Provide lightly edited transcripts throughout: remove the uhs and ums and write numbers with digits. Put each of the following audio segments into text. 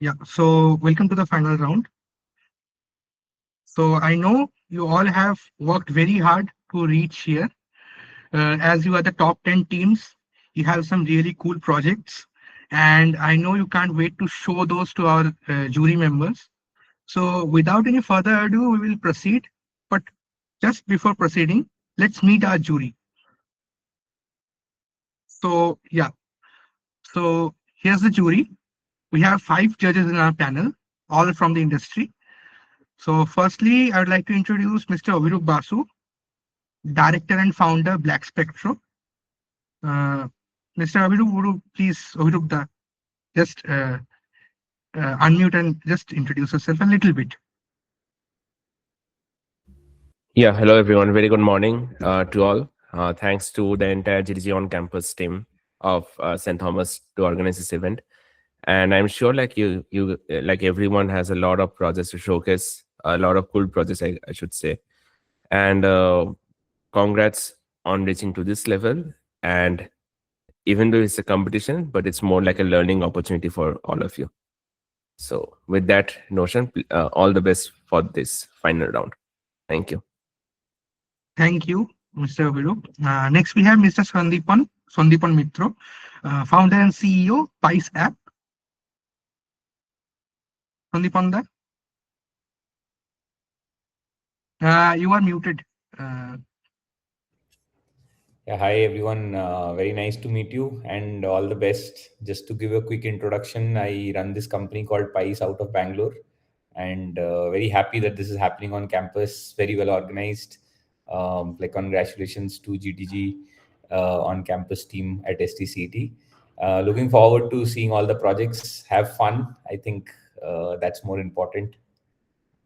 Yeah, so welcome to the final round. So I know you all have worked very hard to reach here. As you are the top 10 teams, you have some really cool projects, and I know you can't wait to show those to our jury members. So without any further ado, we will proceed. But just before proceeding, let's meet our jury. So yeah, so here's the jury. We have 5 judges in our panel, all from the industry. So firstly, I would like to introduce Mr. Avirup Basu, Director and Founder, Black Spectrum. Mr. Avirup, would you please, Avirup, just unmute and just introduce yourself a little bit. Yeah, hello everyone. Very good morning to all. Thanks to the entire GDG on campus team of St. Thomas to organize this event. And I'm sure like like everyone has a lot of projects to showcase, a lot of cool projects, I should say. And congrats on reaching to this level. And even though it's a competition, but it's more like a learning opportunity for all of you. So with that notion, all the best for this final round. Thank you. Thank you, Mr. Avirup. Next, we have Mr. Sandipan Mitro, Founder and CEO, Pice App. Sandipan, you are muted. Yeah, hi everyone. Very nice to meet you and all the best. Just to give a quick introduction, I run this company called Pice out of Bangalore, and very happy that this is happening on campus. Very well organized. Like congratulations to GDG on campus team at STCET. Looking forward to seeing all the projects. Have fun. I think that's more important.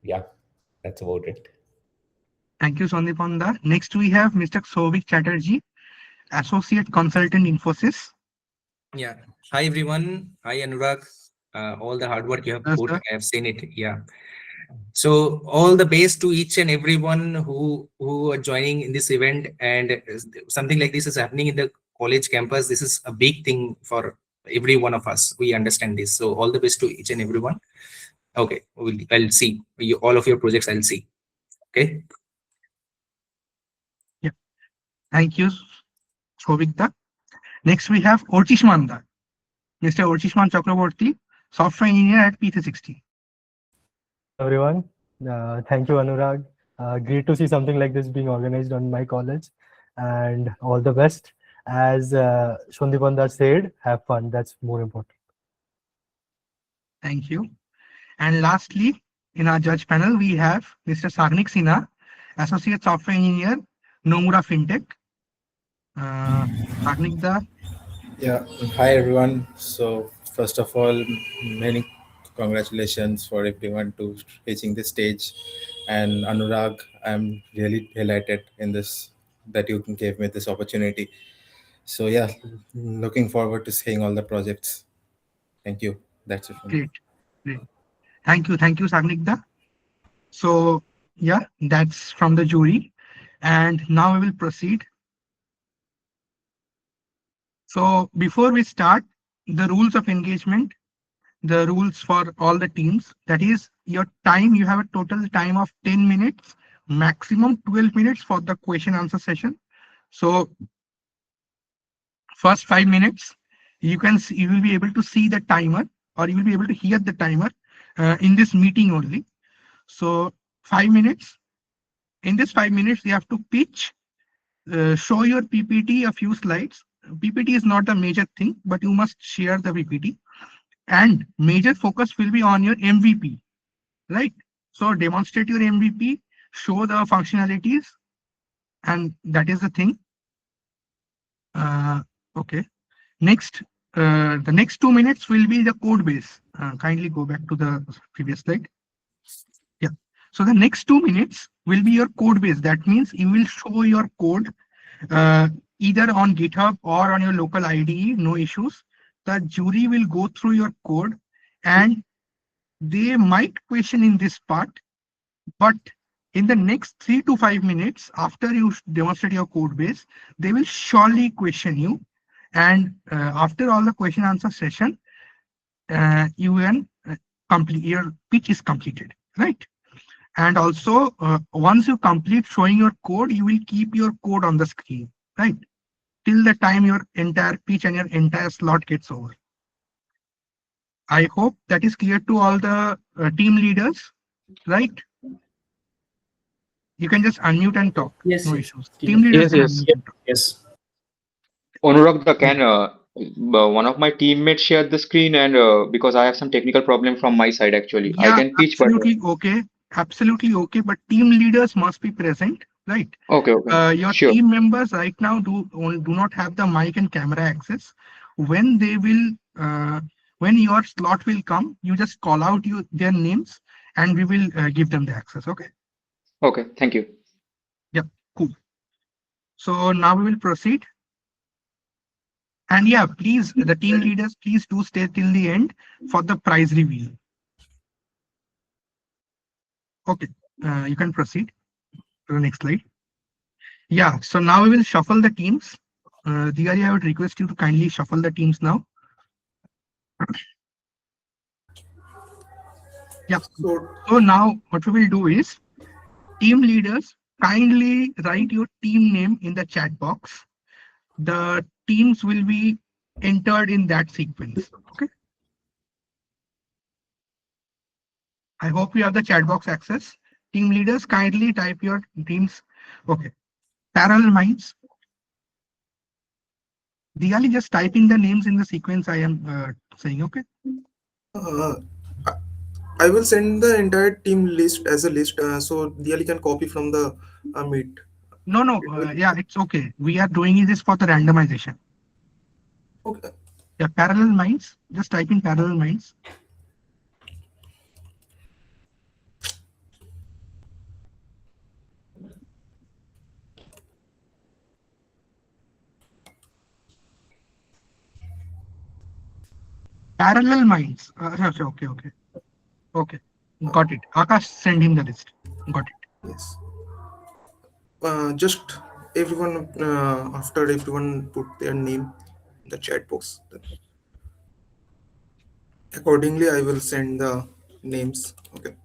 Yeah, that's about it. Thank you, Sandipan. Next, we have Mr. Souvik Chatterjee, Associate Consultant, Infosys. Yeah. Hi, everyone. Hi, Anurag. All the hard work you have Yes, put, sir. I have seen it. Yeah. So all the best to each and everyone who are joining in this event. And something like this is happening in the college campus. This is a big thing for every one of us. We understand this. So all the best to each and everyone. Okay. I'll see all of your projects. I'll see. Okay. Yeah. Thank you, Souvik. Next, we have Orchishman, Mr. Orchishman Chakraborty, Software Engineer at P360. Everyone, thank you, Anurag. Great to see something like this being organized on my college, and all the best. As Shondipanda said, have fun. That's more important. Thank you. And lastly, in our judge panel, we have Mr. Sagnik Sinha, Associate Software Engineer, Nomura Fintech. Sagnik. Yeah, hi everyone. So first of all, many congratulations for everyone to reaching this stage. And Anurag, I'm really delighted in this that you gave me this opportunity. So yeah, looking forward to seeing all the projects. Thank you. That's it from me. Great. Thank you, Sagnik. So yeah, that's from the jury. And now we will proceed. So before we start, the rules of engagement, the rules for all the teams, that is your time, you have a total time of 10 minutes, maximum 12 minutes for the question answer session. So first 5 minutes, you will be able to see the timer, or you will be able to hear the timer in this meeting only. So 5 minutes. In this 5 minutes, you have to pitch, show your PPT, a few slides. PPT is not the major thing, but you must share the PPT. And major focus will be on your MVP, right? So demonstrate your MVP, show the functionalities, and that is the thing. Okay. Next, the next 2 minutes will be the code base. Kindly go back to the previous slide. Yeah. So the next 2 minutes will be your code base. That means you will show your code either on GitHub or on your local IDE, no issues. The jury will go through your code and they might question in this part, but in the next 3 to 5 minutes after you demonstrate your code base, they will surely question you. And after all the question answer session, you can your pitch is completed, right? And also, once you complete showing your code, you will keep your code on the screen, right? Till the time your entire pitch and your entire slot gets over. I hope that is clear to all the team leaders, right? You can just unmute and talk. Yes, No yes. issues. Team leaders Yes, can yes, unmute and talk. Yes. Anurag, one of my teammates shared the screen, and because I have some technical problem from my side, actually, I Yeah, can pitch, but absolutely okay. Absolutely okay. But team leaders must be present, right? okay, Your sure. team members right now do not have the mic and camera access. When they will, when your slot will come, you just call out their names, and we will give them the access. Okay. Okay, thank you. Yeah. Cool. So now we will proceed. And yeah, please, the team leaders, please do stay till the end for the prize reveal. Okay. You can proceed to the next slide. Yeah. So now we will shuffle the teams. Diyali, I would request you to kindly shuffle the teams now. Yeah. So now what we will do is, team leaders, kindly write your team name in the chat box. The teams will be entered in that sequence. Okay. I hope you have the chat box access. Team leaders, kindly type your teams. Okay. Parallel minds. Diyali, just type in the names in the sequence I am saying. Okay. I will send the entire team list as a list, so Diyali can copy from the Meet. No, no. Yeah, it's okay. We are doing this for the randomization. Okay. Yeah, parallel minds. Just type in parallel minds. Parallel minds. Okay. Okay. Got it. Akash, send him the list. Got it. Yes. Just everyone, after everyone put their name in the chat box. Accordingly, I will send the names. Okay.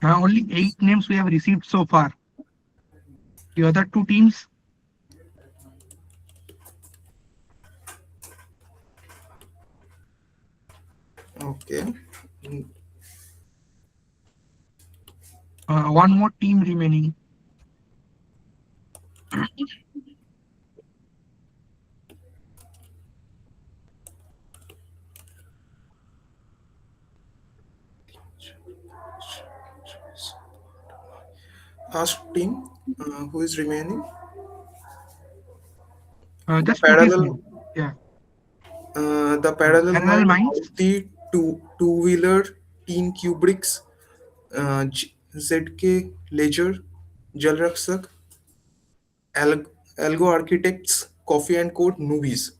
Only 8 names we have received so far. The other 2 teams. Okay. One more team remaining. Last team, who is remaining? Just put his name. Yeah. The parallel Parallel minds. the two-wheeler team Kubricks, ZK Ledger, Jalraksak, Algo Architects, Coffee and Code, Newbies.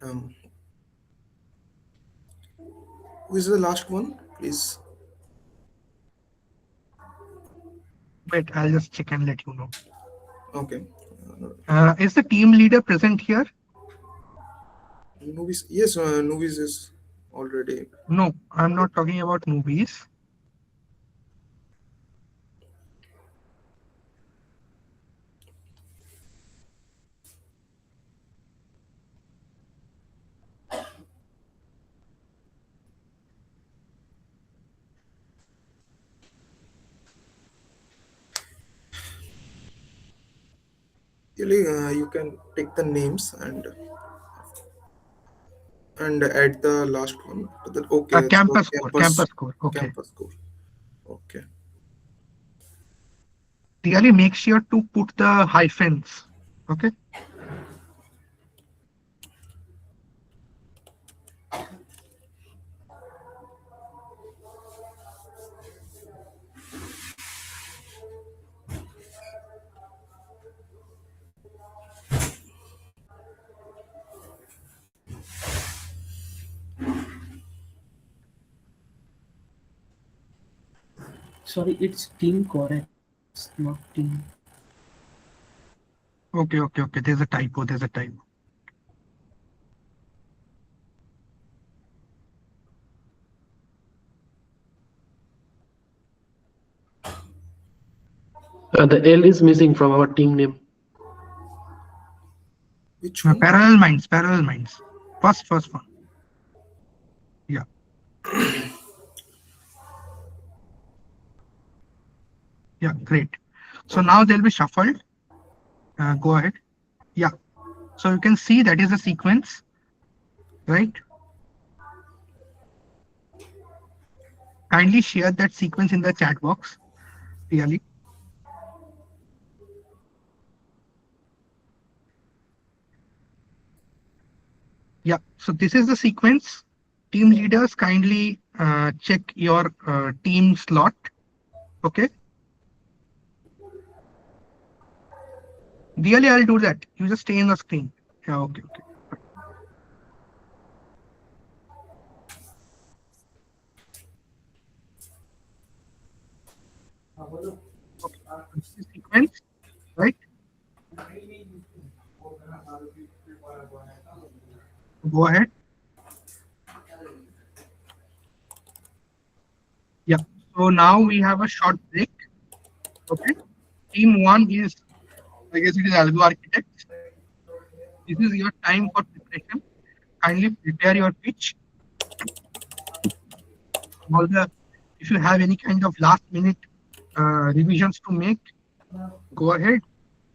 Who is the last one, please? Wait, I'll just check and let you know. Okay. Is the team leader present here? Newbies. Yes, Newbies is already. No, I'm not talking about movies. You can take the names and add the last one. Okay, Campus core. Okay. Campus core. Okay. Really make sure to put the hyphens. Okay. Sorry, it's team core, not team. Okay. There's a typo. The L is missing from our team name. Which one? Parallel minds, parallel minds. First one. Yeah. Yeah, great. So now they'll be shuffled. Go ahead. Yeah. So you can see that is a sequence, right? Kindly share that sequence in the chat box. Really. Yeah. So this is the sequence. Team leaders, kindly check your team slot. Okay. Really, I'll do that. You just stay in the screen. Yeah. Okay. Okay. Okay. This is sequence, right? Go ahead. Yeah. So now we have a short break. Okay. Team one is, I guess it is Algo Architects. This is your time for preparation. Kindly prepare your pitch. All the, if you have any kind of last minute revisions to make, go ahead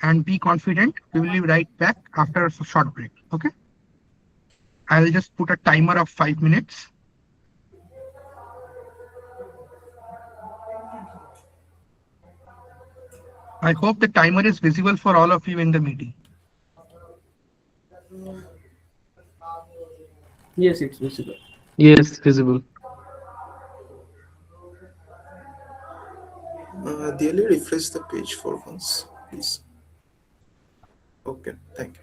and be confident. We will be right back after a short break. Okay. I'll just put a timer of 5 minutes. I hope the timer is visible for all of you in the meeting. Yes, it's visible. Yes, visible. Daily refresh the page for once, please. Okay, thank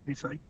you. Sorry.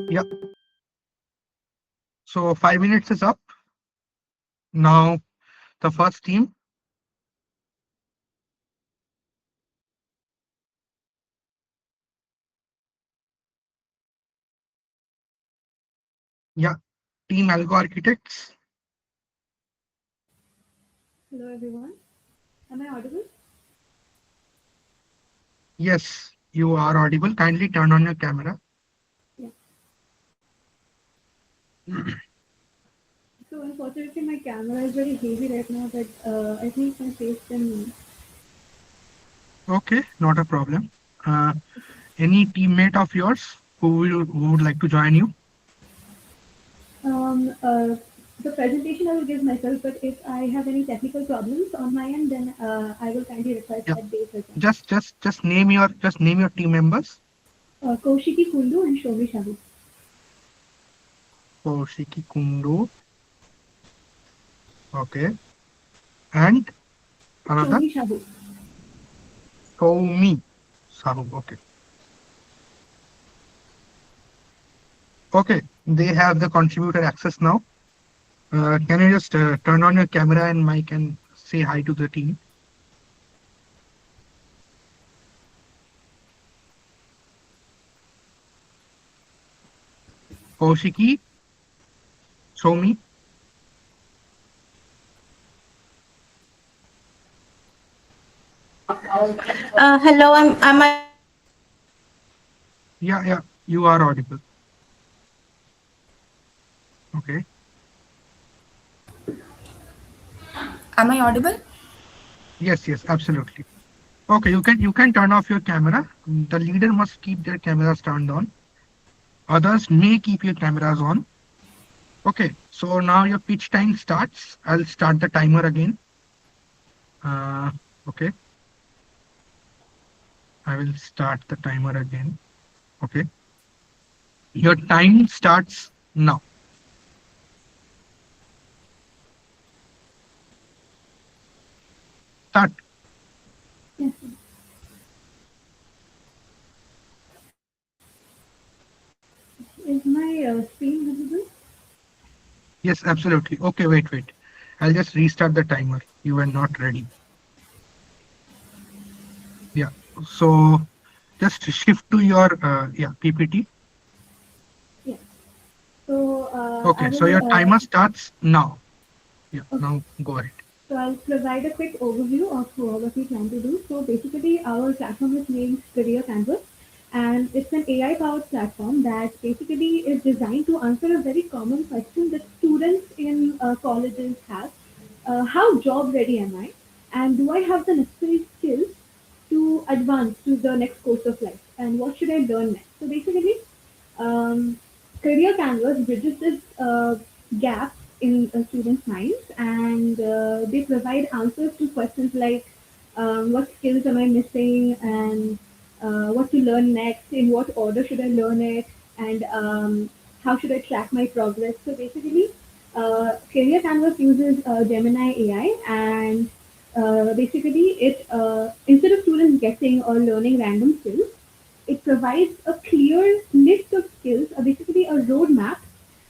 Yeah. So 5 minutes is up. Now the first team. Yeah, team Algo Architects. Hello everyone. Am I audible? Yes, you are audible. Kindly turn on your camera. Yeah. So unfortunately my camera is very heavy right now, but I think my face can. Okay, not a problem. Any teammate of yours who would like to join you? Um, uh, the presentation I will give myself, but if I have any technical problems on my end, then I will kindly request Yeah. that they present. Just name your team members. Kaushiki Kundu and Shomi Shabu. Shiki Kundu. Okay. And another Shomi Shabu. Soumi Sahu. Okay. Okay. They have the contributor access now. Can you just turn on your camera and mic and say hi to the team? Kaushiki, Soumi. Hello, am I Yeah, you are audible. Okay. audible? Yes, absolutely. Okay, you can turn off your camera. The leader must keep their cameras turned on. Others may keep your cameras on. Okay, so now your pitch time starts. I'll start the timer again. Uh, okay, I will start the timer again. Okay, your time starts now. Start. Yes. Is my screen visible? Yes, absolutely. Okay, wait. I'll just restart the timer. You were not ready. Yeah. So just shift to your PPT. Yeah. So I Okay, so your will. timer starts now. Yeah, Okay. now go ahead. So I'll provide a quick overview of what we plan to do. So basically, our platform is named Career Canvas, and it's an AI-powered platform that basically is designed to answer a very common question that students in colleges have: How job ready am I? And do I have the necessary skills to advance to the next course of life? And what should I learn next? So basically, um, Career Canvas bridges this gap in students' minds, and they provide answers to questions like what skills am I missing, and what to learn next, in what order should I learn it, and how should I track my progress. So basically, Career Canvas uses Gemini AI, and basically it instead of students guessing or learning random skills, it provides a clear list of skills, basically a roadmap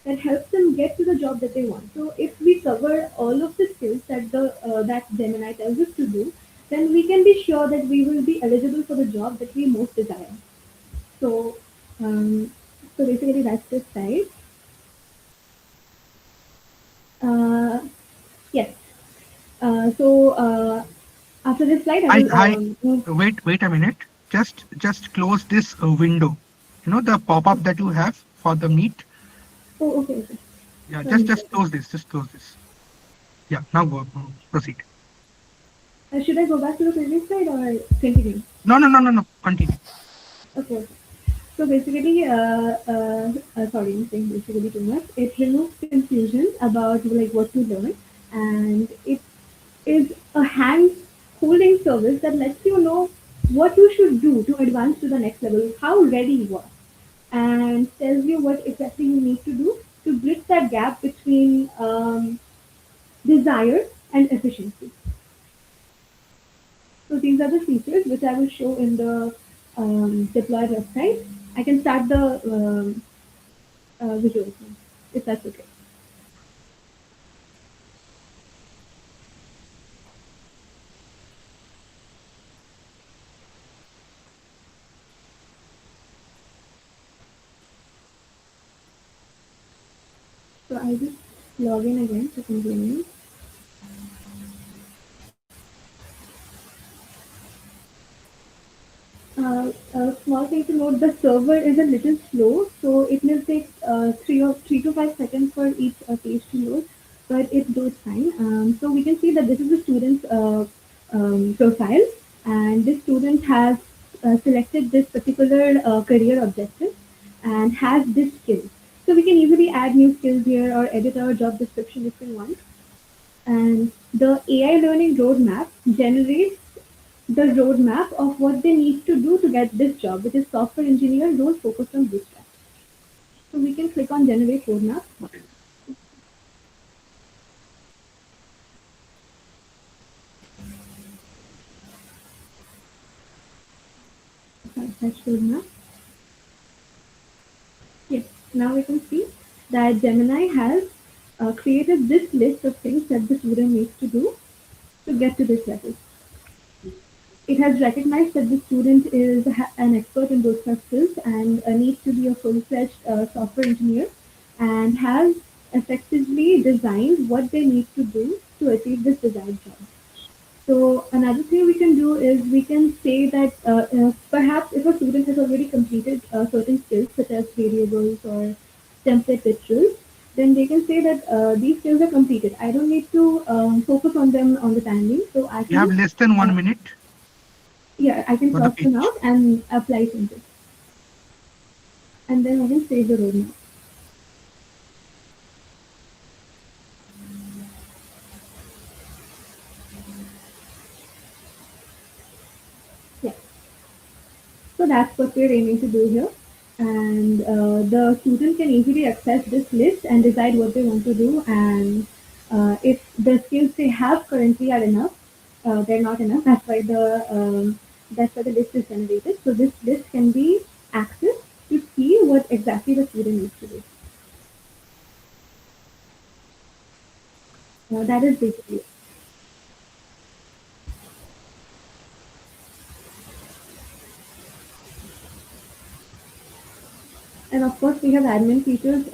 that helps them get to the job that they want. So if we cover all of the skills that the that Gemini tells us to do, then we can be sure that we will be eligible for the job that we most desire. So, um, so basically that's this side. Uh, yes. So after this slide, I will I move. wait a minute. Just close this window. You know the pop-up that you have for the meet. Oh, okay. Yeah, Sorry. just close this. Just close this. Yeah, now go proceed. Should I go back to the previous slide or continue? No. Continue. Okay. So basically, sorry, I'm saying basically too much. It removes confusion about like what to learn, and it is a hand-holding service that lets you know what you should do to advance to the next level, how ready you are, and tells you what exactly you need to do to bridge that gap between desire and efficiency. So these are the features which I will show in the deployed website. I can start the visuals now, if that's okay. So I'll just log in again to continue. A small thing to note: the server is a little slow, so it will take 3 to 5 seconds for each page to load, but it goes fine. So we can see that this is the student's profile, and this student has selected this particular career objective and has this skill. So we can easily add new skills here or edit our job description if we want. And the AI learning roadmap generates the roadmap of what they need to do to get this job, which is software engineer role focused on bootstrap. So we can click on generate roadmap. Fetch roadmap. Yes, now we can see that Gemini has created this list of things that the student needs to do to get to this level. It has recognized that the student is an expert in bootstrap skills and needs to be a full-fledged software engineer, and has effectively designed what they need to do to achieve this desired job. So another thing we can do is we can say that perhaps if a student has already completed certain skills such as variables or template literals, then they can say that these skills are completed. I don't need to focus on them on the timing. So I You have can less than 1 minute I can for the cross them pitch. out and apply changes. And then I can save the roadmap. Yeah. So that's what we're aiming to do here. And the student can easily access this list and decide what they want to do. And if the skills they have currently are enough, they're not enough. That's why the list is generated. So this list can be accessed to see what exactly the student needs to do. That is basically it. And of course, we have admin features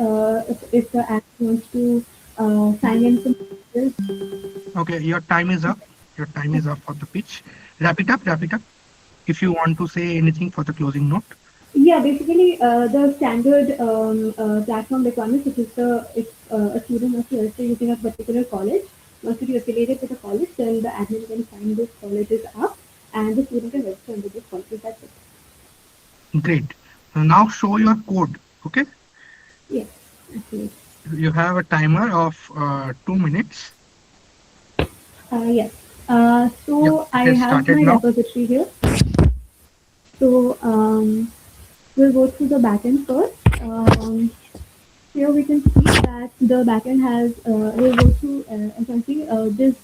if the admin wants to sign in some features. Okay, your time is up. Your time is up for the pitch. Wrap it up. Wrap it up. If you want to say anything for the closing note. Yeah, basically the standard platform requirements, which is if a student wants to register using a particular college, wants to be affiliated with a college, then the admin can sign those colleges up and the student can register under those colleges. That's it. Great. Now show your code. Okay. Yes, absolutely. You have a timer of 2 minutes. Yes. Yeah, So I it has have started my now. repository here. So we'll go through the backend first. Here we can see that the backend has, we'll go through essentially this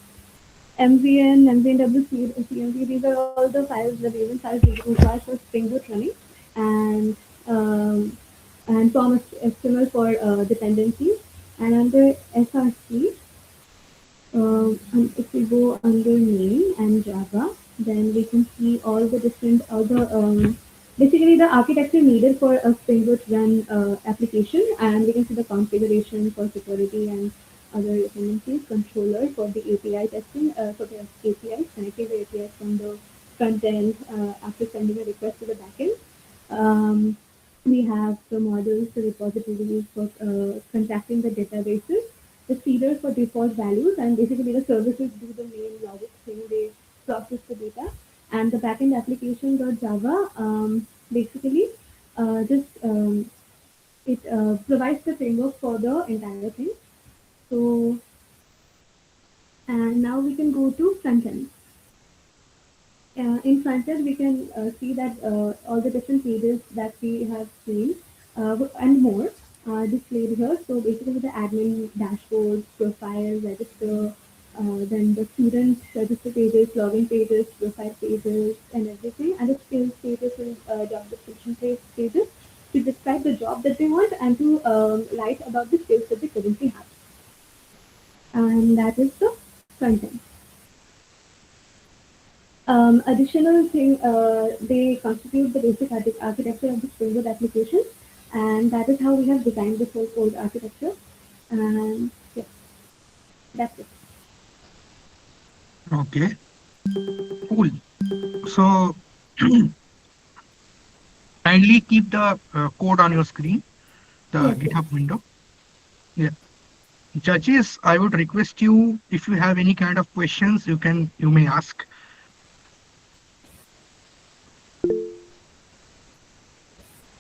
MVN, MVNW, CMV, these are all the files, the relevant files required for Spring Boot running, and from HTML for dependencies. And under SRC, and if we go under name and Java, then we can see all the different other, basically the architecture needed for a Spring Boot run application, and we can see the configuration for security and other dependencies, controller for the API testing, for the APIs, connecting the APIs from the front end after sending a request to the backend. We have the models, the repositories for contacting the databases, the feeders for default values, and basically the services do the main logic thing, they process the data. And the backend application.java basically just it provides the framework for the entire thing. So, and now we can go to front end. In front end, we can see that all the different pages that we have seen and more are displayed here. So basically the admin dashboard, profile, register, then the student register pages, login pages, profile pages, and everything, and the skills pages and job description pages. job that they want and to write about the skills that they currently have. And that is the front end. Additional thing, they constitute the basic architecture of the Spring Boot application, and that is how we have designed this whole code architecture. And yeah, that's it. Okay, cool. So kindly keep the code on your screen, the Yes, GitHub window. Yeah. Judges, I would request you, if you have any kind of questions, you may ask.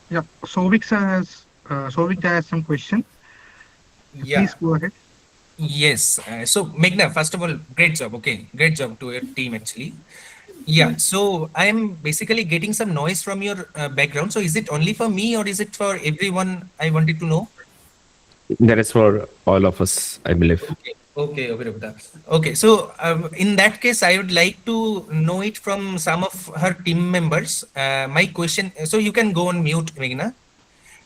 Yeah, Sovik has some question. Yeah. Please go ahead. Yes. So Meghna, first of all, great job. Okay, great job to your team actually. Yeah. So I am basically getting some noise from your background. So is it only for me or is it for everyone? I wanted to know. That is for all of us, I believe. Okay. Okay, Abhirabda. Okay, so in that case, I would like to know it from some of her team members. My question, so you can go on mute, Meghna.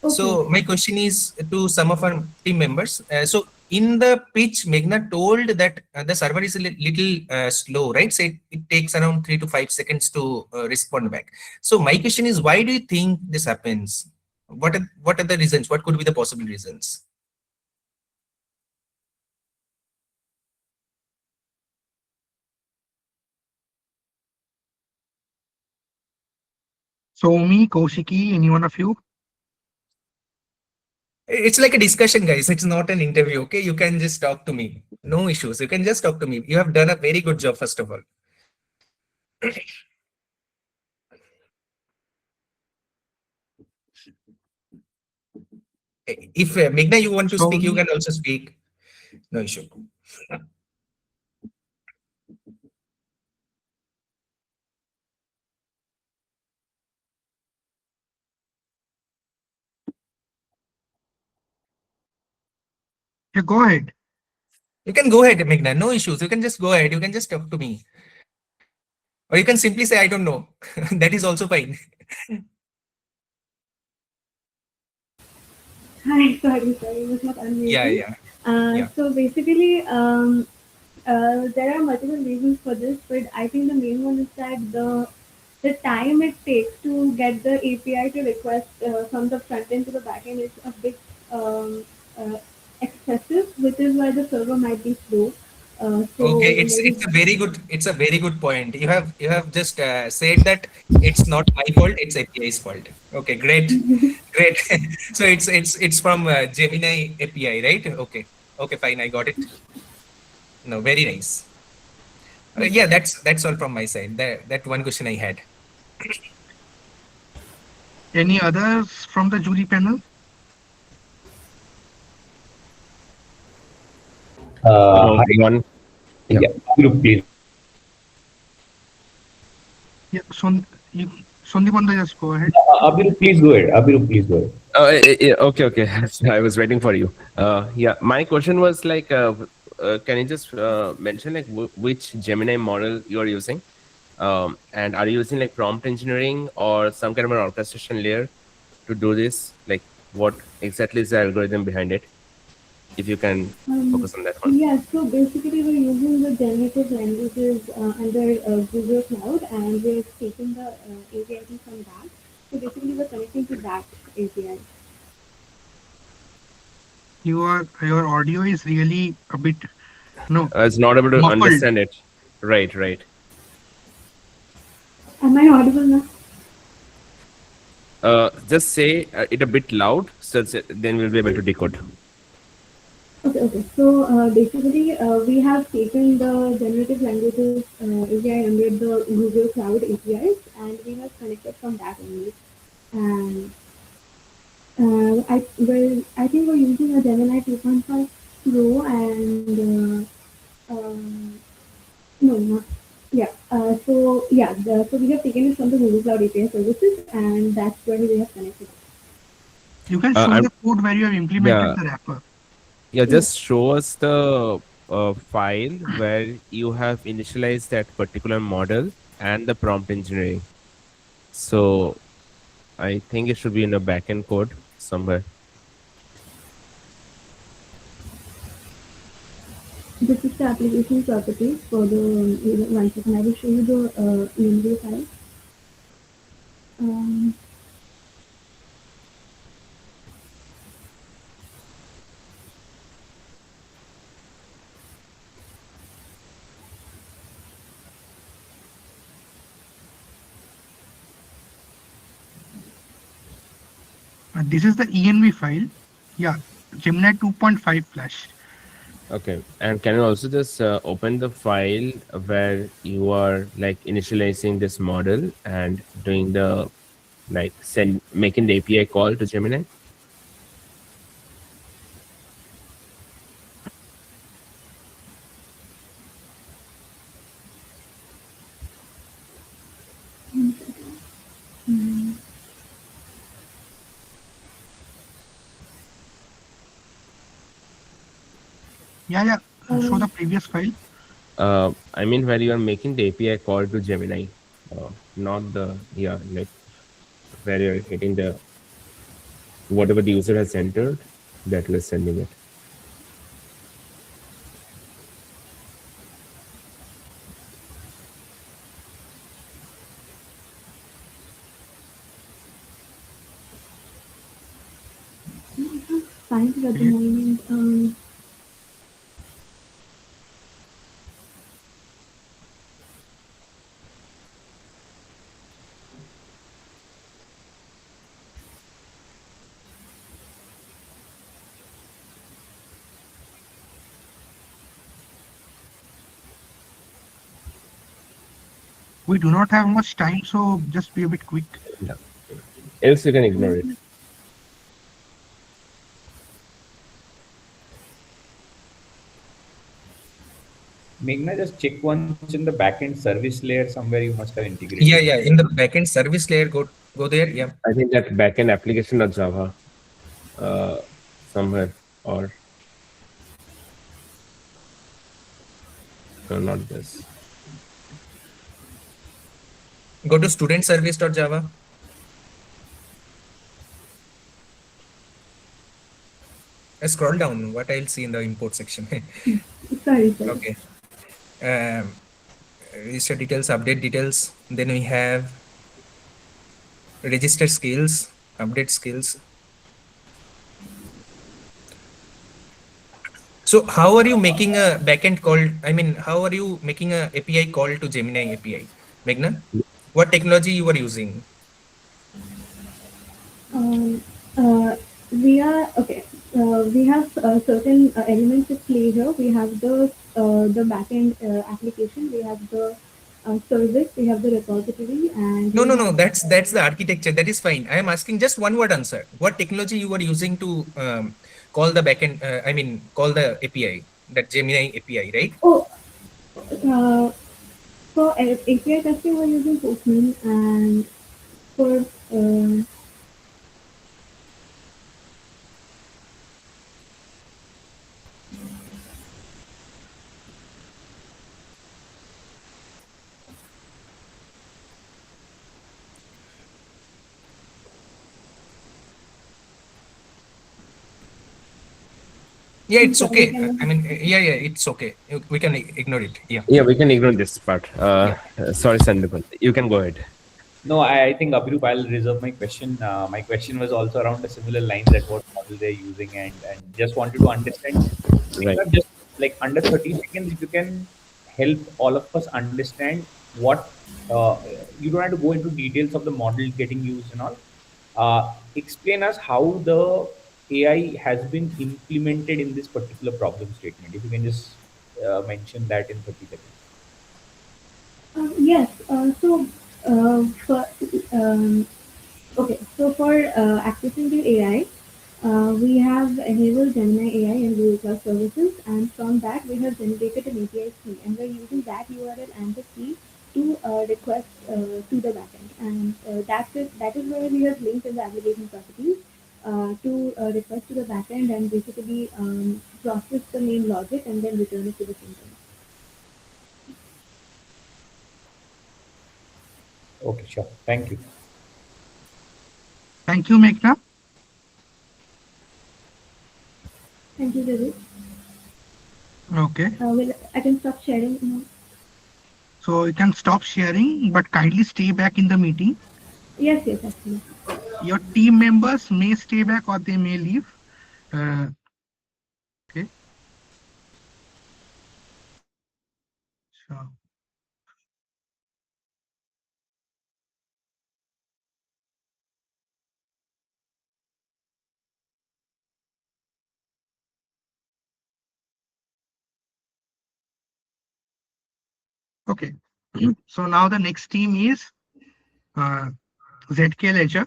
Okay. So my question is to some of our team members. So in the pitch, Meghna told that the server is a little slow, right? So it takes around 3 to 5 seconds to respond back. So my question is, why do you think this happens? What are the reasons? What could be the possible reasons? So me, Kaushiki, any one of you? It's like a discussion, guys. It's not an interview. Okay, you can just talk to me. No issues. You can just talk to me. You have done a very good job, first of all. If Meghna, you want to speak, you can also speak. No issue. Yeah, go ahead. You can go ahead, Meghna. No issues. You can just go ahead. You can just talk to me. Or you can simply say, I don't know. That is also fine. Hi, sorry, it was not unmuted. Yeah. So basically, there are multiple reasons for this, but I think the main one is that the time it takes to get the API to request from the front end to the back end is a bit uh, excessive, which is why the server might be slow. Okay, it's a very good point. You have just said that it's not my fault, it's API's fault. Okay, great. Great. So it's from Gemini API, right? Okay, fine, I got it. No, very nice. Yeah, that's all from my side. That one question I had. Any others from the jury panel? One. Yeah. Please. Yeah, Sondipanda, just go ahead. Abhiru, please go ahead. Abhiru, please go ahead. Okay. I was waiting for you. Yeah, my question was like, can you just mention like which Gemini model you are using? And are you using like prompt engineering or some kind of an orchestration layer to do this? Like what exactly is the algorithm behind it? If you can focus on that one. Yeah, so basically we're using the generative languages under Google Cloud, and we're taking the API from that. So basically we're connecting to that API. Your audio is really a bit I was not able to muffled. understand it. Right. Am I audible now? Just say it a bit loud, so then we'll be able to decode. Okay. So basically, we have taken the generative languages API under the Google Cloud APIs, and we have connected from that only. And I think we're using a Gemini 2.5 Pro, and no, not yeah. So we have taken it from the Google Cloud API services, and that's where we have connected. You can show the code where you have implemented the wrapper. Yeah, just show us the file where you have initialized that particular model and the prompt engineering. So I think it should be in a backend code. somewhere. This is the application properties for the, one second, I will show you the EMV file. Um, This is the ENV file. Yeah, Gemini 2.5 Flash. Okay, and can you also just open the file where you are like initializing this model and doing the like making the API call to Gemini? one second. Mm. Yeah. Show the previous file. I mean, where you are making the API call to Gemini, not the like where you're hitting the whatever the user has entered that you're sending it. Find it at the moment. We do not have much time, so just be a bit quick. Yeah. Else you can ignore it. Meghna, just check once in the backend service layer somewhere you must have integrated. Yeah. In the backend service layer, go there. Yeah. I think that backend application of Java somewhere, or no, not this. Go to student service.java. Scroll down. What I'll see in the import section. Sorry. Okay. Register details, update details. Then we have register skills, update skills. So how are you making a backend call? I mean, how are you making a API call to Gemini API? Meghna, what technology you are using? We are okay. We have certain elements at play here. We have the backend application. We have the service. We have the repository, and No. That's the architecture. That is fine. I am asking just one word answer. What technology you are using to call the backend? I mean, call the API, that Gemini API, right? Oh, for API testing, we're using Postman, and for Yeah, it's okay. I mean, yeah, it's okay. We can ignore it. Yeah. Yeah, we can ignore this part. Sorry, Sandeep. You can go ahead. No, I think Abhirup, I'll reserve my question. My question was also around a similar line, that what model they're using, and just wanted to understand. Right. Just like under 30 seconds, if you can help all of us understand what you don't have to go into details of the model getting used and all. Explain us how the AI has been implemented in this particular problem statement. If you can just mention that in 30 seconds. yes. For okay, so for accessing the AI, we have enabled Gemini AI and Google Cloud Services, and from that we have generated an API key, and we're using that URL and the key to request to the backend, and that is where we have linked in the application properties to request to the backend and basically process the main logic and then return it to the front end. Okay, sure. Thank you. Thank you, Meghna. Thank you, David. Okay. I can stop sharing now. So you can stop sharing, but kindly stay back in the meeting. Yes, yes, absolutely. Your team members may stay back or they may leave. Okay. So okay. So now the next team is ZK Ledger.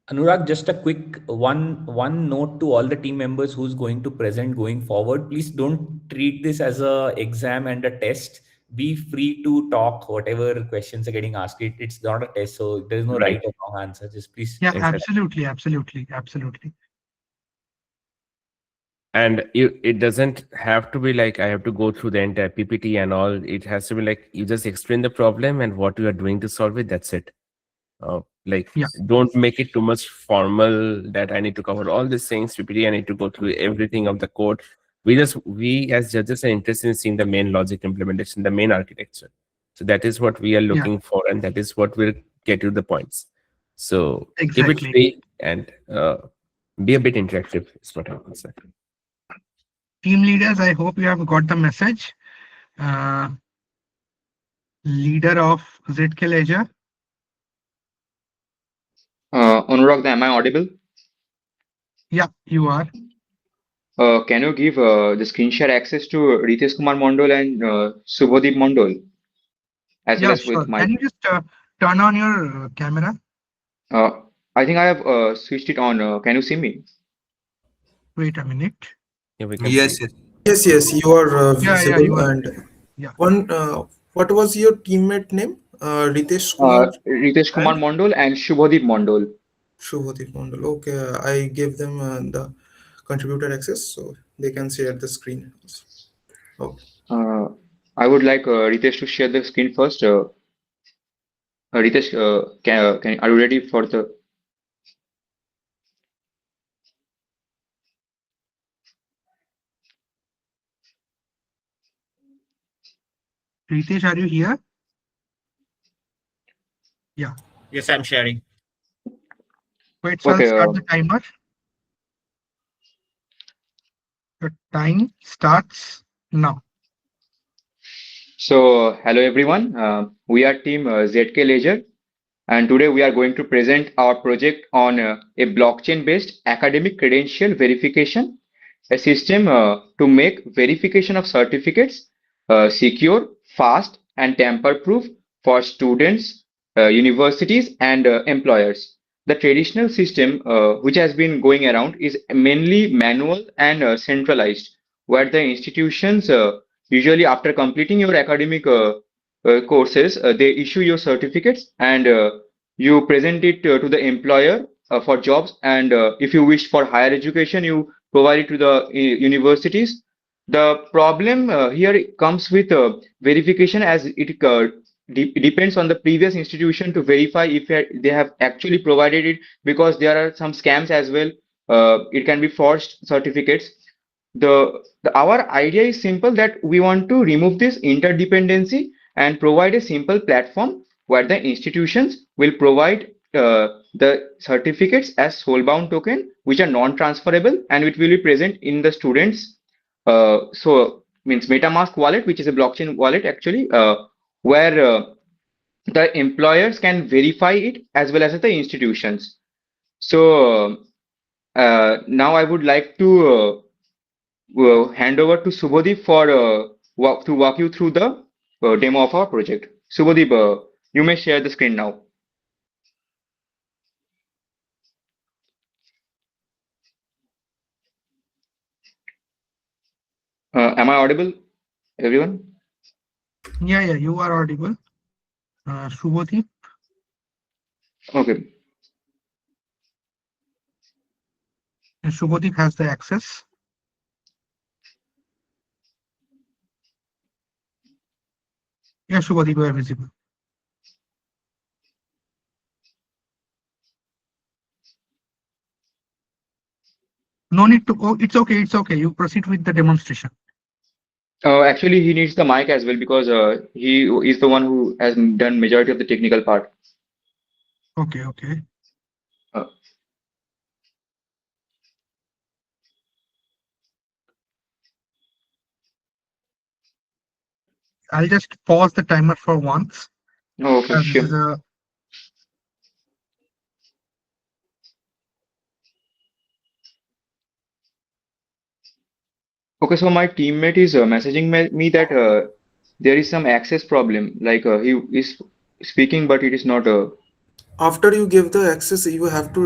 Anurag, just a quick one note to all the team members who's going to present going forward. Please don't treat this as a exam and a test. Be free to talk whatever questions are getting asked. It's not a test, so there is no right or wrong answer. Just please. Yeah, Exactly. absolutely. And it doesn't have to be like I have to go through the entire PPT and all. It has to be like you just explain the problem and what you are doing to solve it. That's it. Like, Yeah. don't make it too much formal that I need to cover all these things. PPT, I need to go through everything of the code. We as judges are interested in seeing the main logic implementation, the main architecture. So that is what we are looking for, and that is what will get you the points. So keep it Exactly. free and be a bit interactive. Is what I would say. Team leaders, I hope you have got the message. Leader of ZK Ledger. Anurag, am I audible? Yeah, you are. Can you give the screen share access to Ritesh Kumar Mondol and Subhadeep Mondol, as well Yeah, as with sure. my? Can you just turn on your camera? I think I have switched it on. Can you see me? Wait a minute. Yeah, we can Yes, see. yes. Yes, you are Yeah, visible. you are. And Yeah. what was your teammate name? Ritesh Kumar, Ritesh Kumar and Mondol and Subhadeep Mondol. Shubhadeep Mondal. Okay, I gave them the contributor access so they can share the screen. Okay. I would like Ritesh to share the screen first. Ritesh, are you ready for the? Ritesh, are you here? Yeah. Yes, I'm sharing. Wait, so I'll Okay. start the timer. The time starts now. So, hello everyone. We are team ZK Ledger, and today we are going to present our project on a blockchain-based academic credential verification, a system to make verification of certificates secure, fast, and tamper-proof for students, universities, and employers. The traditional system, which has been going around, is mainly manual and centralized, where the institutions usually after completing your academic courses, they issue your certificates and you present it to the employer for jobs. And if you wish for higher education, you provide it to the universities. The problem here comes with verification, as it depends on the previous institution to verify if they have actually provided it, because there are some scams as well. It can be forged certificates. Our idea is simple, that we want to remove this interdependency and provide a simple platform where the institutions will provide the certificates as soulbound token, which are non-transferable, and it will be present in the students. So means MetaMask wallet, which is a blockchain wallet actually, where the employers can verify it as well as the institutions. So now I would like to hand over to Subhadeep for walk you through the demo of our project. Subhadeep, you may share the screen now. Am I audible, everyone? Yeah, you are audible. Shubhadeep. Okay. And Shubhadeep has the access. Yeah, Shubhadeep, you are visible. No need to. Oh, it's okay. It's okay. You proceed with the demonstration. Actually, he needs the mic as well because he is the one who has done majority of the technical part. Okay. Okay. Uh, I'll just pause the timer for once. okay, This sure. is a Okay, so my teammate is messaging me that there is some access problem. Like he is speaking, but it is not. After you give the access, you have to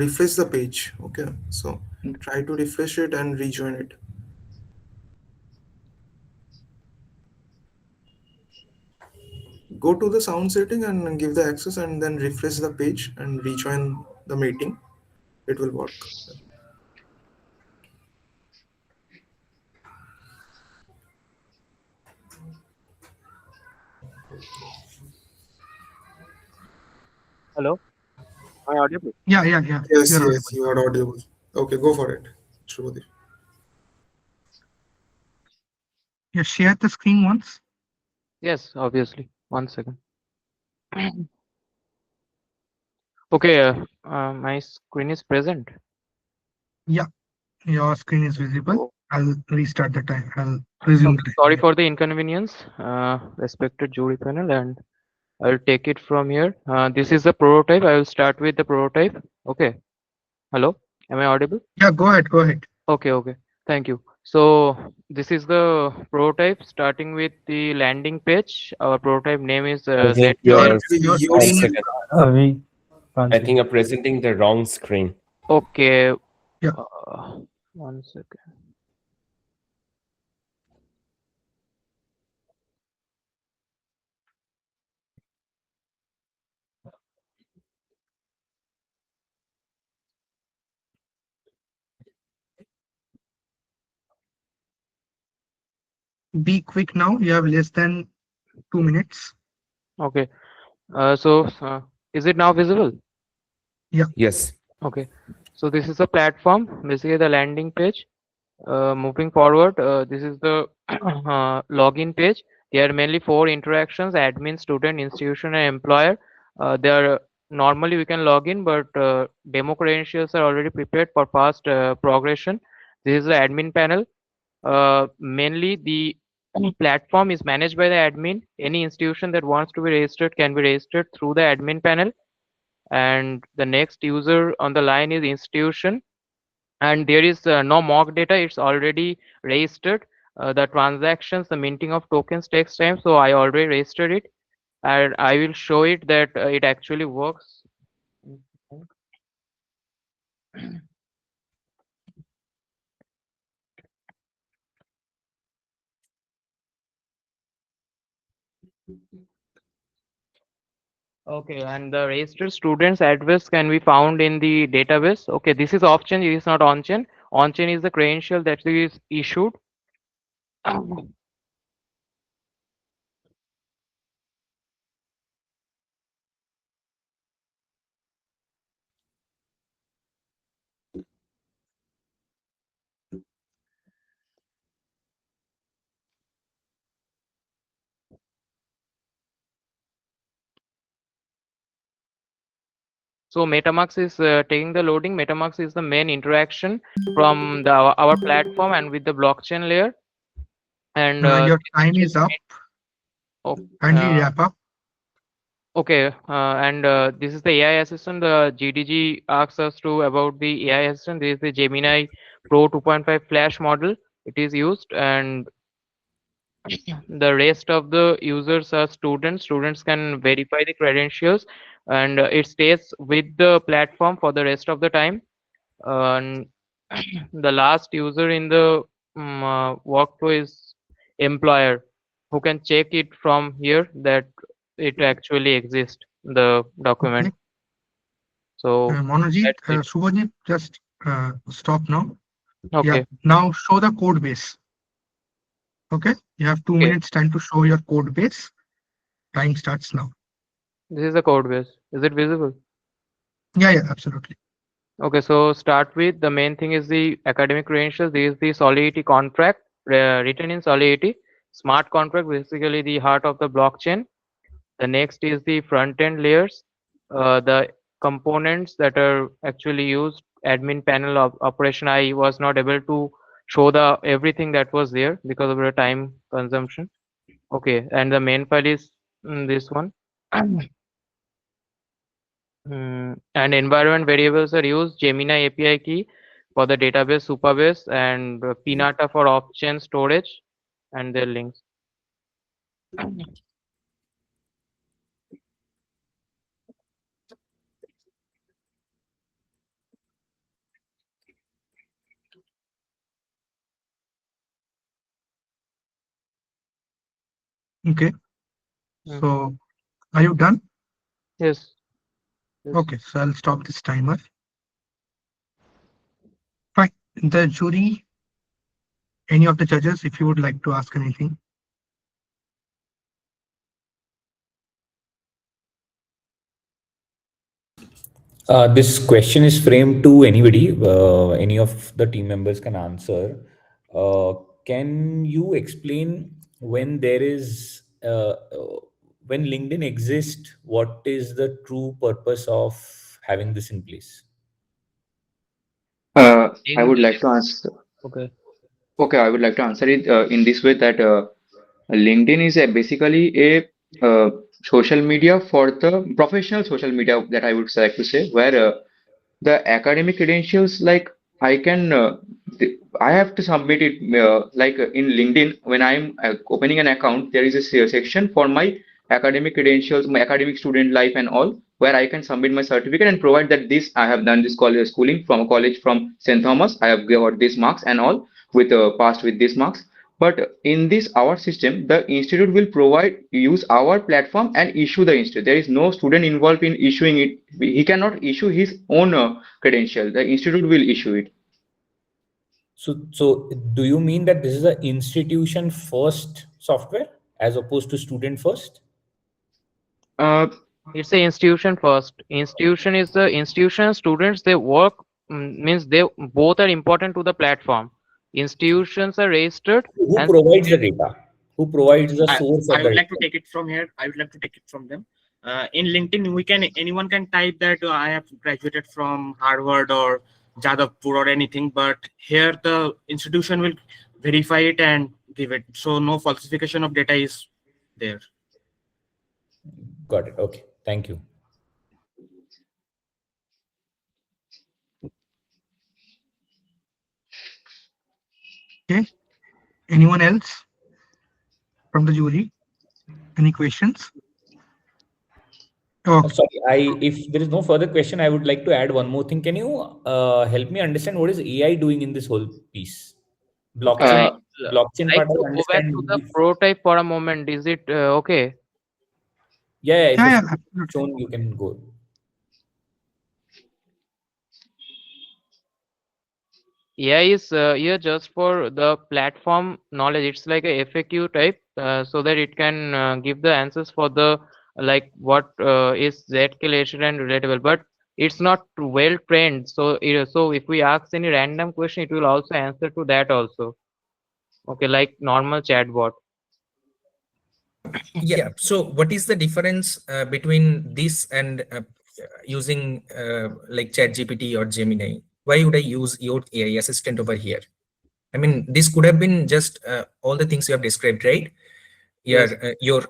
refresh the page. Okay, so try to refresh it and rejoin it. Go to the sound setting and give the access and then refresh the page and rejoin the meeting. It will work. Hello, am I audible? yeah. Yeah. Yes, You're yes, audible. you are audible. Okay, go for it. Shubhadeep. Yeah. Share the screen once. Yes, obviously. 1 second. Okay, my screen is present. Yeah. Your screen is visible. Oh, I'll restart the time. I'll resume okay, the sorry time. for the inconvenience, respected jury panel, and I'll take it from here. This is the prototype. I will start with the prototype. Okay. Hello, am I audible? Yeah. Go ahead. Go ahead. Okay, okay. Thank you. So this is the prototype starting with the landing page. Our prototype name is I think Your you're your Your one screen is second. We can't I see. think you're presenting the wrong screen. Okay. Yeah. 1 second. be quick now. You have less than 2 minutes. Okay. Is it now visible? Yeah. Yes. Okay. So this is the platform, basically the landing page. Moving forward, this is the login page. There are mainly 4 interactions: admin, student, institution, and employer. There normally we can log in, but demo credentials are already prepared for fast progression. This is the admin panel. Mainly the platform is managed by the admin. Any institution that wants to be registered can be registered through the admin panel. And the next user on the line is institution, and there is no mock data, it's already registered. The transactions, the minting of tokens takes time, so I already registered it, and I will show it that it actually works. Okay, and the registered students address can be found in the database. Okay, this is off-chain, it is not on-chain. On-chain is the credential that is issued. So MetaMask is taking the loading. MetaMask is the main interaction from our platform and with the blockchain layer. And Your time is up. oh, Kindly wrap up. okay, and this is the AI assistant. The GDG asks us to about the AI assistant. This is the Gemini Pro 2.5 Flash model. It is used, and the rest of the users are students. Students can verify the credentials, and it stays with the platform for the rest of the time. And the last user in the workflow is employer, who can check it from here that it actually exists, the document. Okay. So Monojit, that's it. Subhajit, just stop now. Yeah. Okay. Now show the code base. Okay. You have 2 Okay. minutes time to show your code base. Time starts now. This is the code base. Is it visible? Yeah. Absolutely. Okay, so start with the main thing is the academic credentials. This is the Solidity contract written in Solidity. Smart contract, basically the heart of the blockchain. The next is the front end layers, the components that are actually used. Admin panel of operation. I was not able to show the everything that was there because of the time consumption. Okay, and the main file is this one. And environment variables are used. Gemini API key for the database Supabase and Pinata for off-chain storage and their links. Okay. So are you done? Yes. Okay, so I'll stop this timer. Fine. The jury, any of the judges, if you would like to ask anything. This question is framed to anybody. Any of the team members can answer. Can you explain when there is when LinkedIn exists? What is the true purpose of having this in place? I would like to answer. Okay. Okay, I would like to answer it in this way that LinkedIn is basically a social media for the professional social media that I would like to say, where the academic credentials, like I can, I have to submit it like in LinkedIn when I'm opening an account. There is a section for my academic credentials, my academic student life, and all, where I can submit my certificate and provide that this I have done this college schooling from a college from St. Thomas. I have got this marks and all with passed with these marks. But in this our system, the institute will provide use our platform and issue the institute. There is no student involved in issuing it. He cannot issue his own credential. The institute will issue it. So do you mean that this is an institution first software as opposed to student first? It's a institution first. Institution is the institution. Students they work means they both are important to the platform. Institutions are registered. Who And provides the data? Who provides the source of I the would like data? to take it from here. I would like to take it from them. In LinkedIn, anyone can type that I have graduated from Harvard or Jadavpur or anything, but here the institution will verify it and give it. So no falsification of data is there. Got it. Okay. Thank you. Okay. Anyone else from the jury? Any questions? Oh, sorry. If there is no further question, I would like to add one more thing. Can you help me understand what is AI doing in this whole piece? Blockchain. Blockchain like part. I to go back understand. to the prototype for a moment. Is it okay? Yeah. If yeah, it's shown, you can go. AI is here just for the platform knowledge. It's like a FAQ type, so that it can give the answers for the like what is Z-calculation and relatable. But it's not well trained. So so if we ask any random question, it will also answer to that also. Okay, like normal chatbot. Yeah. So what is the difference between this and using like ChatGPT or Gemini? Why would I use your AI assistant over here? I mean, this could have been just all the things you have described, right? Yes. Your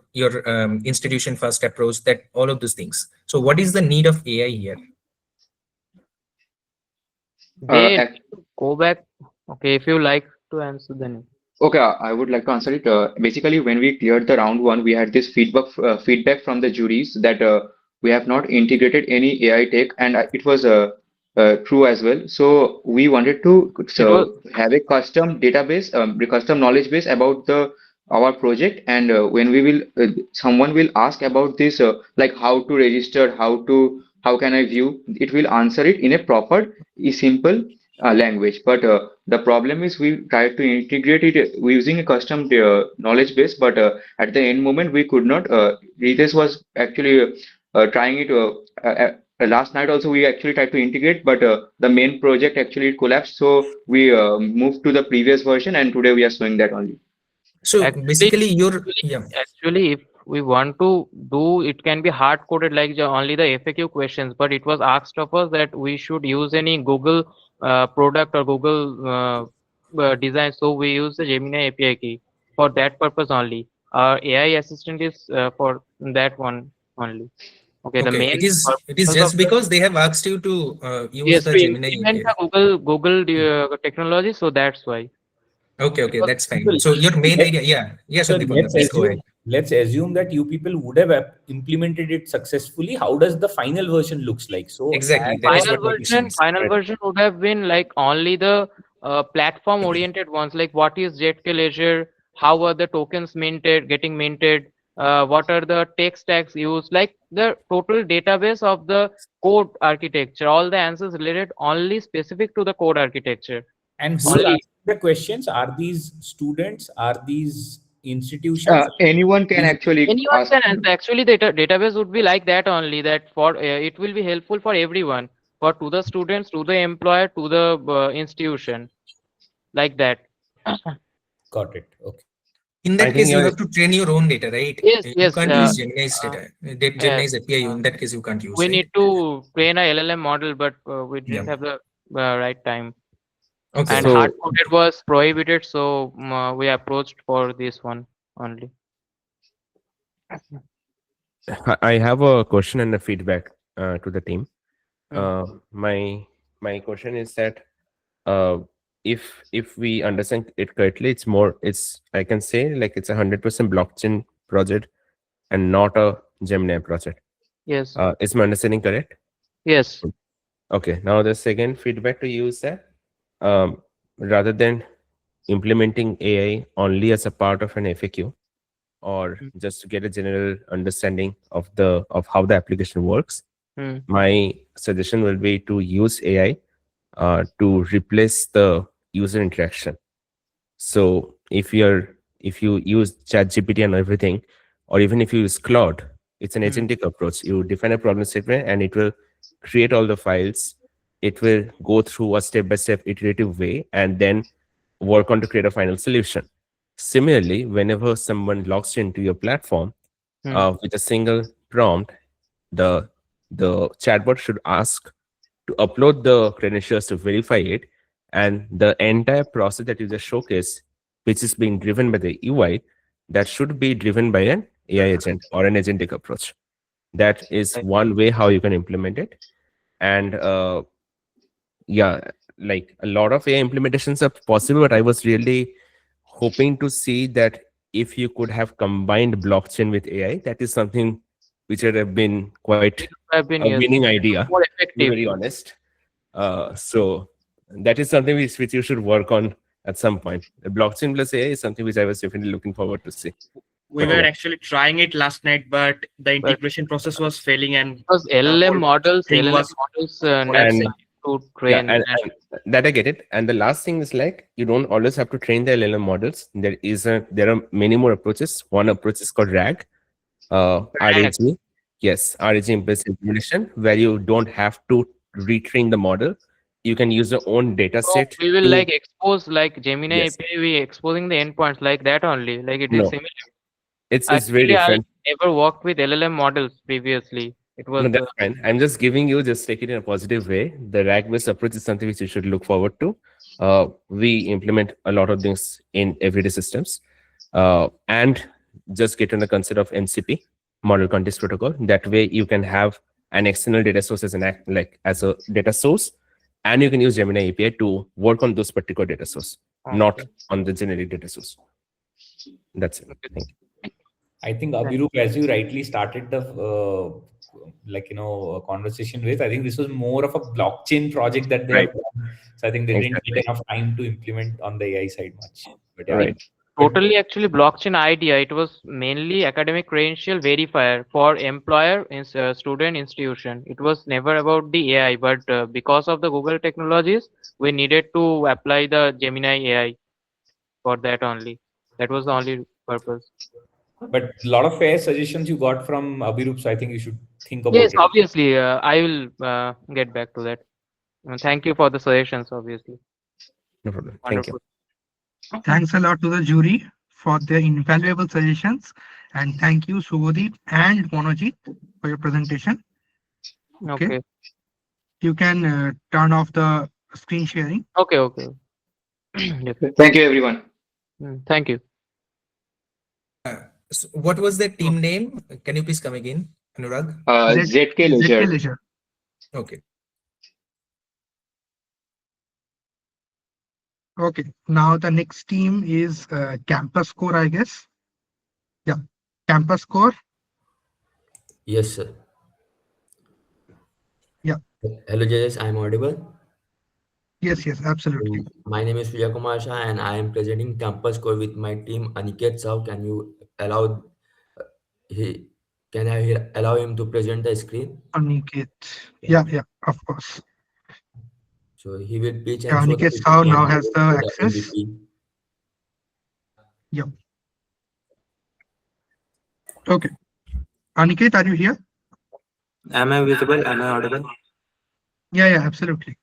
institution first approach, that all of those things. So what is the need of AI here? They go back. Okay, if you like to answer, then. Okay, I would like to answer it. Basically, when we cleared the round one, we had this feedback from the juries that we have not integrated any AI tech, and it was true as well. So we wanted to have a custom database, the custom knowledge base about the our project, and when we will, someone will ask about this, like how to register, how can I view? It will answer it in a proper, simple language. But the problem is we tried to integrate it using a custom knowledge base, but at the end moment we could not. Ritesh was actually trying it last night also we actually tried to integrate, but the main project actually collapsed. So we moved to the previous version, and today we are showing that only. So Actually, basically, actually, if we want to do, it can be hard coded like only the FAQ questions, but it was asked of us that we should use any Google product or Google design. So we use the Gemini API key for that purpose only. Our AI assistant is for that one only. Okay, the okay, main it is purpose of just the, because they have asked you to use yes, the to Gemini implement API. the Google technology, so that's why. Okay, Because that's fine. So your main idea, yeah, So Shandipanda, please go ahead. let's assume that you people would have implemented it successfully. How does the final version looks like? So Exactly, that is final what my question version is. final version would have been like only the platform oriented ones, like what is ZK Ledger, how are the tokens getting minted, what are the tech stacks used, like the total database of the code architecture, all the answers related only specific to the code architecture. And who is Only asking the questions? Are these students? Are these institutions? Anyone can actually anyone ask. can answer. Actually, the database would be like that only. That for it will be helpful for everyone, for to the students, to the employer, to the institution, like that. Got it. Okay. In I that think case, you you're have to train your own data, right? Yes, You yes, can't use Gemini's data, yes. Gemini's API. In that case, you can't use, We right? need to train a LLM model, but we didn't Yeah. have the right time. Okay. And hard coded was prohibited, so we approached for this one only. I have a question and a feedback to the team. Mm. My question is that uh, if we understand it correctly, it's I can say like it's 100% blockchain project and not a Gemini project. Yes. Is my understanding correct? Yes. Okay. Now the second feedback to you is that rather than implementing AI only as a part of an FAQ or just to get a general understanding of how the application works, my suggestion will be to use AI to replace the user interaction. So if you use ChatGPT and everything, or even if you use Claude, it's an agentic approach. You define a problem statement and it will create all the files. It will go through a step-by-step iterative way and then work on to create a final solution. Similarly, whenever someone logs into your platform with a single prompt, the chatbot should ask to upload the credentials to verify it, and the entire process that you just showcased, which is being driven by the UI, that should be driven by an AI agent or an agentic approach. That is one way how you can implement it. And yeah, like a lot of AI implementations are possible, but I was really hoping to see that if you could have combined blockchain with AI, that is something which would have been quite Have been, a yes, winning idea, more to be effective. very honest. So that is something which you should work on at some point. The blockchain plus AI is something which I was definitely looking forward to see. We were actually trying it last night, but the integration process was failing, and because the LLM whole models, thing was needs and to yeah, train. and that I get it. And the last thing is like you don't always have to train the LLM models. There are many more approaches. One approach is called RAG, RAG. Yes, RAG implementation, where you don't have to retrain the model. You can use your own data So set. we will like expose like Gemini Yes. API, we exposing the endpoints like that only. Like it is No, similar. it's very Actually, I different. never worked with LLM models previously. It was No, that's fine. I'm just giving you, just take it in a positive way. The RAG-based approach is something which you should look forward to. We implement a lot of things in everyday systems, and just get on the concept of MCP, Model Context Protocol. That way, you can have an external data source as as a data source, and you can use Gemini API to work on those particular data source, not on the generic data source. That's it. Thank you. I think Abhirup, as you rightly started the conversation with, I think this was more of a blockchain project that they have done. So I think they didn't get enough time to implement on the AI side much. But yeah, totally actually blockchain idea. It was mainly academic credential verifier for employer, student, institution. It was never about the AI, but because of the Google technologies, we needed to apply the Gemini AI for that only. That was the only purpose. But a lot of fair suggestions you got from Abhirup, so I think you should think about Yes, it. obviously, I will get back to that. Thank you for the suggestions, obviously. No problem. Thank you. Wonderful. Thanks a lot to the jury for their invaluable suggestions. And thank you, Subodip and Monojit, for your presentation. Okay. You can turn off the screen sharing. Okay. Okay. Yep. Thank you, everyone. Thank you. So what was the team name? Can you please come again, Anurag? ZK ZK Leisure. Leisure. Okay. Okay. Now the next team is Campus Core, I guess. Yeah. Campus Core. Yes, sir. Yeah. Hello, judges. I'm audible. Yes, absolutely. My name is Priya Kumar Shah, and I am presenting Campus Core with my team Aniket Saw. Can you allow he? Can I allow him to present the screen? Aniket. Yeah, of course. So he will pitch Yeah, and show the Aniket Saw PPT now and has the show the access. MVP. Yep. Okay. Aniket, are you here? Am I visible? Am I audible? Yeah, absolutely.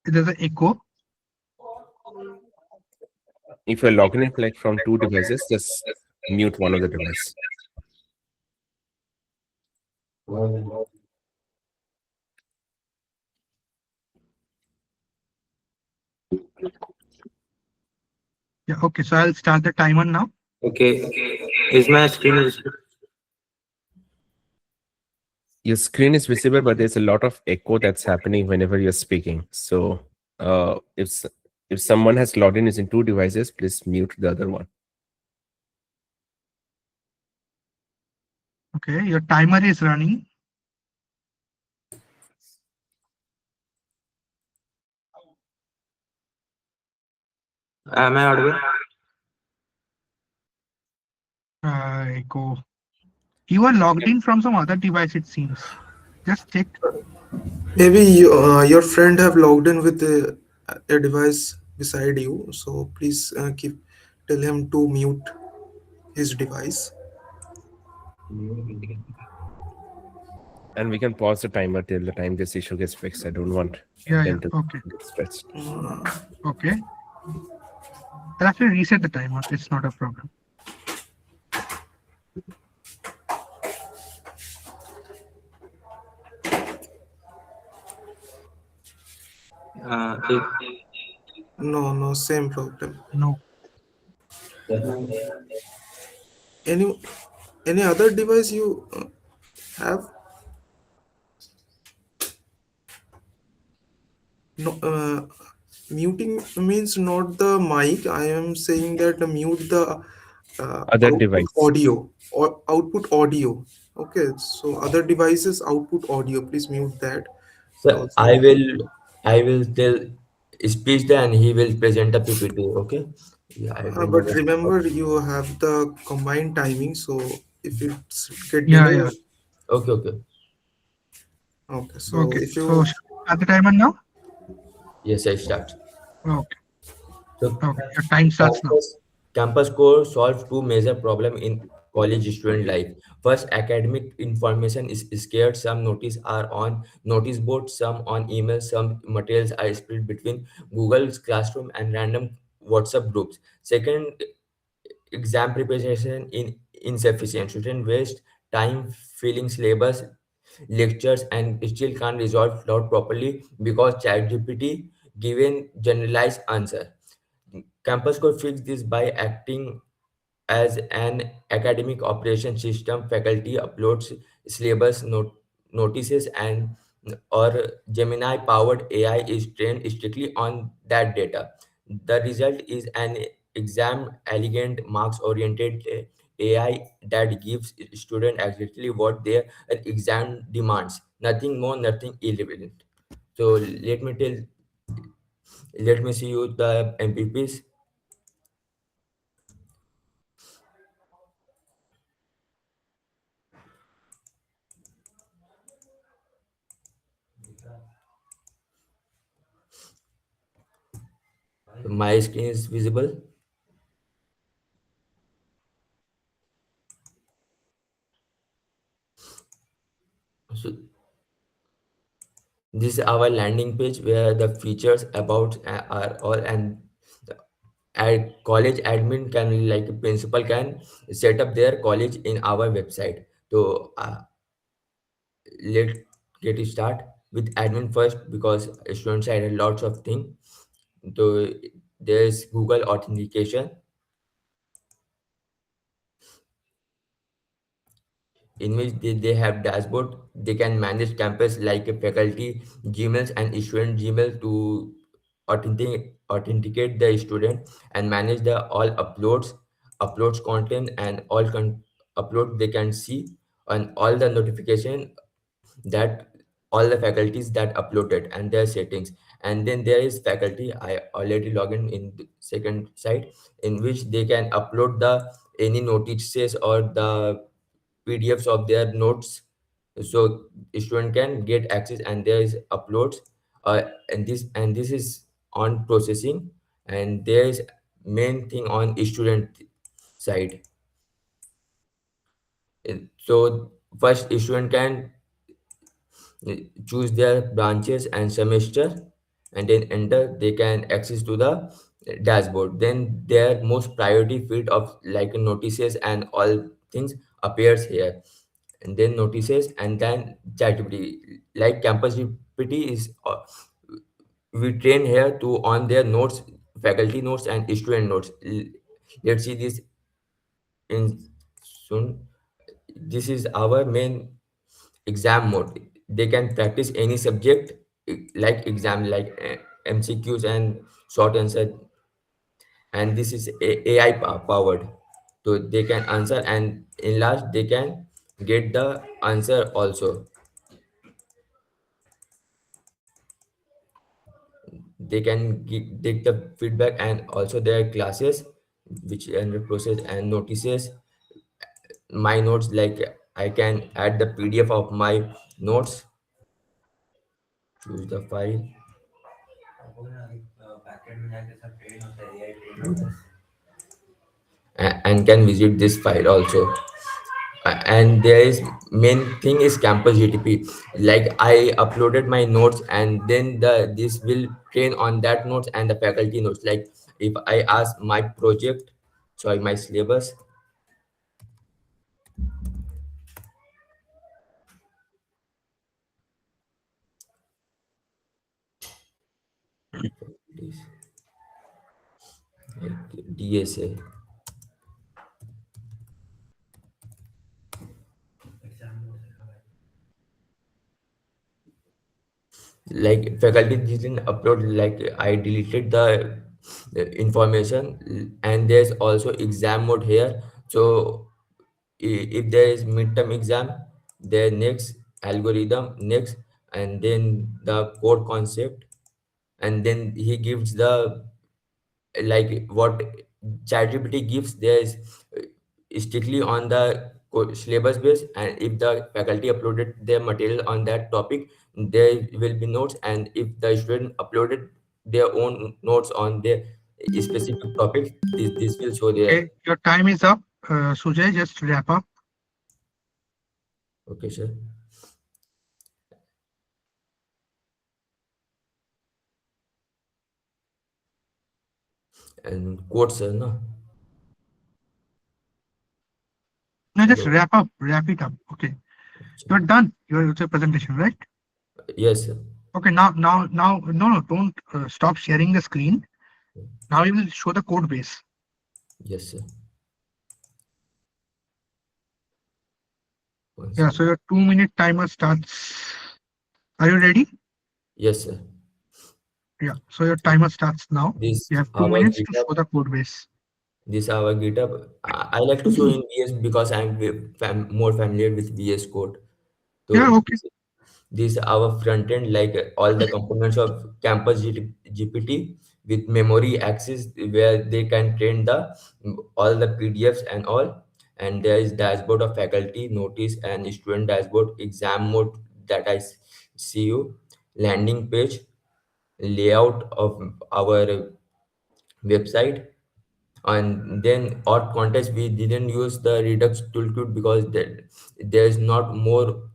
There's an echo. If you're logging in like from two devices, just mute one of the device. Yeah, okay. So I'll start the timer now. Okay. Is my screen visible? Your screen is visible, but there's a lot of echo that's happening whenever you're speaking. So if someone has logged in using two devices, please mute the other one. Okay, your timer is running. Am I audible? Echo. You are logged in from some other device, it seems. Just check. Maybe your friend have logged in with a device beside you. So please tell him to mute his device. And we can pause the timer till the time this issue gets fixed. I don't want them to get stressed. Okay. I'll actually reset the timer. It's not a problem. No, same problem. No. Any other device you have? No, muting means not the mic. I am saying that mute the Other output device. audio or output audio. Okay, so other devices output audio. Please mute that. So I will tell speech and he will present the PPT. Okay. Yeah, I will But remember, you have the combined timing. So if it's get delay. Okay. Okay. So if you So start the timer now. Yes, I start. Okay. So Your time starts now. Campus Core solves two major problems in college student life. First, academic information is scarce. Some notices are on notice boards, some on email, some materials are split between Google's Classroom and random WhatsApp groups. Second, exam preparation in insufficient. Student waste time filling syllabus, lectures, and still can't resolve doubt properly because ChatGPT given generalized answer. Campus Core fix this by acting as an academic operation system. Faculty uploads syllabus notices and or Gemini powered AI is trained strictly on that data. The result is an exam elegant marks oriented AI that gives student exactly what their exam demands. Nothing more, nothing irrelevant. So let me see you the MPPs. My screen is visible. So this is our landing page where the features about are all, and college admin can, like a principal can set up their college in our website. So let's get it start with admin first, because student side has lots of things. So there's Google authentication, in which they have dashboard. They can manage campus like a faculty Gmails and student Gmail to authenticate the student and manage the all uploads content, and all upload they can see, and all the notification that all the faculties that uploaded and their settings. And then there is faculty. I already log in the second site, in which they can upload the any notices or the PDFs of their notes, so student can get access, and there is uploads. And this is on processing, and there is main thing on student side. So first student can choose their branches and semester, and then enter. They can access to the dashboard. Then their most priority field of like notices and all things appears here, and then notices, and then ChatGPT. Like campus GPT is we train here to on their notes, faculty notes and student notes. Let's see this in soon. This is our main exam mode. They can practice any subject, like exam, like MCQs and short answer. And this is AI powered, so they can answer, and in last they can get the answer also. They can take the feedback, and also their classes, which and process and notices. My notes, like I can add the PDF of my notes, choose the file, and can visit this file also. And there is main thing is campus GTP. Like I uploaded my notes, and then the this will train on that notes and the faculty notes. Like if I ask my project, sorry, my syllabus, DSA, like faculty didn't upload, like I deleted the information. And there's also exam mode here. So if there is midterm exam, there next algorithm next, and then the core concept. And then he gives the, like what ChatGPT gives, there is strictly on the syllabus base. And if the faculty uploaded their material on that topic, there will be notes. And if the student uploaded their own notes on their specific topic, this will show there. Okay, your time is up. Sujay, just wrap up. Okay, sir. And quotes, sir, no? No, just Hello. wrap it up. Okay, you're done. Your presentation, right? Yes, sir. Okay, now, no, don't stop sharing the screen. Now you will show the code base. Yes, sir. Yeah, so your 2-minute timer starts. Are you ready? Yes, sir. Yeah, so your timer starts now. This You have 2 our minutes to GitHub. show the code base. This our GitHub. I like to show in VS because I'm more familiar with VS Code. Yeah, So okay. this our front end, like all the components of campus GPT with memory access, where they can train the all the PDFs and all. And there is dashboard of faculty notice and student dashboard, exam mode that see you, landing page, layout of our website. And then our context, we didn't use the Redux toolkit because there's not more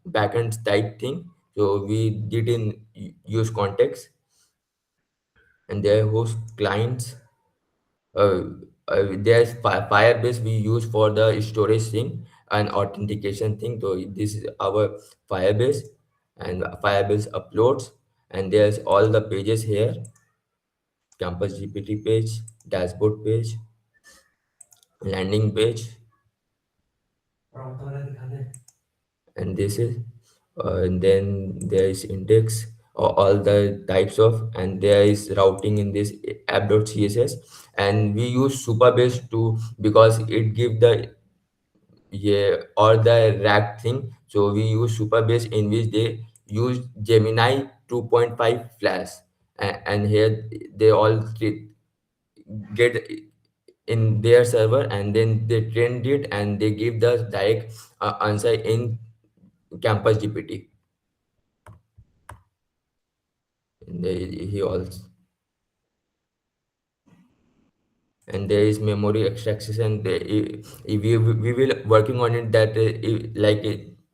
backend type thing. So we didn't use context. And their host clients, uh, there's Firebase we use for the storage thing and authentication thing. So this is our Firebase, and Firebase uploads, and there's all the pages here: campus GPT page, dashboard page, landing page, and this is and then there is index, all the types of, and there is routing in this app.css. And we use Superbase to because it give the, yeah, or the rack thing. So we use Superbase, in which they use Gemini 2.5 Flash, and here they all get in their server, and then they trained it, and they give the direct answer in campus GPT. And he also, and there is memory extraction. We will working on it, that like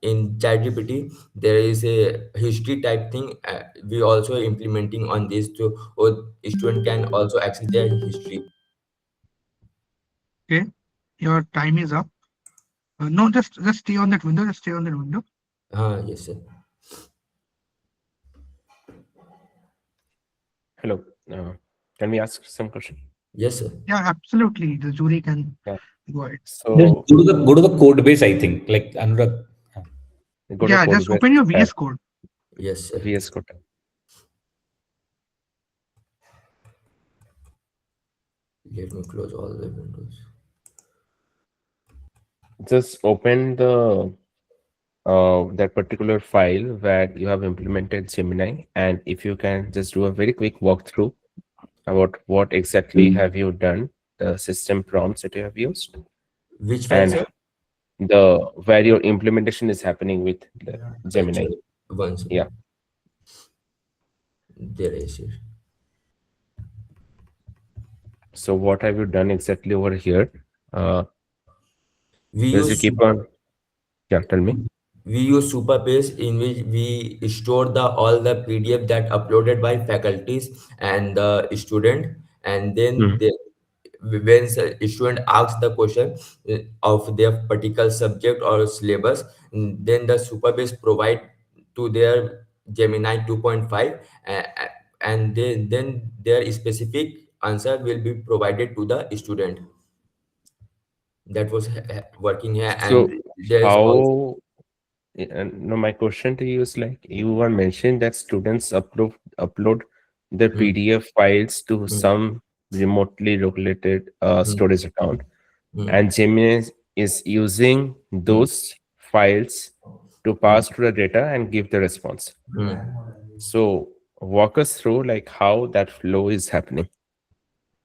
in ChatGPT there is a history type thing. We also implementing on this, so student can also access their history. Okay, your time is up. No, just stay on that window. Just stay on that window. Yes, sir. Hello. Can we ask some question? Yes, sir. Yeah, absolutely. The jury can go ahead. So go to the code base, I think. Like Anurag. go to Yeah, code just base open your tab. VS Code. Yes, sir. VS Code. Let me close all the windows. Just open the that particular file where you have implemented Gemini, and if you can just do a very quick walkthrough about what exactly have you done, the system prompts that you have used, Which file, and sir? the where your implementation is happening with the Gemini. Actually, one second. Yeah. There is it. So what have you done exactly over here? We Because you use keep on. Yeah, tell me. we use Superbase, in which we store the all the PDF that uploaded by faculties and the student, and then they, when the student asks the question of their particular subject or syllabus, then the Superbase provide to their Gemini 2.5, and then their specific answer will be provided to the student. That was working here, So and there is also. how? No, my question to you is like you were mentioning that students upload their PDF files to some remotely regulated storage account, and Gemini is using those files to pass through the data and give the response. So walk us through like how that flow is happening.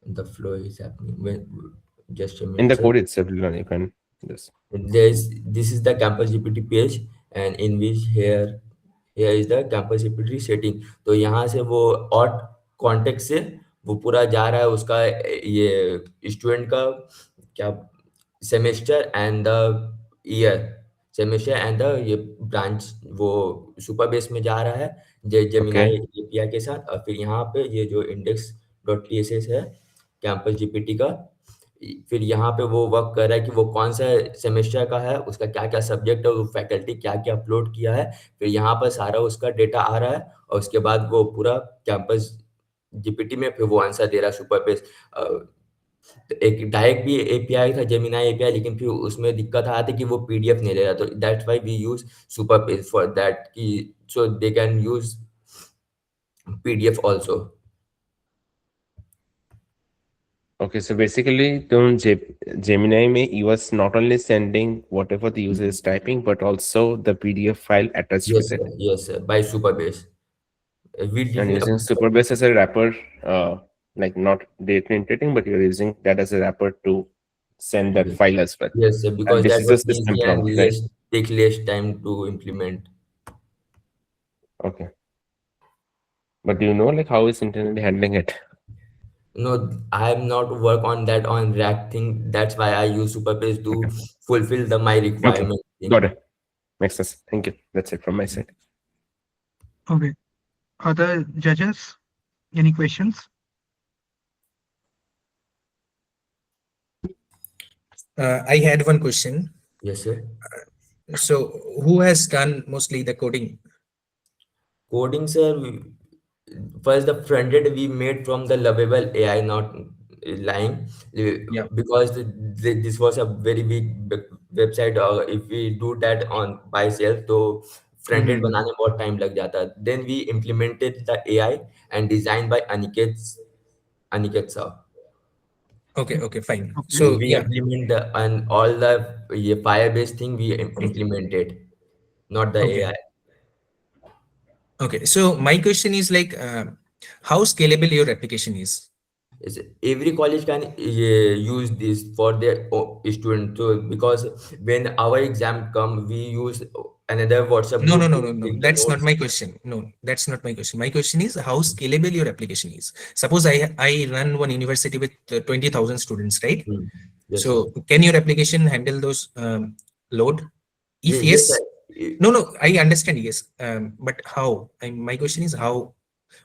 The flow is happening when, just a In minute, the sir. code itself, you can just. This is the campus GPT page, and in which here is the campus GPT setting. तो यहाँ से वो और contact से वो पूरा जा रहा है उसका, ये स्टूडेंट का क्या semester and the year, semester and the ये ब्रांच वो सुपर बेस में जा रहा है जेमिनाई एपीआई के साथ। और फिर यहाँ पे ये जो इंडेक्स डॉट टीएसएस है कैंपस जीपीटी का, फिर यहाँ पे वो वर्क कर रहा है कि वो कौन सा सेमेस्टर का है, उसका क्या क्या सब्जेक्ट है, वो फैकल्टी क्या क्या अपलोड किया है, फिर यहाँ पर सारा उसका डेटा आ रहा है, और उसके बाद वो पूरा कैंपस जीपीटी में फिर वो आंसर दे रहा है सुपर बेस। एक डायरेक्ट भी एपीआई था जेमिनाई एपीआई, लेकिन फिर उसमें दिक्कत आ थी कि वो पीडीएफ नहीं ले रहा, तो that's why we use Supabase for that कि so they can use PDF also. Okay, so basically, Gemini may was not only sending whatever the user is typing, but also the PDF file attached Yes, with sir. it. Yes, sir. By Superbase. We And didn't using Superbase as a wrapper, like not data integrating, but you're using that as a wrapper to send that file as well. Yes, sir, because And this that is the was system easy and prompt, right? take less time to implement. Okay. But do you know like how is internally handling it? No, I am not work on that on React thing. That's why I use Superbase to Okay. fulfill the my Okay. requirement Got thing. it. Makes sense. Thank you. That's it from my side. Okay. Other judges, any questions? I had one question. Yes, sir. So, who has done mostly the coding? Coding, sir. First, the front end we made from the lovable AI, not lying, Yeah. because this was a very big website. If we do that on by self, so front end Mhm. बनाने बहुत time लग जाता. Then we implemented the AI and designed by Aniket sir. Okay, okay, fine. Okay. So, We yeah, implement the and all the Firebase thing we implemented, not the okay, AI. okay. So, my question is like, how scalable your application is? Yes, every college can use this for their student. So because when our exam come, we use another WhatsApp No, no, group no, to no, no. take the That's not notes. my question. No, that's not my question. My question is how scalable your application is. Suppose I run one university with 20,000 students, right? Hmm. Yes, sir. So, can your application handle those load? If Yes, sir. yes, no, no, I understand. Yes, but how? My question is how?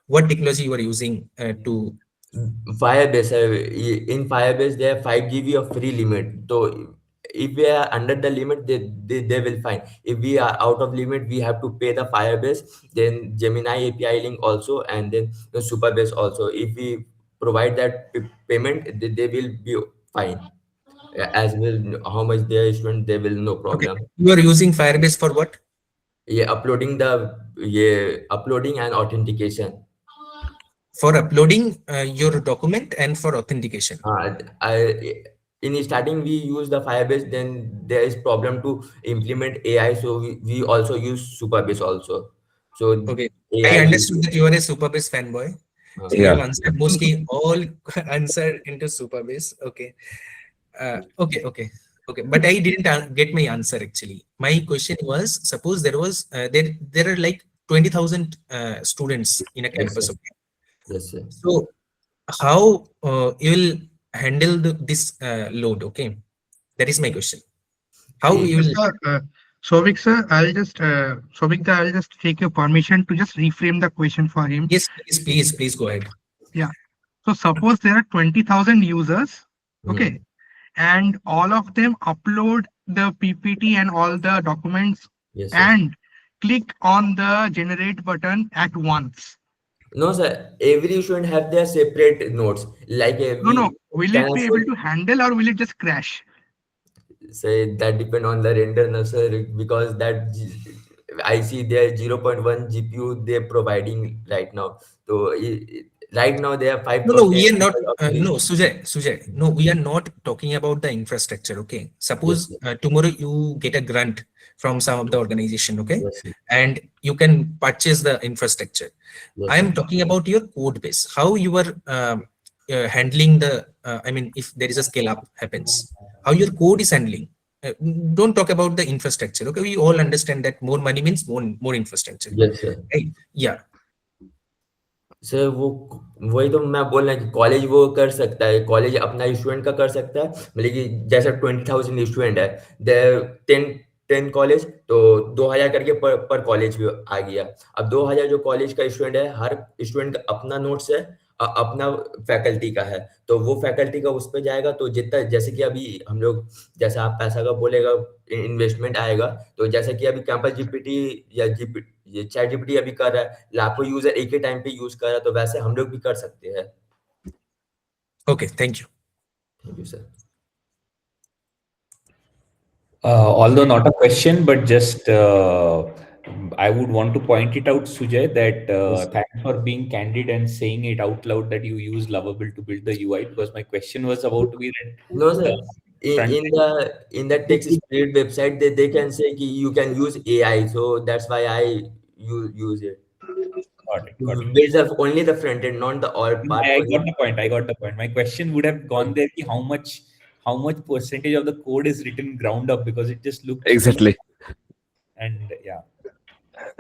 What technology you are using to? Firebase, in Firebase, there are 5 GB of free limit. So if we are under the limit, they will find. If we are out of limit, we have to pay the Firebase, then Gemini API link also, and then the Superbase also. If we provide that payment, they will be fine. As well, how much they are student, they will no Okay, problem. you are using Firebase for what? Yeah, uploading and authentication. For uploading your document and for authentication. In starting we use the Firebase, then there is problem to implement AI, so we also use Superbase also. So Okay, I AI gives understood that you are a Superbase fanboy. So you have Yeah. answered mostly all answered into Superbase. Okay. Okay, okay, okay. But I didn't get my answer actually. My question was: suppose there was there are like 20,000 students in a yes, sir. campus. Okay. Yes, sir. So how you will handle this load? Okay, that is my question. How you will? Sir, sir, I'll just take your permission to just reframe the question for him. Yes, please, please, please go ahead. Yeah. So suppose there are 20,000 users, Hmm. okay, and all of them upload the PPT and all the documents Yes, sir. and click on the generate button at once. No, sir. Every student have their separate notes. Like No, no. we Will can it be able show. to handle or will it just crash? Say that depend on the render, no, sir, because I see their 0.1 GPU they're providing right now. So right now they are No, no, 5% we are not. of No, free. Sujay, no, we are not talking about the infrastructure. Okay. Yes, Suppose sir. tomorrow you get a grant from some of the organization. Okay. Yes, sir. And you can purchase the infrastructure. I Yes, am sir. talking about your code base. How you are handling the, I mean, if there is a scale up happens, how your code is handling. Uh, don't talk about the infrastructure. Okay. We all understand that more money means more infrastructure. Yes, sir. Right? Yeah. Sir वो वही तो मैं बोल रहा हूँ कि college वो कर सकता है, कॉलेज अपना स्टूडेंट का कर सकता है, मतलब कि जैसा 20,000 स्टूडेंट है, टेन टेन कॉलेज तो 2,000 करके पर कॉलेज भी आ गया. अब 2,000 जो कॉलेज का स्टूडेंट है, हर स्टूडेंट का अपना नोट्स है, अपना फैकल्टी का है, तो वो फैकल्टी का उस पे जाएगा, तो जितना जैसे कि अभी हम लोग जैसा आप पैसा का बोलेगा इन्वेस्टमेंट आएगा, तो जैसे कि अभी कैंपस जीपीटी या ये चैट जीपीटी अभी कर रहा है, लाखों यूजर एक ही टाइम पे यूज कर रहा है, तो वैसे हम लोग भी कर सकते हैं. Okay. Thank you. Thank you sir. Although not a question, but just I would want to point it out, Sujay, that Yes, sir. thanks for being candid and saying it out loud that you use Lovable to build the UI, because my question was about to be No, sir. front In the TechSprint website, they can say कि you can use AI, so that's why I use it. Got it, got it. Builds up only the front end, not the all No, part I for got you. the point. I got the point. My question would have gone there ki how much percentage of the code is written ground up, because it just looked huge. Exactly. And yeah.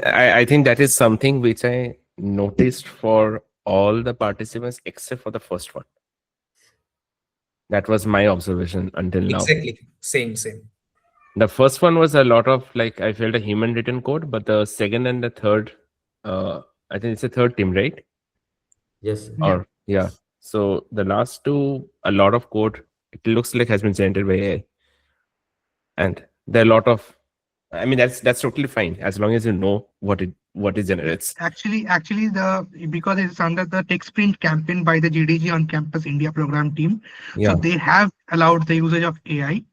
I think that is something which I noticed for all the participants except for the first one. That was my observation until now. Exactly. Same. The first one was a lot of like I felt a human written code, but the second and the third, I think it's a third team, right? Yes. Or yeah. So the last two, a lot of code. It looks like has been generated by AI, and there are a lot of. I mean, that's totally fine as long as you know what it generates. Actually, the because it's under the TechSprint campaign by the GDG on Campus India program team, so Yeah. they have allowed the usage of AI.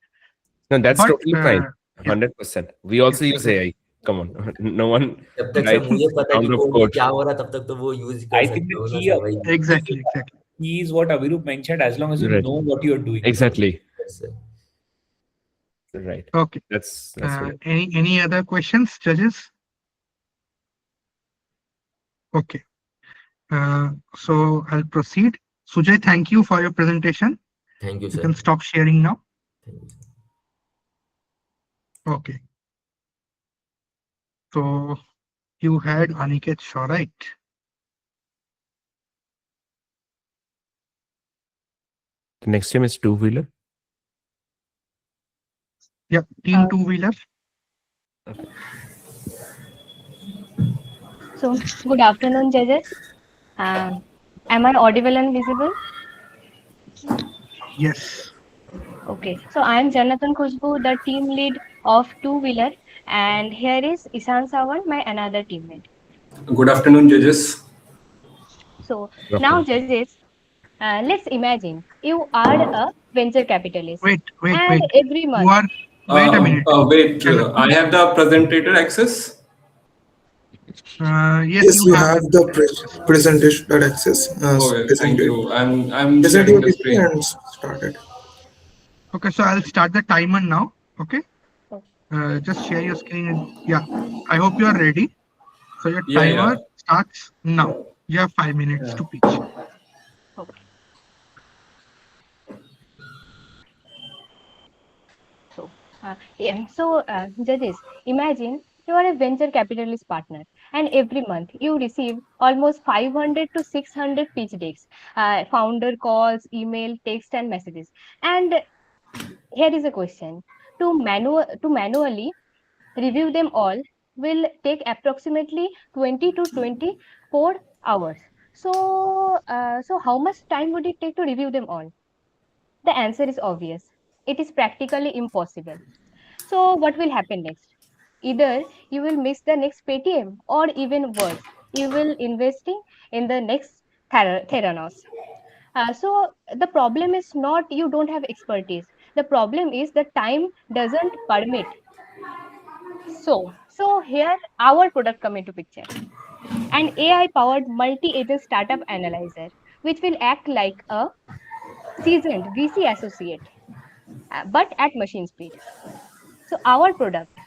No, that's But totally fine. yeah, 100%. We also yeah. use AI. Come on, no one जब तक sir writes मुझे पता है कि round of code में code. क्या हो रहा तब तक तो वो यूज कर I think सकता the हूँ ना key सर of भाई. Exactly. key is what Avirup mentioned, as long as you Right. know what you're doing. Exactly. Yes, sir. Right. Okay. That's right. Any other questions, judges? Okay. So I'll proceed. Sujay, thank you for your presentation. Thank you, You sir. can stop sharing now. Thank you, sir. Okay. So you had Aniket Shaw, right? The next team is two-wheeler. Yeah, team two-wheeler. So, good afternoon, judges. Am I audible and visible? Yes. Okay. So, I am Janatan Khushbu, the team lead of two-wheeler, and here is Isan Sawan, my another teammate. Good afternoon, judges. So, now, judges, let's imagine you are a venture capitalist, Wait. and every You month. are. Wait a minute. I have the presentator access. Yes, Yes, you you have. have the presentation access. Okay, thank Presented. you. I'm Present sharing your the PPT screen. and started. Okay, so I'll start the timer now. Okay. Just share your screen. Yeah. I hope you are ready. So your Yeah. timer starts now. You have 5 minutes to pitch. Okay. So, judges, imagine you are a venture capitalist partner, and every month you receive almost 500 to 600 pitch decks, founder calls, email, text, and messages. And here is a question: to manually review them all will take approximately 20 to 24 hours. So how much time would it take to review them all? The answer is obvious. It is practically impossible. So what will happen next? Either you will miss the next Paytm, or even worse, you will investing in the next Theranos. So the problem is not you don't have expertise. The problem is the time doesn't permit. So here our product come into picture. An AI powered multi-agent startup analyzer, which will act like a seasoned VC associate, but at machine speed. So our product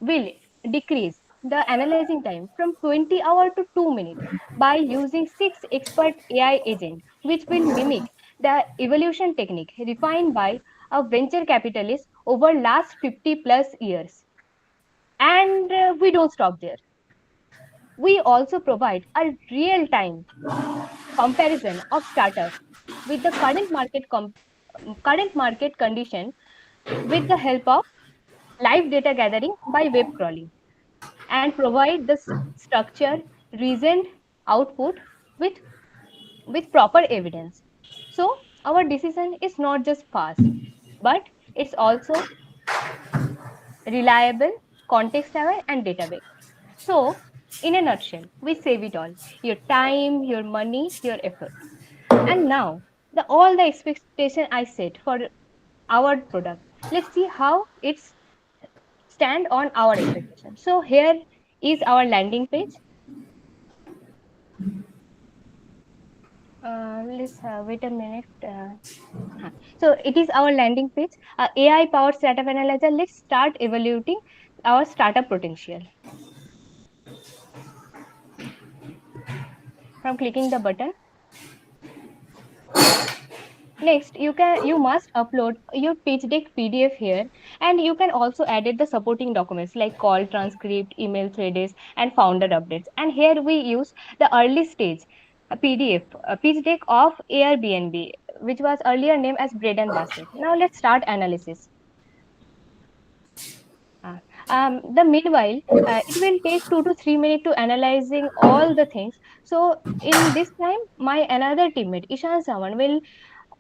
will decrease the analyzing time from 20 hours to 2 minutes by using 6 expert AI agent, which will mimic the evolution technique refined by a venture capitalist over last 50 plus years. And we don't stop there. We also provide a real-time comparison of startup with the current market condition with the help of live data gathering by web crawling, and provide the structure, reasoned output with proper evidence. So our decision is not just fast, but it's also reliable, context aware, and database. So in a nutshell, we save it all: your time, your money, your effort. And now the all the expectation I set for our product. Let's see how it's stand on our expectation. So here is our landing page. Let's wait a minute. So it is our landing page. AI powered startup analyzer. Let's start evaluating our startup potential. From clicking the button. Next, you must upload your pitch deck PDF here, and you can also edit the supporting documents like call transcript, email threads, and founder updates. And here we use the early stage PDF, a pitch deck of Airbnb, which was earlier named as bread and basket. Now let's start analysis. The meanwhile, it will take 2 to 3 minutes to analyzing all the things. So in this time, my another teammate Ishan Sawan will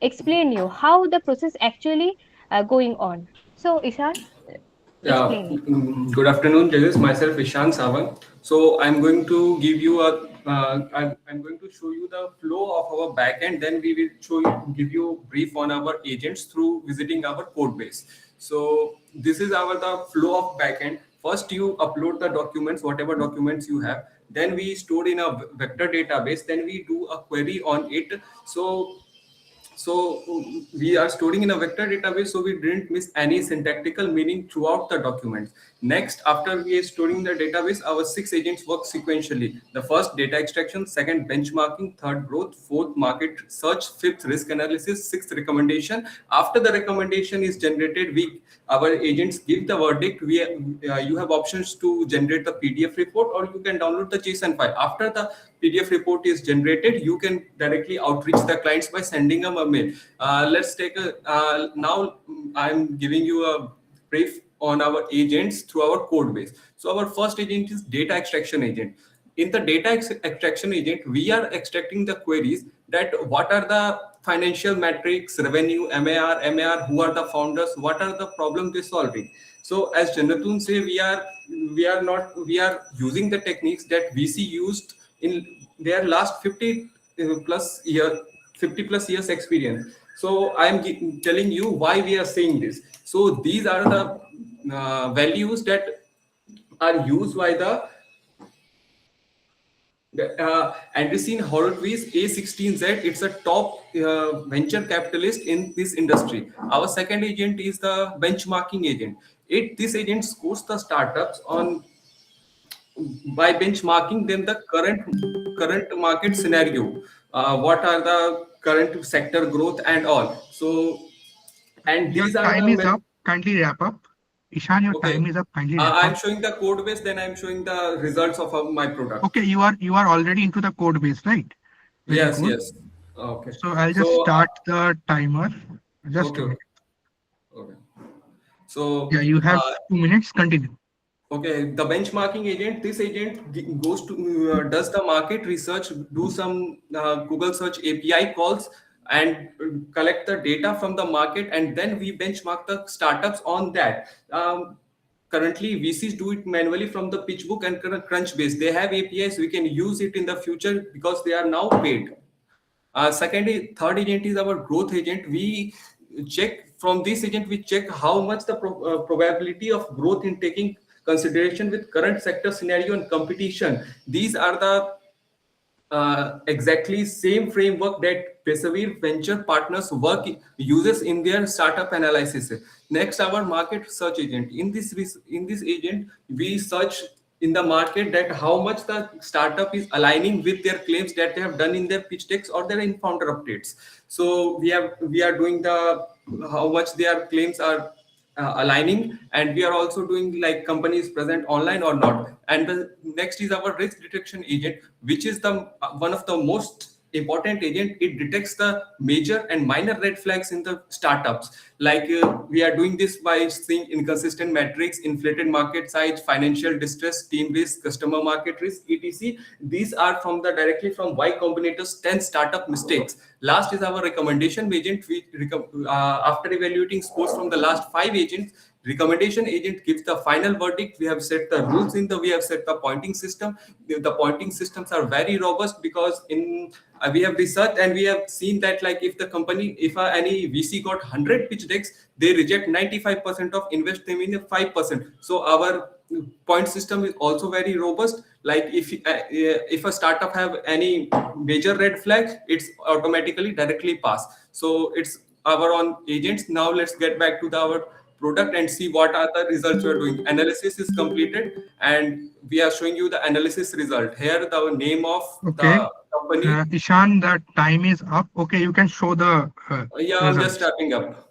explain you how the process actually going on. So Ishan, Yeah, explain it. good afternoon, judges. Myself, Ishan Sawan. So I'm going to give you I'm going to show you the flow of our backend. Then we will give you a brief on our agents through visiting our code base. So this is the flow of backend. First, you upload the documents, whatever documents you have. Then we store in a vector database. Then we do a query on it. So we are storing in a vector database, so we didn't miss any syntactical meaning throughout the documents. Next, after we are storing the database, our 6 agents work sequentially. The first, data extraction; second, benchmarking; third, growth; fourth, market search; fifth, risk analysis; sixth, recommendation. After the recommendation is generated, our agents give the verdict. You have options to generate the PDF report, or you can download the JSON file. After the PDF report is generated, you can directly outreach the clients by sending them a mail. Let's take now I'm giving you a brief on our agents through our code base. So our first agent is data extraction agent. In the data extraction agent, we are extracting the queries that what are the financial metrics, revenue, MAR, who are the founders, what are the problems they're solving. So as Janatun say, we are using the techniques that VC used in their last 50 plus years experience. So I am telling you why we are saying this. So these are the values that are used by the Andreessen Horowitz A16Z. It's a top venture capitalist in this industry. Our second agent is the benchmarking agent. This agent scores the startups on by benchmarking them the current market scenario. What are the current sector growth and all. So, and Your these are time is the up. Kindly wrap up. Ishan, your okay. time is up. Kindly wrap I'm up. showing the code base, then I'm showing the results of my product. Okay, you are already into the code base, right? Very Yes, good. yes. Okay. So I'll just So, start the timer. Just a okay, minute. okay. So, Yeah, you have 2 minutes. Continue. okay, the benchmarking agent. This agent goes to does the market research, do some Google search API calls, and collect the data from the market, and then we benchmark the startups on that. Currently, VCs do it manually from the PitchBook and Crunchbase. They have APIs. We can use it in the future because they are now paid. Third agent is our growth agent. We check from this agent, we check how much the probability of growth in taking consideration with current sector scenario and competition. These are the exactly same framework that Persevere Venture Partners uses in their startup analysis. Next, our market search agent. In this agent, we search in the market that how much the startup is aligning with their claims that they have done in their pitch decks or their in founder updates. So we are doing the how much their claims are aligning, and we are also doing like companies present online or not. And the next is our risk detection agent, which is the one of the most important agent. It detects the major and minor red flags in the startups. Like we are doing this by seeing inconsistent metrics, inflated market size, financial distress, team risk, customer market risk, etc. These are from the directly from Y Combinator's 10 startup mistakes. Last is our recommendation agent. After evaluating scores from the last 5 agents, recommendation agent gives the final verdict. We have set the rules we have set the pointing system. The pointing systems are very robust because we have researched and we have seen that like if any VC got 100 pitch decks, they reject 95% of invest them in 5%. So our point system is also very robust. Like if a startup have any major red flag, it's automatically directly pass. So it's our own agents. Now let's get back to our product and see what are the results we are doing. Analysis is completed and we are showing you the analysis result. Here the name of Okay. the company. Ishan, the time is up. Okay, you can show the Yeah, I'm just results. wrapping up.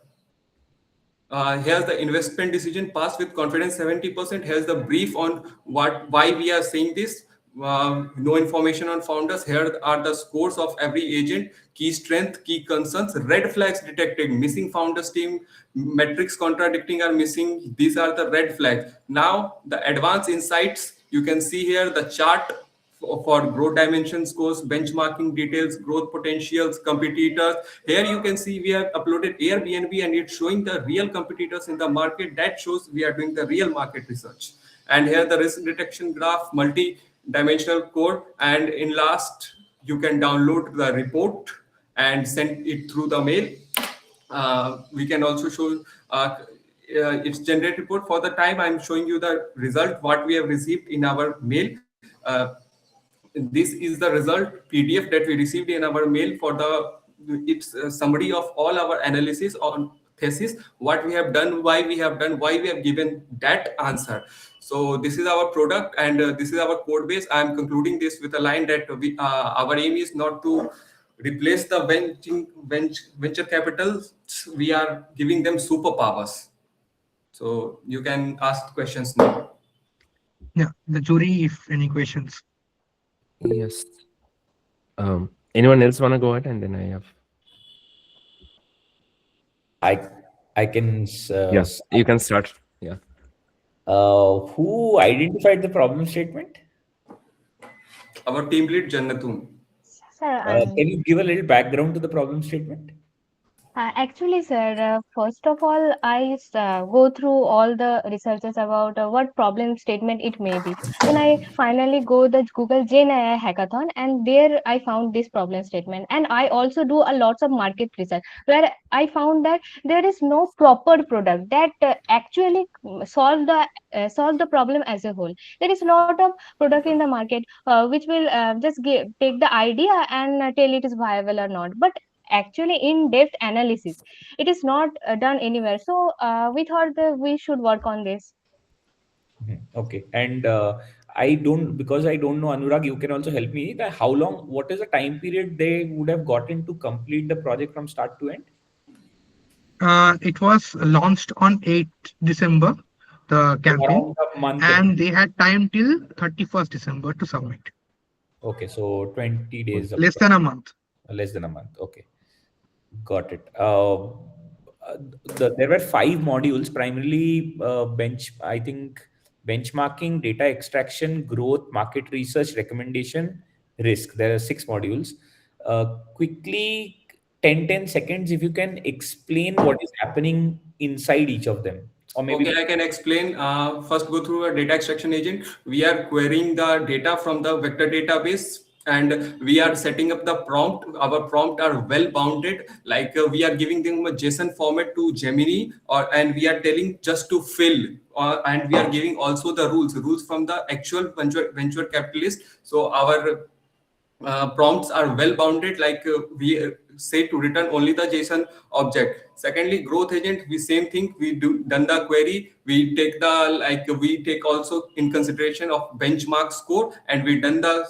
Here's the investment decision passed with confidence 70%. Here's the brief on why we are saying this. no information on founders. Here are the scores of every agent, key strength, key concerns, red flags detected, missing founders team, metrics contradicting are missing. These are the red flags. Now the advanced insights, you can see here the chart for growth dimension scores, benchmarking details, growth potentials, competitors. Here you can see we have uploaded Airbnb and it's showing the real competitors in the market. That shows we are doing the real market research. And here the risk detection graph, multi-dimensional code. And in last, you can download the report and send it through the mail. We can also show its generate report. For the time I'm showing you the result, what we have received in our mail. This is the result PDF that we received in our mail for the it's a summary of all our analysis on thesis, what we have done, why we have done, why we have given that answer. So this is our product and this is our code base. I am concluding this with a line that our aim is not to replace the venture capital. We are giving them superpowers. So you can ask questions now. Yeah, the jury, if any questions. Yes. Anyone else want to go ahead, and then I have. I can. Yes, you can start. Yeah. Who identified the problem statement? Our team lead Jannatun. Sir, Can you give a little background to the problem statement? Actually, sir, first of all, I go through all the researches about what problem statement it may be. Then I finally go the Google Gen AI hackathon, and there I found this problem statement. And I also do a lots of market research where I found that there is no proper product that actually solve the problem as a whole. There is a lot of product in the market which will just take the idea and tell it is viable or not. But actually in-depth analysis it is not done anywhere, so we thought that we should work on this. Okay, and because I don't know, Anurag, you can also help me that how long, what is the time period they would have gotten to complete the project from start to end? It was launched on 8th December, the campaign, around a month and they had time till 31st December to submit. Okay, so 20 days. Less than a month. Less than a month. Okay, got it. There were 5 modules, primarily I think benchmarking, data extraction, growth, market research, recommendation, risk. There are 6 modules. Quickly, 10 seconds, if you can explain what is happening inside each of them. Or maybe Okay, I can explain. First, go through a data extraction agent. We are querying the data from the vector database and we are setting up the prompt. Our prompt are well bounded. Like we are giving them a JSON format to Gemini, and we are telling just to fill. And we are giving also the rules from the actual venture capitalist. So our prompts are well bounded, like we say to return only the JSON object. Secondly, growth agent, we same thing, we done the query, we take the we take also in consideration of benchmark score, and we done the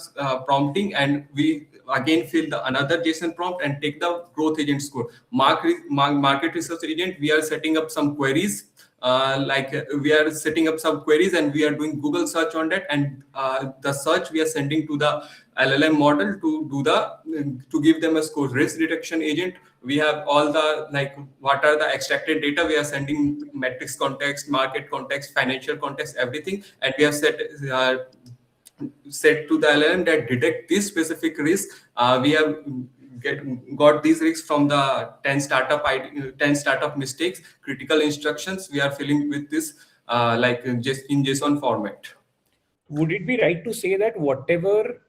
prompting, and we again fill the another JSON prompt and take the growth agent score. Market research agent, we are setting up some queries, we are setting up some queries and we are doing Google search on that, and the search we are sending to the LLM model to give them a score. Risk detection agent, we have all the what are the extracted data, we are sending metrics context, market context, financial context, everything, and we have set to the LLM that detect this specific risk. We have got these risks from the 10 startup mistakes, critical instructions we are filling with this just in JSON format. Would it be right to say that whatever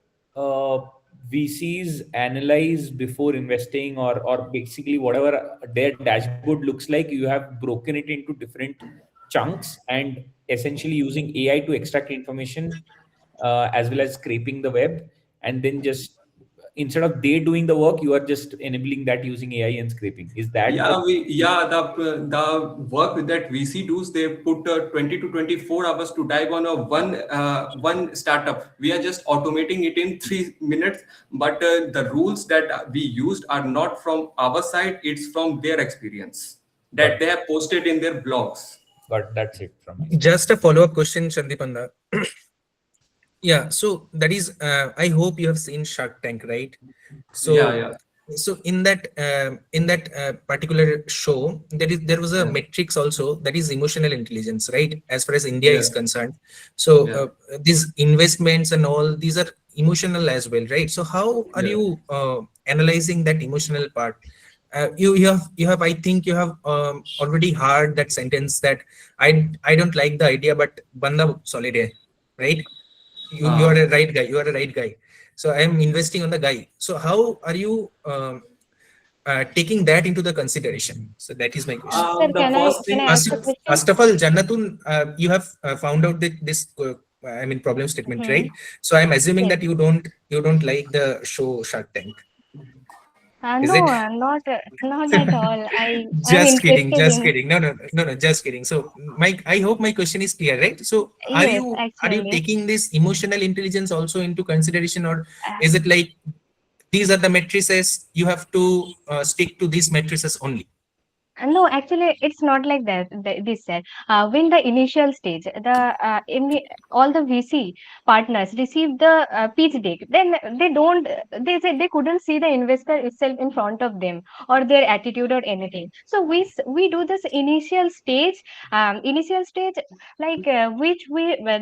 VCs analyze before investing, or basically whatever their dashboard looks like, you have broken it into different chunks and essentially using AI to extract information as well as scraping the web, and then just instead of they doing the work, you are just enabling that using AI and scraping. Is that the work that VC does? They put 20 to 24 hours to dive on one startup. We are just automating it in 3 minutes. But the rules that we used are not from our side; it's from their experience that they have posted in their blogs. But that's it from me. Just a follow-up question, Sandipanda. Yeah, so that is, I hope you have seen Shark Tank, right? Yeah, So, yeah, so in that particular show, there was a yeah, matrix also, that is emotional intelligence, right? As far as India yeah, is concerned. So yeah. these investments and all these are emotional as well, right? So how are Yeah. you analyzing that emotional part? You have I think you have already heard that sentence that I don't like the idea, but banda solid hai, right? You are Uh, a right guy, you are a right guy, so I am investing on the guy. So how are you taking that into the consideration? So that is my question. Sir, the first can thing, I ask a question? First of all, Jannatun, you have found out that this I mean problem statement, Hmm. right? So I'm assuming Yes. that you don't like the show Shark Tank, is No, it? not at all. I'm Just kidding, interested just in. kidding. No, just kidding. So I hope my question is clear, right? So Yes, are you actually. taking this emotional intelligence also into consideration, or Uh, is it like these are the matrices, you have to stick to these matrices only? No, actually, it's not like that. This said, when the initial stage, all the VC partners receive the pitch deck, then they don't. They said they couldn't see the investor itself in front of them or their attitude or anything. So we do this initial stage, like which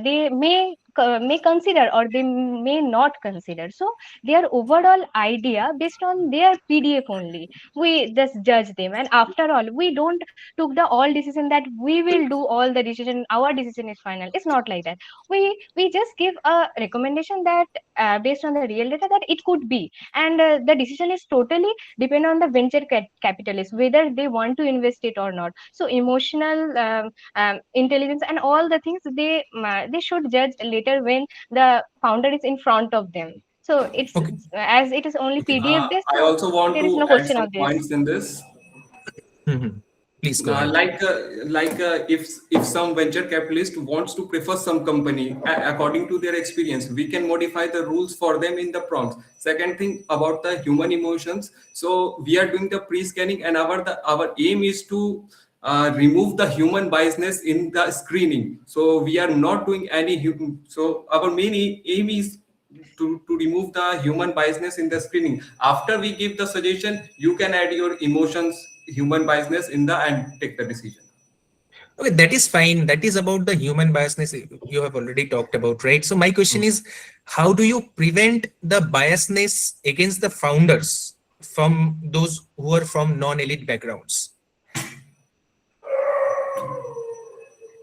they may consider or they may not consider. So their overall idea based on their PDF only, we just judge them. And after all, we don't took the all decision that we will do all the decision, our decision is final. It's not like that. We just give a recommendation that based on the real data that it could be, and the decision is totally depend on the venture capitalist whether they want to invest it or not. So emotional intelligence and all the things they should judge later when the founder is in front of them. So it's Okay. as it is only PDF based, I so also want there is to no add question some of this. points in this. Mhm. Please go ahead. If some venture capitalist wants to prefer some company according to their experience, we can modify the rules for them in the prompts. Second thing about the human emotions, so we are doing the pre-scanning, and our aim is to remove the human biasness in the screening. So we are not doing any human. So our main aim is to remove the human biasness in the screening. After we give the suggestion, you can add your emotions, human biasness in the and take the decision. Okay, that is fine. That is about the human biasness you have already talked about, right? So my question is, how do you prevent the biasness against the founders from those who are from non-elite backgrounds?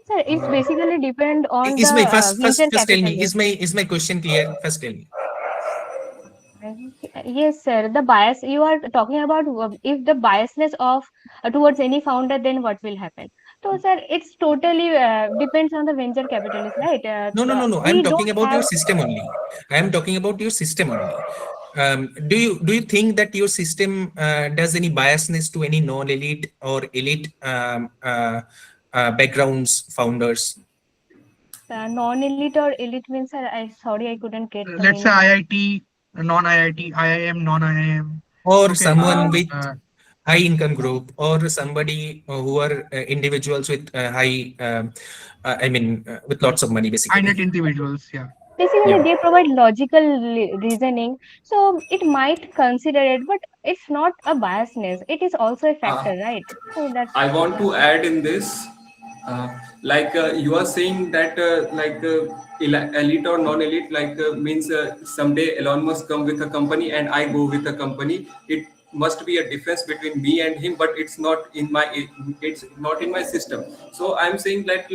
Sir, it's basically depend on the Is my venture first tell me, capitalist. is my question clear? First tell me. Yes, sir. The bias you are talking about, if the biasness of towards any founder, then what will happen? So, sir, it's totally depends on the venture capitalist, right? No. I'm We talking don't about have. your system only. I am talking about your system only. Do you think that your system does any biasness to any non-elite or elite backgrounds founders? Non-elite or elite means, sir, I sorry, I couldn't get the Let's say meaning of. IIT, non-IIT, IIM, non-IIM. Or Okay. someone with Uh, high income group, or somebody who are individuals with high with lots of money, high net basically. individuals. Yeah. Basically, Yeah. they provide logical reasoning, so it might consider it, but it's not a biasness. It is also a Uh, factor, right? So that's I want yeah. to add in this, you are saying that elite or non-elite, means someday Elon Musk come with a company and I go with a company. It must be a difference between me and him, but it's not in my system. So I'm saying that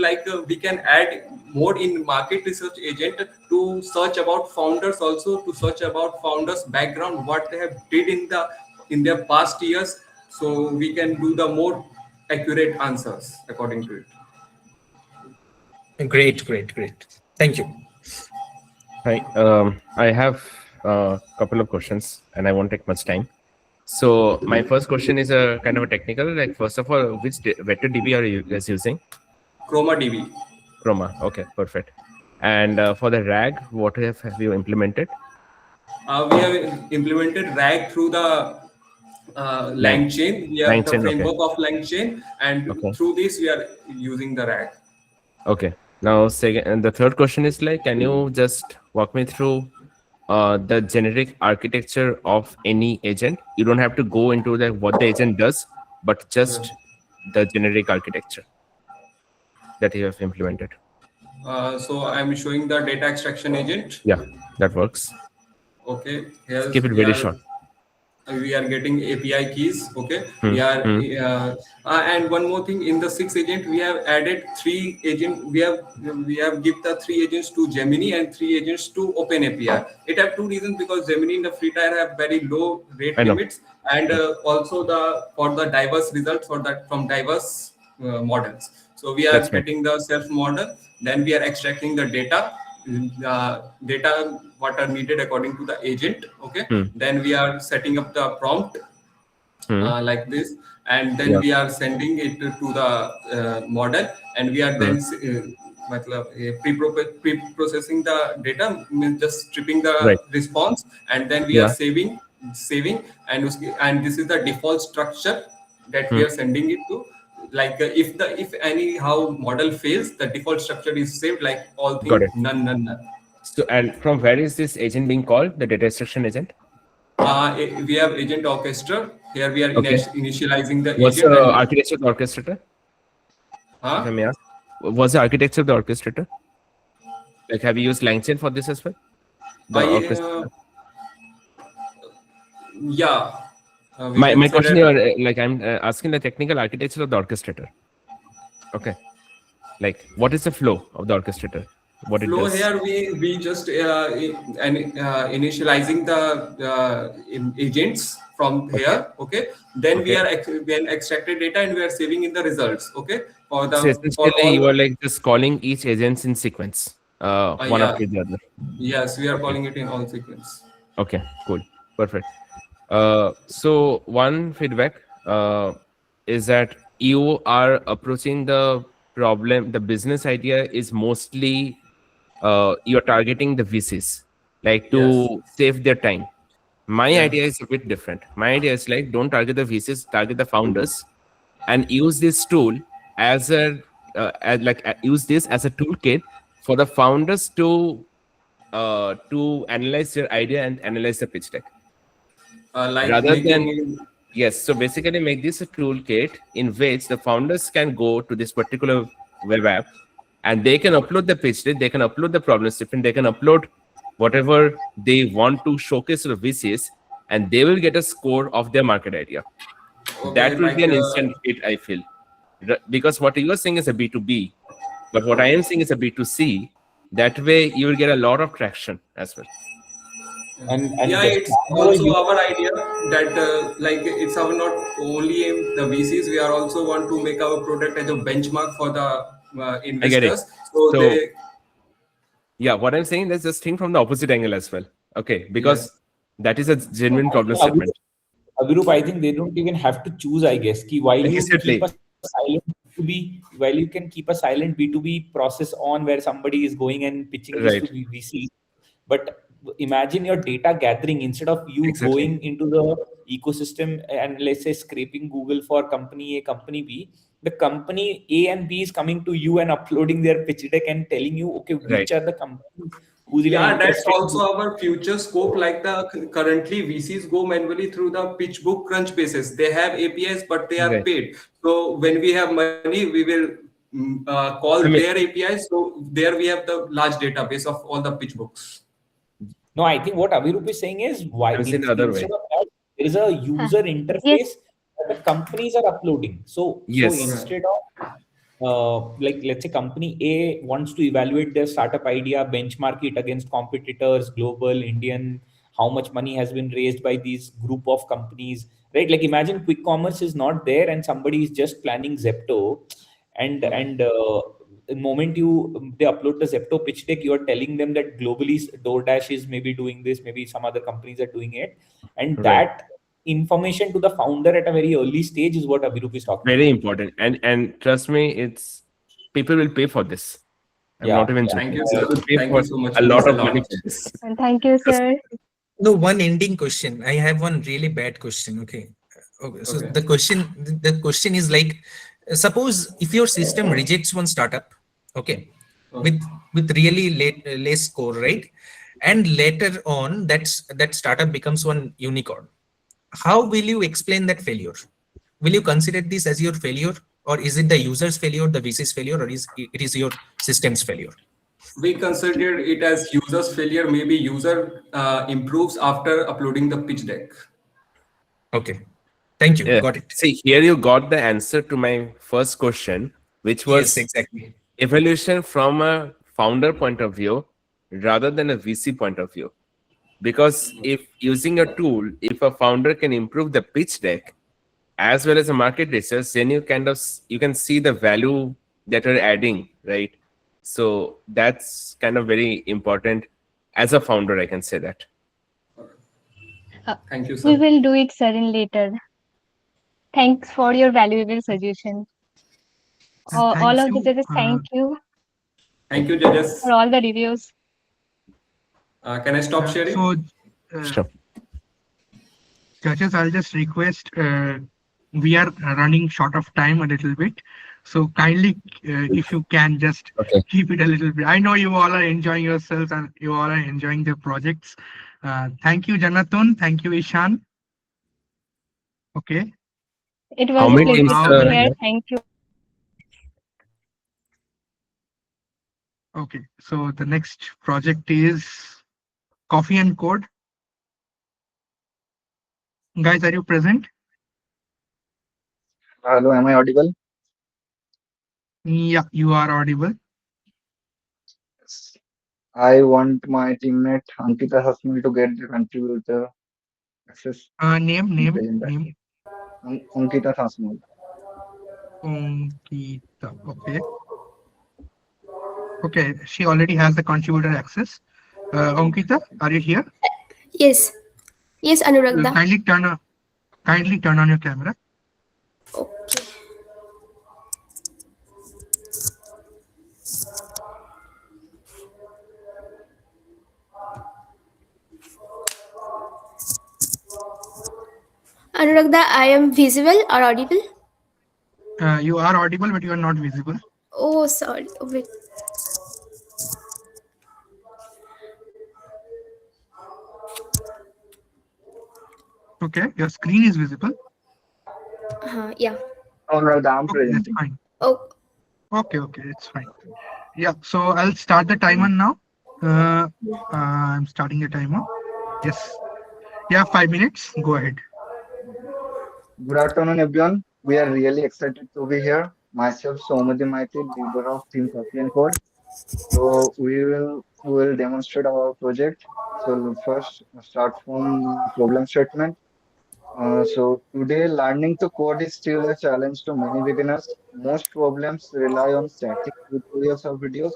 we can add more in market research agent to search about founders, also to search about founders background, what they have did in their past years, so we can do the more accurate answers according to it. Great. Thank you. Hi, I have a couple of questions, and I won't take much time. So my first question is a kind of a technical. Like, first of all, which vector DB are you guys using? Chroma DB. Chroma. Okay, perfect. And for the RAG, what have you implemented? We have implemented RAG through the Lang LangChain. We have the LangChain. Okay. framework of LangChain, and Okay. through this we are using the RAG. Okay. Now, second, and the third question is like, can you just walk me through the generic architecture of any agent. You don't have to go into what the agent does, but just the generic architecture that you have implemented. So I'm showing the data extraction agent. Yeah, that works. Okay, here Keep it very short. we are getting API keys. Okay, we are and one more thing, in the 6 agent we have added 3 agent. We have give the 3 agents to Gemini and 3 agents to OpenAPI. It have 2 reasons, because Gemini in the free tier have very low rate limits, and also for the diverse results for that from diverse models. So we are getting the self model, then we are extracting the data what are needed according to the agent. Okay, then we are setting up the prompt like this, and then we are sending it to the model, and we are then pre-processing the data, means just stripping the response, and then we are saving, and this is the default structure that we are sending it to. Like if anyhow model fails, the default structure is saved, like all things none. So, and from where is this agent being called, the data extraction agent? We have agent orchestra. Here we are initializing the What's agent. the architecture of the orchestrator? If I may ask, what's the architecture of the orchestrator? Like, have you used LangChain for this as well? Yeah. My question here, like, I'm asking the technical architecture of the orchestrator. Okay. Like, what is the flow of the orchestrator? What flow it does? Here we just initializing the agents from here. Okay, then we are extracted data and we are saving in the results. Okay, for the so essentially you are like just calling each agents in sequence, one after the other. Yes, we are calling it in all sequence. Okay, cool, perfect. So one feedback is that you are approaching the problem, the business idea is mostly you're targeting the VCs, like to save their time. My idea is a bit different. My idea is like, don't target the VCs, target the founders, and use this tool as a use this as a toolkit for the founders to analyze their idea and analyze the pitch deck. Like Rather than so basically make this a toolkit in which the founders can go to this particular web app and they can upload the pitch deck, they can upload the problem statement, they can upload whatever they want to showcase to the VCs, and they will get a score of their market idea. That will be an instant hit, I feel. Because what you are saying is a B2B, but what I am saying is a B2C. That way you will get a lot of traction as well. And it's also our idea that like it's our not only aim the VCs, we are also want to make our product as a benchmark for the investors. Yeah, what I'm saying is just think from the opposite angle as well. Okay, because that is a genuine problem statement. Avirup, I think they don't even have to choose, I guess. While you keep a silent B2B, while you can keep a silent B2B process on where somebody is going and pitching this to VC, but imagine your data gathering instead of you going into the ecosystem and let's say scraping Google for company A, company B. The company A and B is coming to you and uploading their pitch deck and telling you, okay, which are the companies who's even that's also our future scope. Like the currently VCs go manually through the pitch book crunch basis. They have APIs, but they are paid. So when we have money, we will call their APIs. So there we have the large database of all the pitch books. No, I think what Avirup is saying is why instead of that, there is a user interface that the companies are uploading. So instead of like let's say company A wants to evaluate their startup idea, benchmark it against competitors, global, Indian, how much money has been raised by these group of companies, right? Like imagine quick commerce is not there and somebody is just planning Zepto, and the moment they upload the Zepto pitch deck, you are telling them that globally DoorDash is maybe doing this, maybe some other companies are doing it, and that information to the founder at a very early stage is what Avirup is talking about. Very important, and trust me, it's people will pay for this. I'm not even joking. Thank you, sir. Thank you so much. A lot of money for this. Thank you, sir. No, one ending question. I have one really bad question. Okay. So the question is like, suppose if your system rejects one startup, with really less score, right? and later on that startup becomes one unicorn. How will you explain that failure? Will you consider this as your failure, or is it the user's failure, the VC's failure, or is it is your system's failure? We consider it as user's failure. Maybe user improves after uploading the pitch deck. Okay, thank you. Yeah. Got it. See, here you got the answer to my first question, which Yes, was exactly. evaluation from a founder point of view rather than a VC point of view. Because if using a tool, if a founder can improve the pitch deck as well as the market research, then you you can see the value that you're adding, right? So that's kind of very important as a founder, I can say that. Thank you, We sir. will do it, sir, in later. Thanks for your valuable suggestion. All Thanks of the you. judges, thank you Thank you, judges. for all the reviews. Can I stop sharing? So, uh, Sure. judges, I'll just request. We are running short of time a little bit, so kindly, if you can, just Okay. keep it a little bit. I know you all are enjoying yourselves and you all are enjoying the projects. Thank you, Janathan. Thank you, Ishan. Okay. It How was a many So pleasure teams? now to the be next. here. Thank you. Okay. So the next project is Coffee and Code. Guys, are you present? Hello, am I audible? Yeah, you are audible. Yes. I want my teammate Ankita Hasmul to get the contributor access and present that. Name. Ankita Hasmul. Ankita. Okay. Okay. She already has the contributor access. Ankita, are you here? Yes, yes, Anuragda. Kindly turn on your camera. Okay. Anuragda, I am visible or audible? You are audible, but you are not visible. Oh, sorry. Oh, wait. Okay. Your screen is visible. Yeah. Alright, I'm Okay, that's presenting. fine. Oh, Okay, it's fine. Yeah. So I'll start the timer now. I'm starting the timer. Yes. Yeah, 5 minutes. Go ahead. Good afternoon, everyone. We are really excited to be here. Myself, Somadhi Maiti, leader of Team Copy and Code. So we will demonstrate our project. So first, start from problem statement. So today, learning to code is still a challenge to many beginners. Most problems rely on static tutorials or videos,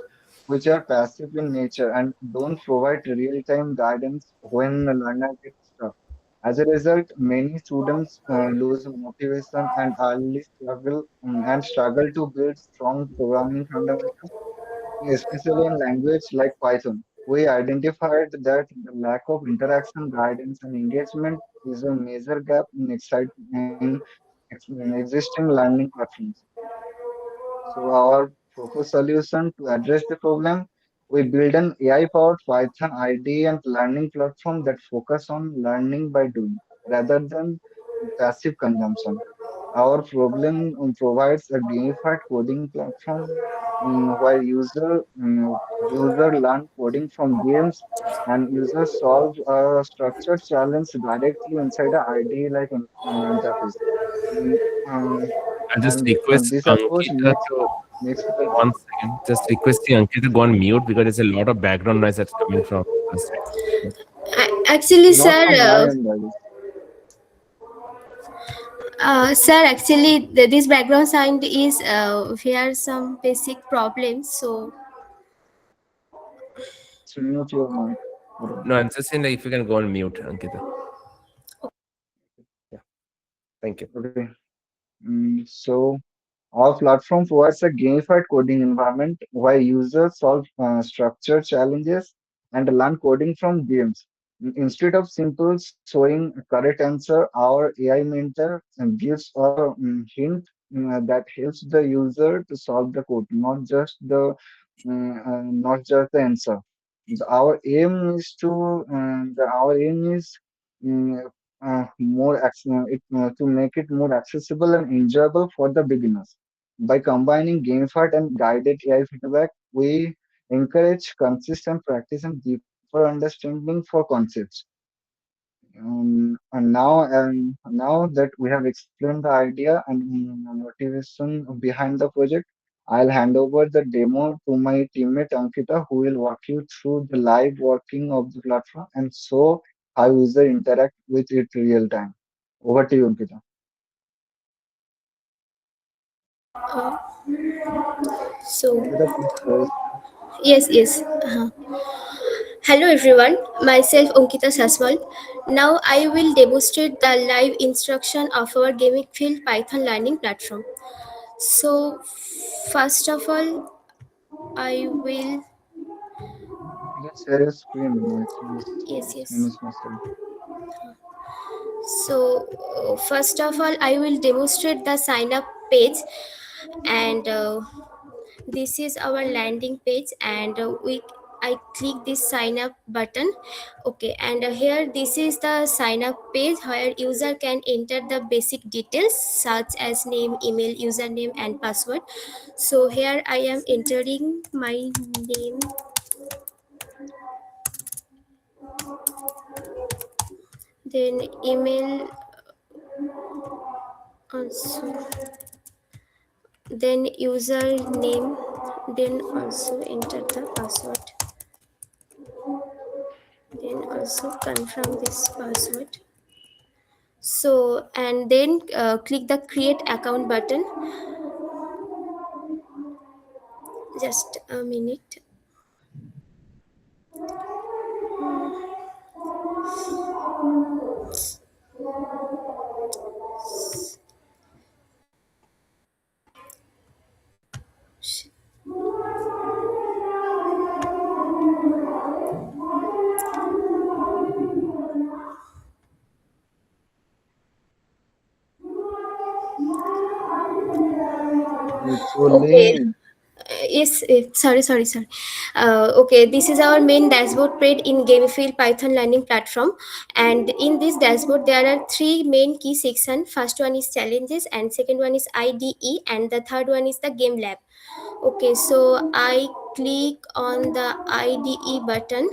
which are passive in nature and don't provide real-time guidance when the learner gets stuck. As a result, many students lose motivation and early struggle to build strong programming fundamentals, especially in language like Python. We identified that the lack of interaction, guidance, and engagement is a major gap in existing learning platforms. So our proposed solution to address the problem, we build an AI-powered Python IDE and learning platform that focus on learning by doing rather than passive consumption. Our problem provides a gamified coding platform where user learn coding from games and users solve a structured challenge directly inside a IDE like interface. Mm, um, I just and request this approach Ankita makes to makes the one second. Just requesting Ankita to go on mute because there's a lot of background noise that's coming from the side. actually, not sir, from my end, I guess. sir, actually, this background sound is we have some basic problems. So, So mute your mic. Bro. No, I'm just saying like if you can go on mute, Ankita. Yeah. Thank you. Okay. So our platform provides a gamified coding environment where users solve structured challenges and learn coding from games. Instead of simple showing a correct answer, our AI mentor gives a hint that helps the user to solve the code, not just the answer. our aim is our aim is mm, to make it more accessible and enjoyable for the beginners. By combining gamified and guided AI feedback, we encourage consistent practice and deeper understanding for concepts. And now that we have explained the idea and motivation behind the project, I'll hand over the demo to my teammate Ankita, who will walk you through the live working of the platform and show how user interact with it real time. Over to you, Ankita. Uh, so Ankita, please go. yes. Hello everyone, myself Ankita Saswal. Now I will demonstrate the live instruction of our Gamic Field Python learning platform. So first of all, I will Please share your screen. Actually, screen yes. is missing. So first of all, I will demonstrate the sign up page, and this is our landing page, and I click this sign up button. Okay, and here this is the sign up page where user can enter the basic details such as name, email, username and password. So here I am entering my name, then email also, then username, then also enter the password, then also confirm this password. So and then click the create account button. Just a minute. It's Okay. only Yes, sorry. Okay, this is our main dashboard page in Gamifield Python learning platform, and in this dashboard there are three main key sections. First one is challenges, and second one is IDE, and the third one is the game lab. Okay, so I click on the IDE button,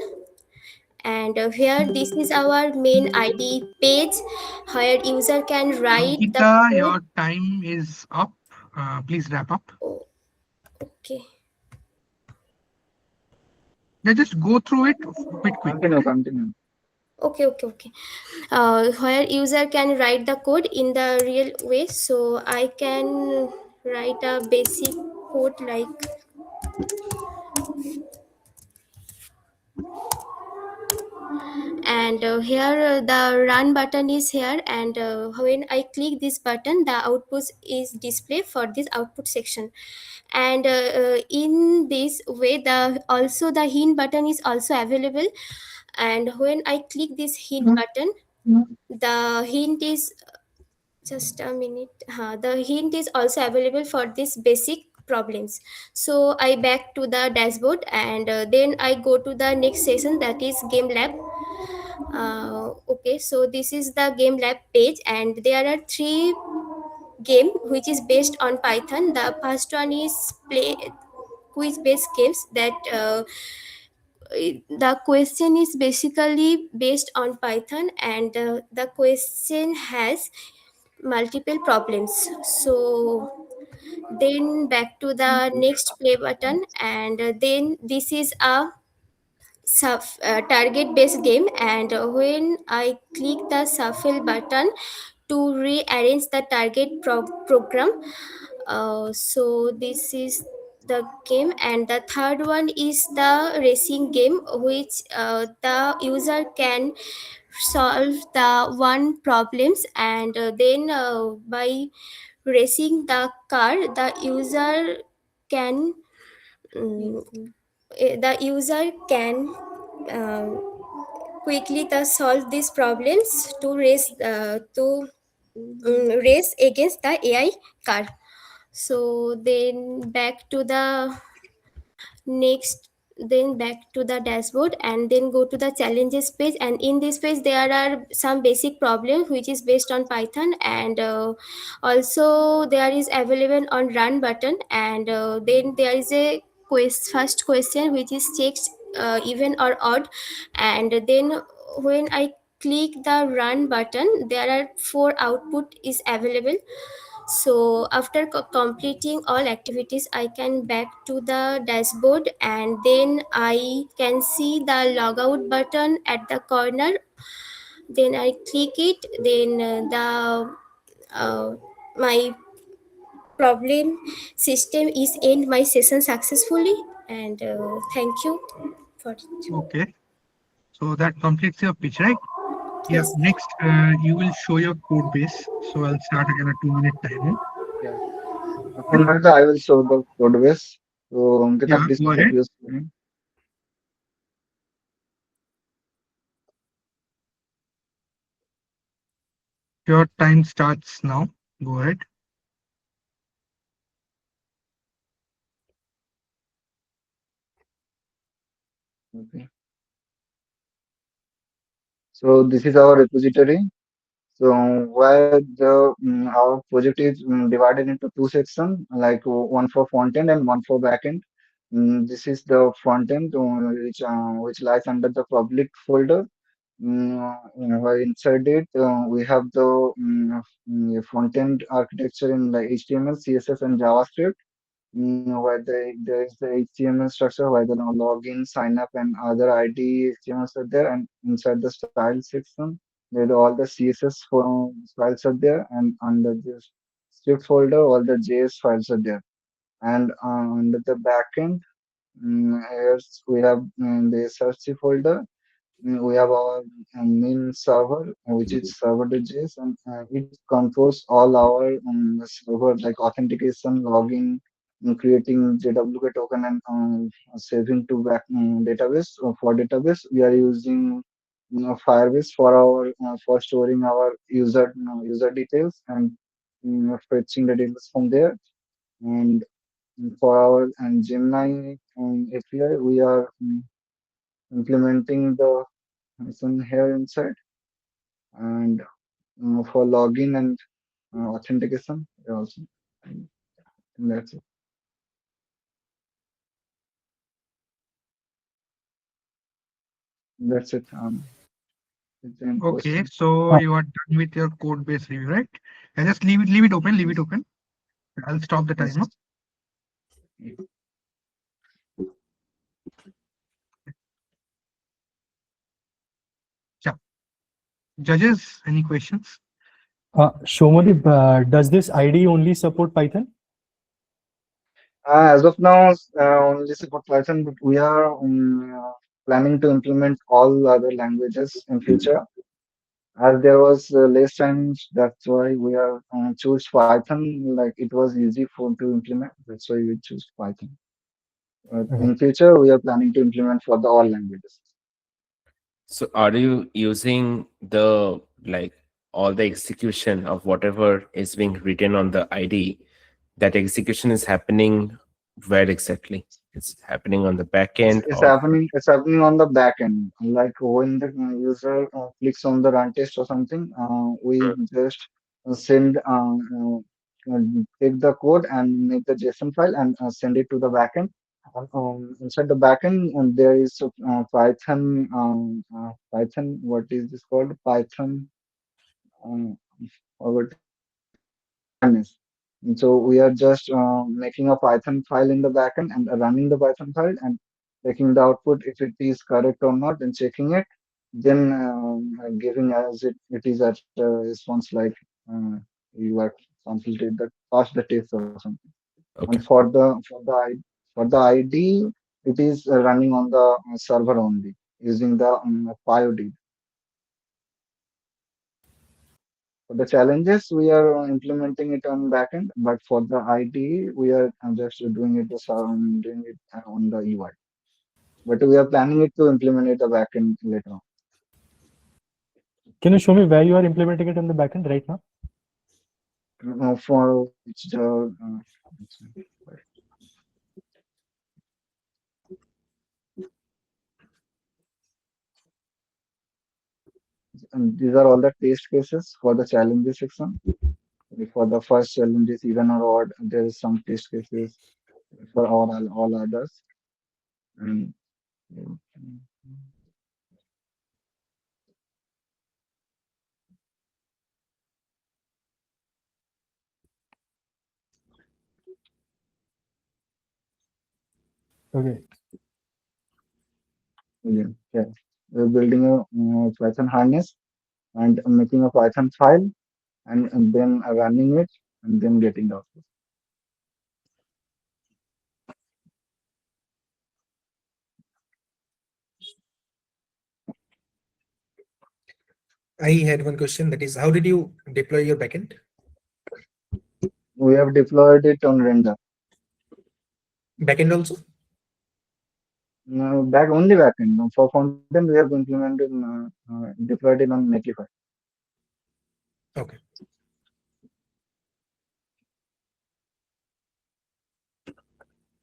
and here this is our main IDE page where user can write the Ankita, code. your time is up. Please wrap up. Okay. Yeah, just go through it a bit quick. continue. Okay. Where user can write the code in the real way. So I can write a basic code like, and here the run button is here, and when I click this button, the output is displayed for this output section. And in this way, the hint button is also available, and when I click this hint button, the hint is just a minute. The hint is also available for this basic problems. So I back to the dashboard, and then I go to the next session, that is game lab. Okay, so this is the game lab page, and there are three game which is based on Python. The first one is play quiz based games, that the question is basically based on Python, and the question has multiple problems. So then back to the next play button, and then this is a target based game, and when I click the shuffle button to rearrange the target program, so this is the game. And the third one is the racing game, which the user can solve the one problems, and then by racing the car, the user can uh, quickly solve these problems to race against the AI car. So then back to the next then back to the dashboard, and then go to the challenges page. And in this page there are some basic problems which is based on Python, and also there is available on run button. And then there is a first question which is checked even or odd. And then when I click the run button, there are 4 output is available. So after completing all activities, I can back to the dashboard, and then I can see the logout button at the corner. Then I click it. Then my problem system is end my session successfully. And thank you for it. Okay. So that completes your pitch, right? Yeah. Yes. Next, you will show your code base. So I'll start again a 2-minute timer. Yeah. Okay, Ankita, I will show the code base. So Ankita, Yeah, please go stop ahead. your screen. Your time starts now. Go ahead. Okay. So this is our repository. So where our project is divided into 2 sections, like one for front end and one for back end. This is the front end, which lies under the public folder. Where inside it, we have the front end architecture in the HTML, CSS, and JavaScript. Where there is the HTML structure, where the login, sign up, and other ID HTMLs are there, and inside the style section, where all the CSS files are there, and under the script folder, all the JS files are there. And under the backend, here we have the SRC folder. We have our main server, which is server.js, and it controls all our server like authentication, login, creating JWK token, and saving to back database. For database, we are using Firebase for our for storing our user details and fetching the details from there. And for our Gemini API, we are implementing the function here inside. And for login and authentication also. And that's it. That's it. It's an Okay, question. so you are done with your code base review, right? And just leave it open, leave it open. I'll stop the Yes. timer. Yeah. Judges, any questions? Shomodip, does this IDE only support Python? As of now, only support Python, but we are planning to implement all other languages in future. As there was less time, that's why we are choose Python. Like it was easy for to implement. That's why we choose Python. In future, we are planning to implement for the all languages. So are you using the like all the execution of whatever is being written on the ID? That execution is happening where exactly? It's happening on the back end It's of happening. It's happening on the back end. Like when the user clicks on the run test or something, we just send take the code and make the JSON file and send it to the backend. Inside the backend, there is Python. Python. What is this called? Python. Forgot the name. Awareness. And so we are just making a Python file in the backend and running the Python file and checking the output if it is correct or not, and checking it, then giving as it is at response like you are completed the pass the test or something. And okay. for the ID, it is running on the server only using the PyOD. For the challenges, we are implementing it on backend, but for the IDE, we are just doing it on the UI. But we are planning it to implement it the backend later on. Can you show me where you are implementing it on the backend right now? For which these are all the test cases for the challenges section. For the first challenge is even or odd, there is some test cases for all others. And Okay. yeah, we're building a Python harness and making a Python file and then running it and then getting the output. I had one question, that is, how did you deploy your backend? We have deployed it on render. Backend also? No, only backend. For frontend, we have implemented, deployed it on Netlify. Okay.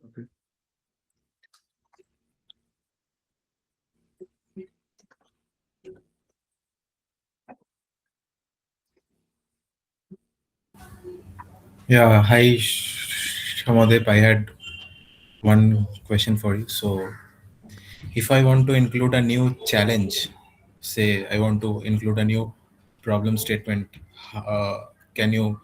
Okay. Yeah, hi, Shamadep. I had one question for you. So, if I want to include a new challenge, say I want to include a new problem statement, can you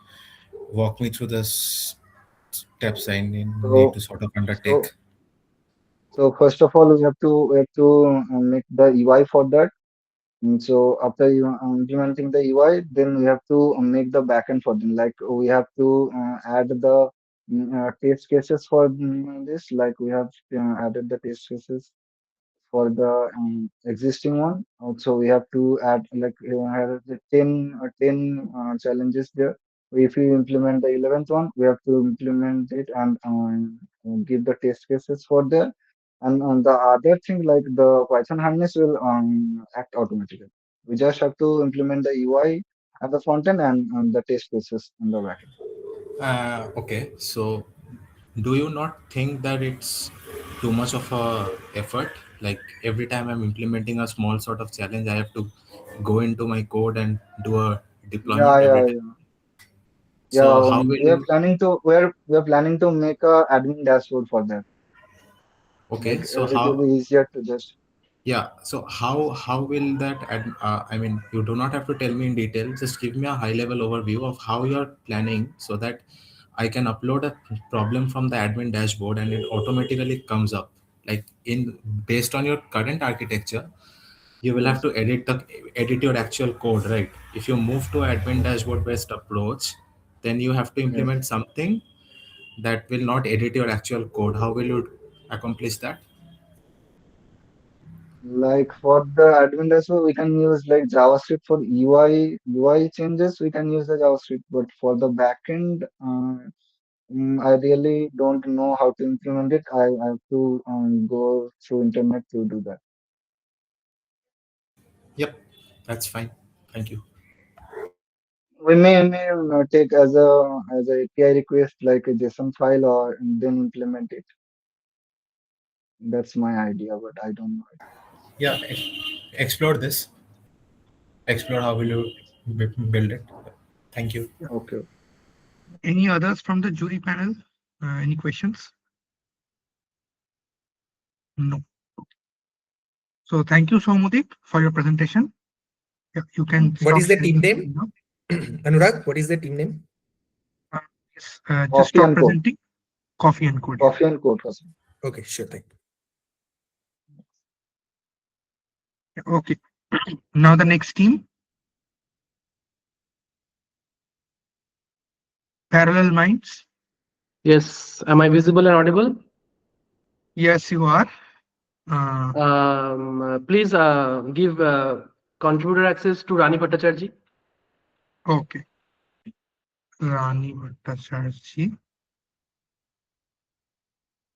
walk me through the steps I need So, to sort of undertake? so, so first of all, we have to make the UI for that. And so after you implementing the UI, then we have to make the backend for them. Like we have to add the test cases for this. Like we have added the test cases for the existing one. Also, we have to add like have the 10 challenges there. If we implement the 11th one, we have to implement it and give the test cases for there. And on the other thing, like the Python harness will act automatically. We just have to implement the UI at the front end and the test cases in the backend. Okay, so do you not think that it's too much of a effort? Like every time I'm implementing a small sort of challenge, I have to go into my code and do a Yeah, deployment every yeah, time. yeah. Yeah, So how we are will planning to we are planning to make a admin dashboard for that. okay? Like So it will how be easier to just. yeah? So how will that? I mean, you do not have to tell me in detail. Just give me a high level overview of how you're planning so that I can upload a problem from the admin dashboard and it automatically comes up. Like in based on your current architecture, you will have Yes. to edit your actual code, right? If you move to admin dashboard based approach, then you have to Yes. implement something that will not edit your actual code. How will you accomplish that? Like for the admin dashboard, we can use like JavaScript for UI changes. We can use the JavaScript, but for the backend, I really don't know how to implement it. I have to go through internet to do that. Yep, that's fine. Thank you. We may take as a API request like a JSON file or then implement it. That's my idea, but I don't know. Yeah, explore this. Explore how will you build it. Thank you. Okay. Any others from the jury panel? Any questions? No. So thank you, Soumudip, for your presentation. Yeah, you can What stop is the sharing team the screen name? now. Anurag, what is the team name? Yes, just Coffee stop and code. presenting. Coffee and code. Yeah. Coffee and code first. Okay, sure, thank you. Yeah, okay. Now the next team. Parallel Minds. Yes, am I visible and audible? Yes, you are. Please give contributor access to Rani Bhattacharya. Okay. Rani Bhattacharya.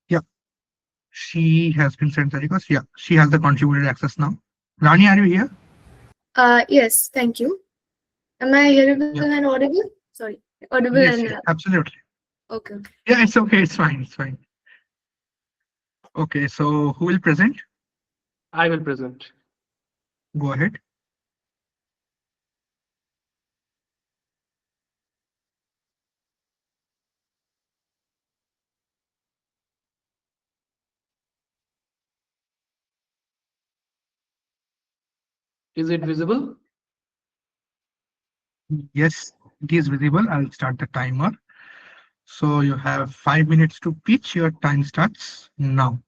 Yeah, she has been sent the request. Yeah, she has the contributed access now. Rani, are you here? Yes, thank you. Am I hearable Yeah. and audible? Sorry, audible Yes, and yes, absolutely. okay. Yeah, it's okay. It's fine. It's fine. Okay, so who will present? I will present. Go ahead. Is it visible? Yes, it is visible. I'll start the timer. So you have 5 minutes to pitch. Your time starts now.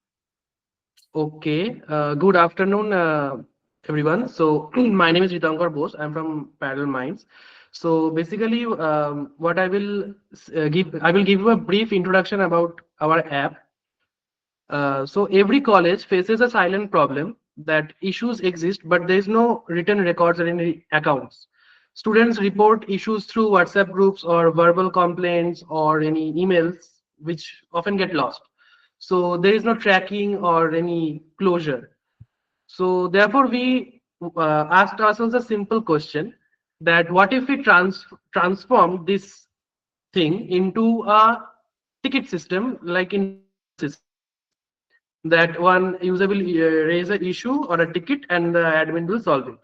Okay. Good afternoon, everyone. So my name is Ritankar Bose. I'm from Parallel Minds. So basically, what I will give you a brief introduction about our app. So every college faces a silent problem that issues exist, but there is no written records or any accounts. Students report issues through WhatsApp groups or verbal complaints or any emails, which often get lost. So there is no tracking or any closure. So therefore, we asked ourselves a simple question: that what if we transform this thing into a ticket system, like in system, that one user will raise an issue or a ticket and the admin will solve it.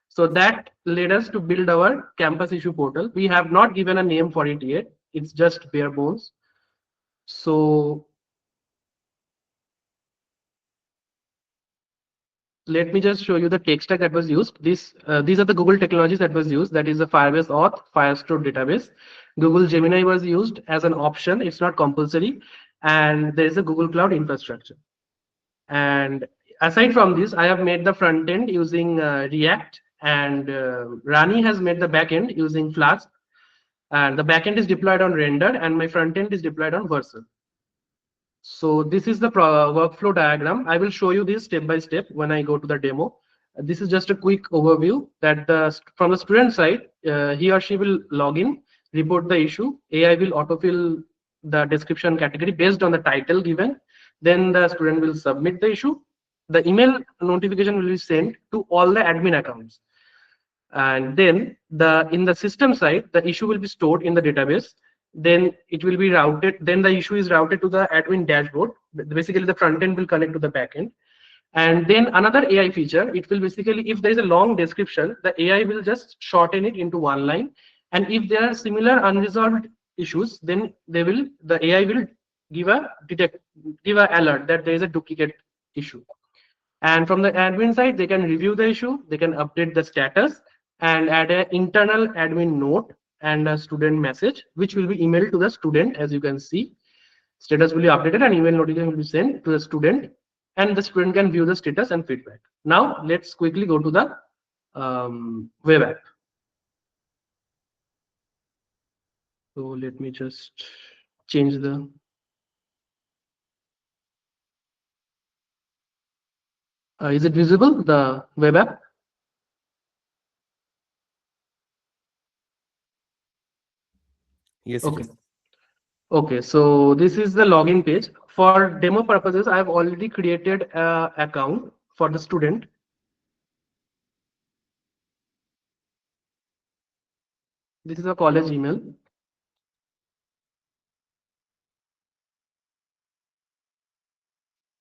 So that led us to build our campus issue portal. We have not given a name for it yet. It's just bare bones. So let me just show you the tech stack that was used. These are the Google technologies that was used. That is the Firebase Auth, Firestore database. Google Gemini was used as an option. It's not compulsory. And there is a Google Cloud infrastructure. And aside from this, I have made the front end using React, and Rani has made the back end using Flask. And the back end is deployed on Render, and my front end is deployed on Vercel. So this is the workflow diagram. I will show you this step by step when I go to the demo. This is just a quick overview that from the student side, he or she will log in, report the issue. AI will autofill the description category based on the title given. Then the student will submit the issue. The email notification will be sent to all the admin accounts. And then in the system side, the issue will be stored in the database. Then it will be routed. Then the issue is routed to the admin dashboard. Basically, the front end will connect to the back end. And then another AI feature, it will basically, if there is a long description, the AI will just shorten it into one line. And if there are similar unresolved issues, then the AI will give a alert that there is a duplicate issue. And from the admin side, they can review the issue, they can update the status, and add an internal admin note and a student message, which will be emailed to the student. As you can see, status will be updated and email notification will be sent to the student, and the student can view the status and feedback. Now let's quickly go to the web app. So let me just change the is it visible, the web app? Yes. Okay. Okay, so this is the login page. For demo purposes, I have already created an account for the student. This is a college email.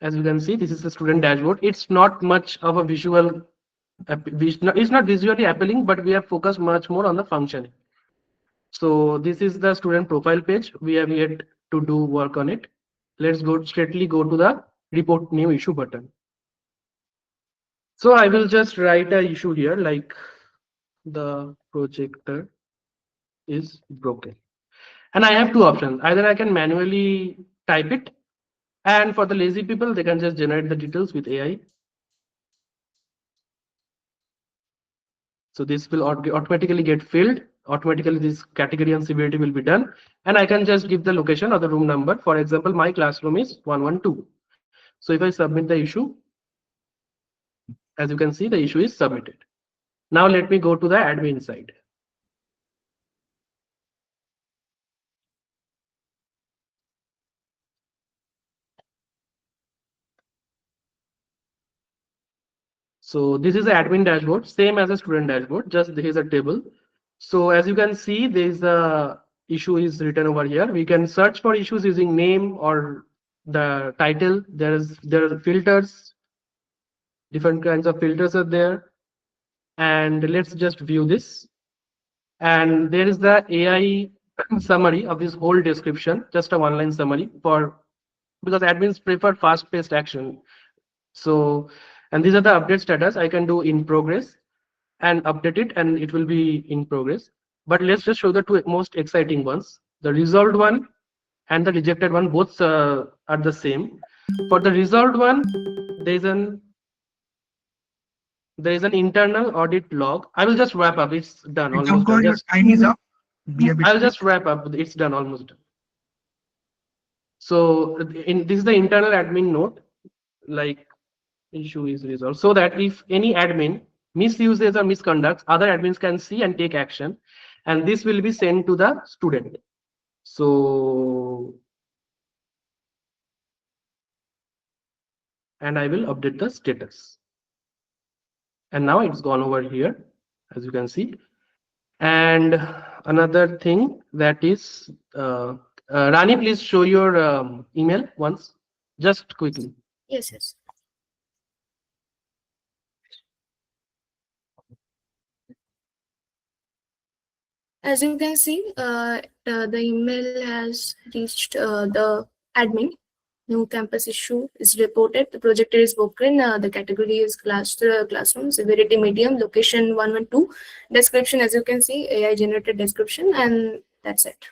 As you can see, this is the student dashboard. It's not much of a visual, it's not visually appealing, but we have focused much more on the functioning. So this is the student profile page. We have yet to do work on it. Let's straightly go to the report new issue button. So I will just write a issue here, like the projector is broken. And I have two options. Either I can manually type it, and for the lazy people, they can just generate the details with AI. So this will automatically get filled. Automatically, this category and severity will be done. And I can just give the location or the room number. For example, my classroom is 112. So if I submit the issue, as you can see, the issue is submitted. Now let me go to the admin side. So this is the admin dashboard, same as a student dashboard, just there is a table. So as you can see, there is a issue is written over here. We can search for issues using name or the title. There are filters, different kinds of filters are there. And let's just view this. And there is the AI summary of this whole description, just a one-line summary because admins prefer fast-paced action. So, and these are the update status. I can do in progress. and update it, and it will be in progress. But let's just show the two most exciting ones. The resolved one and the rejected one, both are the same. For the resolved one, there is an internal audit log. I will just wrap up. It's done, almost done. Your time is up. Be a bit I'll just wrap up. It's done, almost done. So this is the internal admin note, like issue is resolved, so that if any admin misuses or misconducts, other admins can see and take action, and this will be sent to the student. So, and I will update the status. And now it's gone over here, as you can see. And another thing that is, Rani, please show your email once, just quickly. Yes, yes. As you can see, the email has reached the admin. New campus issue is reported. The projector is broken. The category is classroom, severity medium, location 112. Description, as you can see, AI generated description, and that's it.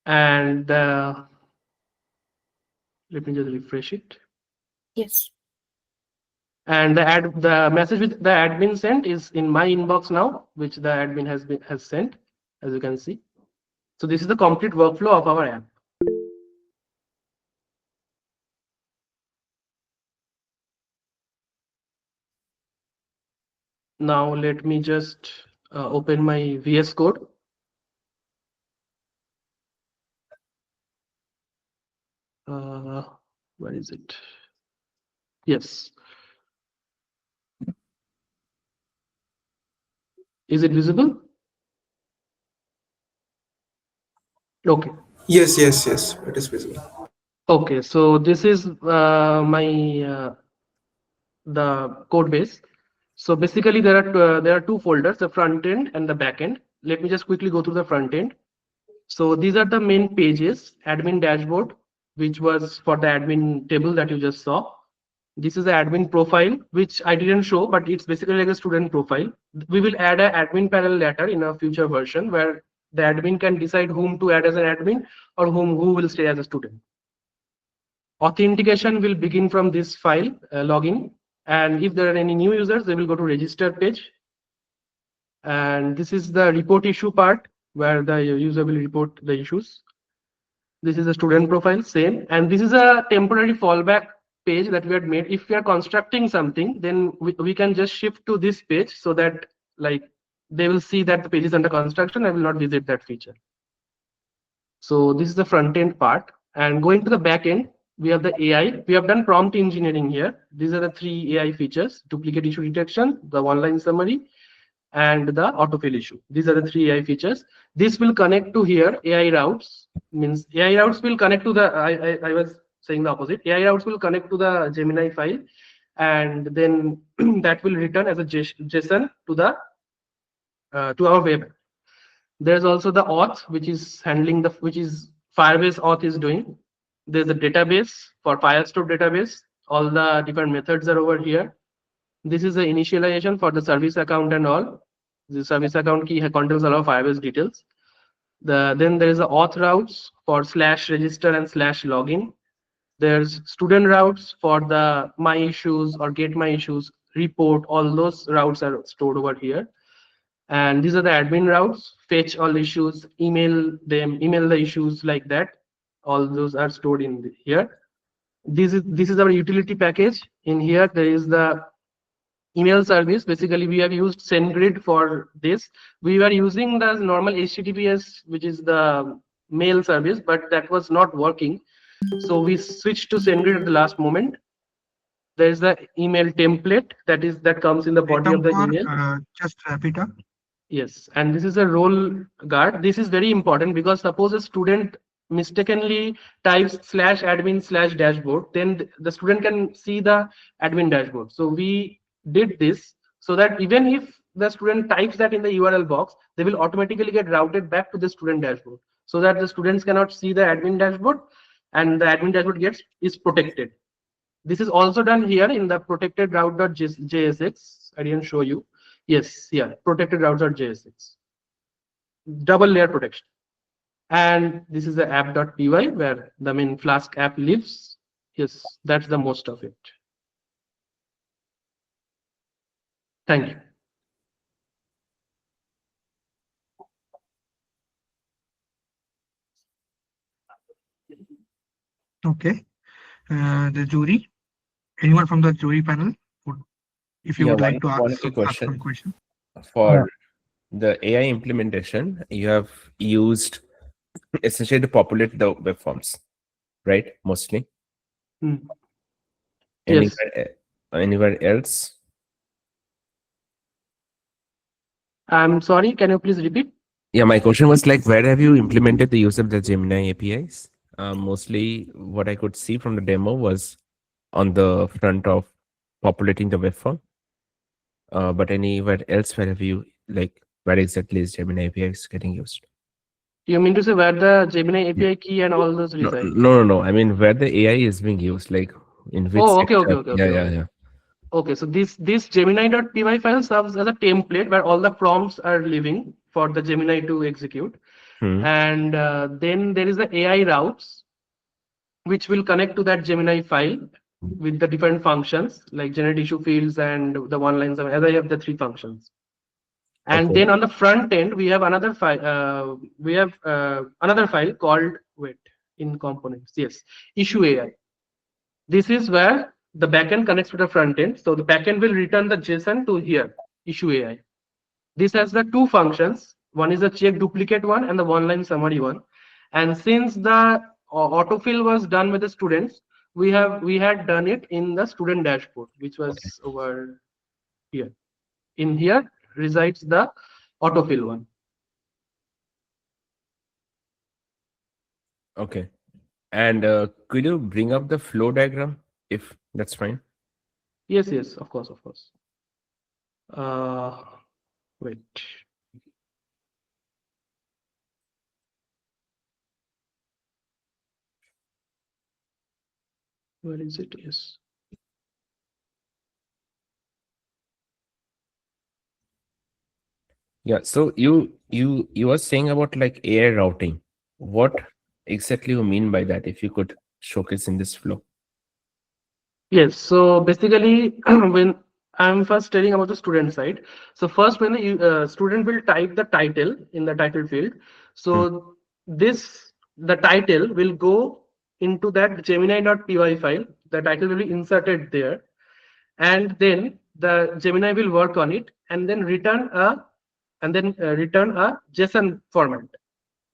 And let me just refresh it. Yes. And the message with the admin sent is in my inbox now, which the admin has sent, as you can see. So this is the complete workflow of our app. Now let me just open my VS Code. Where is it? Yes. Is it visible? Okay. Yes, yes, yes. It is visible. Okay, so this is my the code base. So basically there are two folders, the front end and the back end. Let me just quickly go through the front end. So these are the main pages: admin dashboard, which was for the admin table that you just saw. This is the admin profile, which I didn't show, but it's basically like a student profile. We will add an admin panel later in a future version where the admin can decide whom to add as an admin or who will stay as a student. Authentication will begin from this file, login. And if there are any new users, they will go to register page. And this is the report issue part where the user will report the issues. This is the student profile, same. And this is a temporary fallback page that we had made. If we are constructing something, then we can just shift to this page so that like they will see that the page is under construction. I will not visit that feature. So this is the front end part. And going to the back end, we have the AI. We have done prompt engineering here. These are the three AI features: duplicate issue detection, the one-line summary, and the autofill issue. These are the three AI features. This will connect to here. AI routes means AI routes will connect to the, I was saying the opposite. AI routes will connect to the Gemini file, and then that will return as a JSON to the to our web. There's also the auth, which is handling the, which is Firebase auth is doing. There's a database for Firestore database. All the different methods are over here. This is the initialization for the service account and all. The service account key contains a lot of Firebase details. Then there is the auth routes for /register and /login. There's student routes for the my issues or get my issues report. All those routes are stored over here. And these are the admin routes: fetch all issues, email them, email the issues, like that. All those are stored in here. This is our utility package. In here there is the email service. Basically we have used SendGrid for this. We were using the normal HTTPS, which is the mail service, but that was not working. So we switched to SendGrid at the last moment. There is the email template that comes in the body of the email. Just wrap it up. Yes, and this is a role guard. This is very important because suppose a student mistakenly types /admin/dashboard, then the student can see the admin dashboard. So we did this so that even if the student types that in the URL box, they will automatically get routed back to the student dashboard, so that the students cannot see the admin dashboard and the admin dashboard is protected. This is also done here in the protected route.jsx. I didn't show you. Yes, yeah, protected routes are JSX. Double layer protection. And this is the app.py where the main Flask app lives. Yes, that's the most of it. Thank you. Okay. The jury. Anyone from the jury panel? If you would like to one ask some question. For the AI implementation, you have used essentially to populate the web forms, right? Mostly. Hmm. Yes. Anywhere else? I'm sorry, can you please repeat? Yeah, my question was like, where have you implemented the use of the Gemini APIs? Mostly what I could see from the demo was on the front of populating the web form. But anywhere else, where have you, like, where exactly is Gemini APIs getting used? You mean to say where the Gemini API key and all those No, reside? no. I mean, where the AI is being used, like in which Oh, okay. sector? Yeah. Okay, so this Gemini.py file serves as a template where all the prompts are living for the Gemini to execute. And then there is the AI routes, which will connect to that Gemini file with the different functions like generate issue fields and the one line summary, as I have the 3 functions. And then on the front end, we have another file. Another file called in components. Yes, issue AI. This is where the backend connects to the front end. So the backend will return the JSON to here, issue AI. This has the 2 functions. One is a check duplicate one and the one line summary one. And since the autofill was done with the students, we had done it in the student dashboard, which was over here. In here resides the autofill one. Okay. And could you bring up the flow diagram if that's fine? Yes, of course. Wait. Where is it? Yes. Yeah. So you were saying about like AI routing. What exactly you mean by that? If you could showcase in this flow. Yes. So basically, when I'm first telling about the student side. So first, when the student will type the title in the title field, so the title will go into that Gemini.py file. The title will be inserted there, and then the Gemini will work on it and then return a JSON format.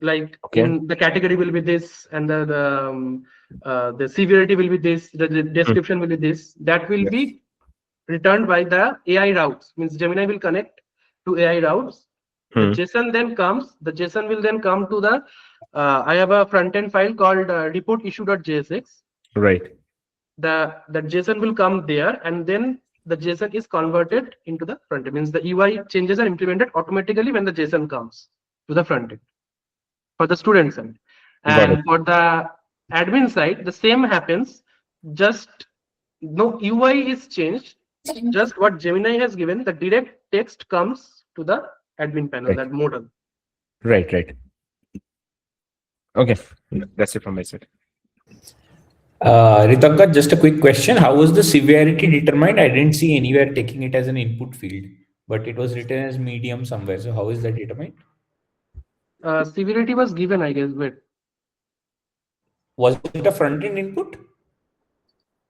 Like in the category will be this, and the severity will be this, the description will be this. That will be returned by the AI routes. Means Gemini will connect to AI routes. The JSON then comes. The JSON will then come to the. I have a front end file called report issue.jsx. Right. The JSON will come there, and then the JSON is converted into the front end. Means the UI changes are implemented automatically when the JSON comes to the front end for the student side. And for the admin side, the same happens. Just no UI is changed. Just what Gemini has given, the direct text comes to the admin panel, that modal. Right. Okay, that's it from my side. Ritanka, just a quick question. How was the severity determined? I didn't see anywhere taking it as an input field, but it was written as medium somewhere. So how is that determined? Severity was given, I guess, but was it a front-end input?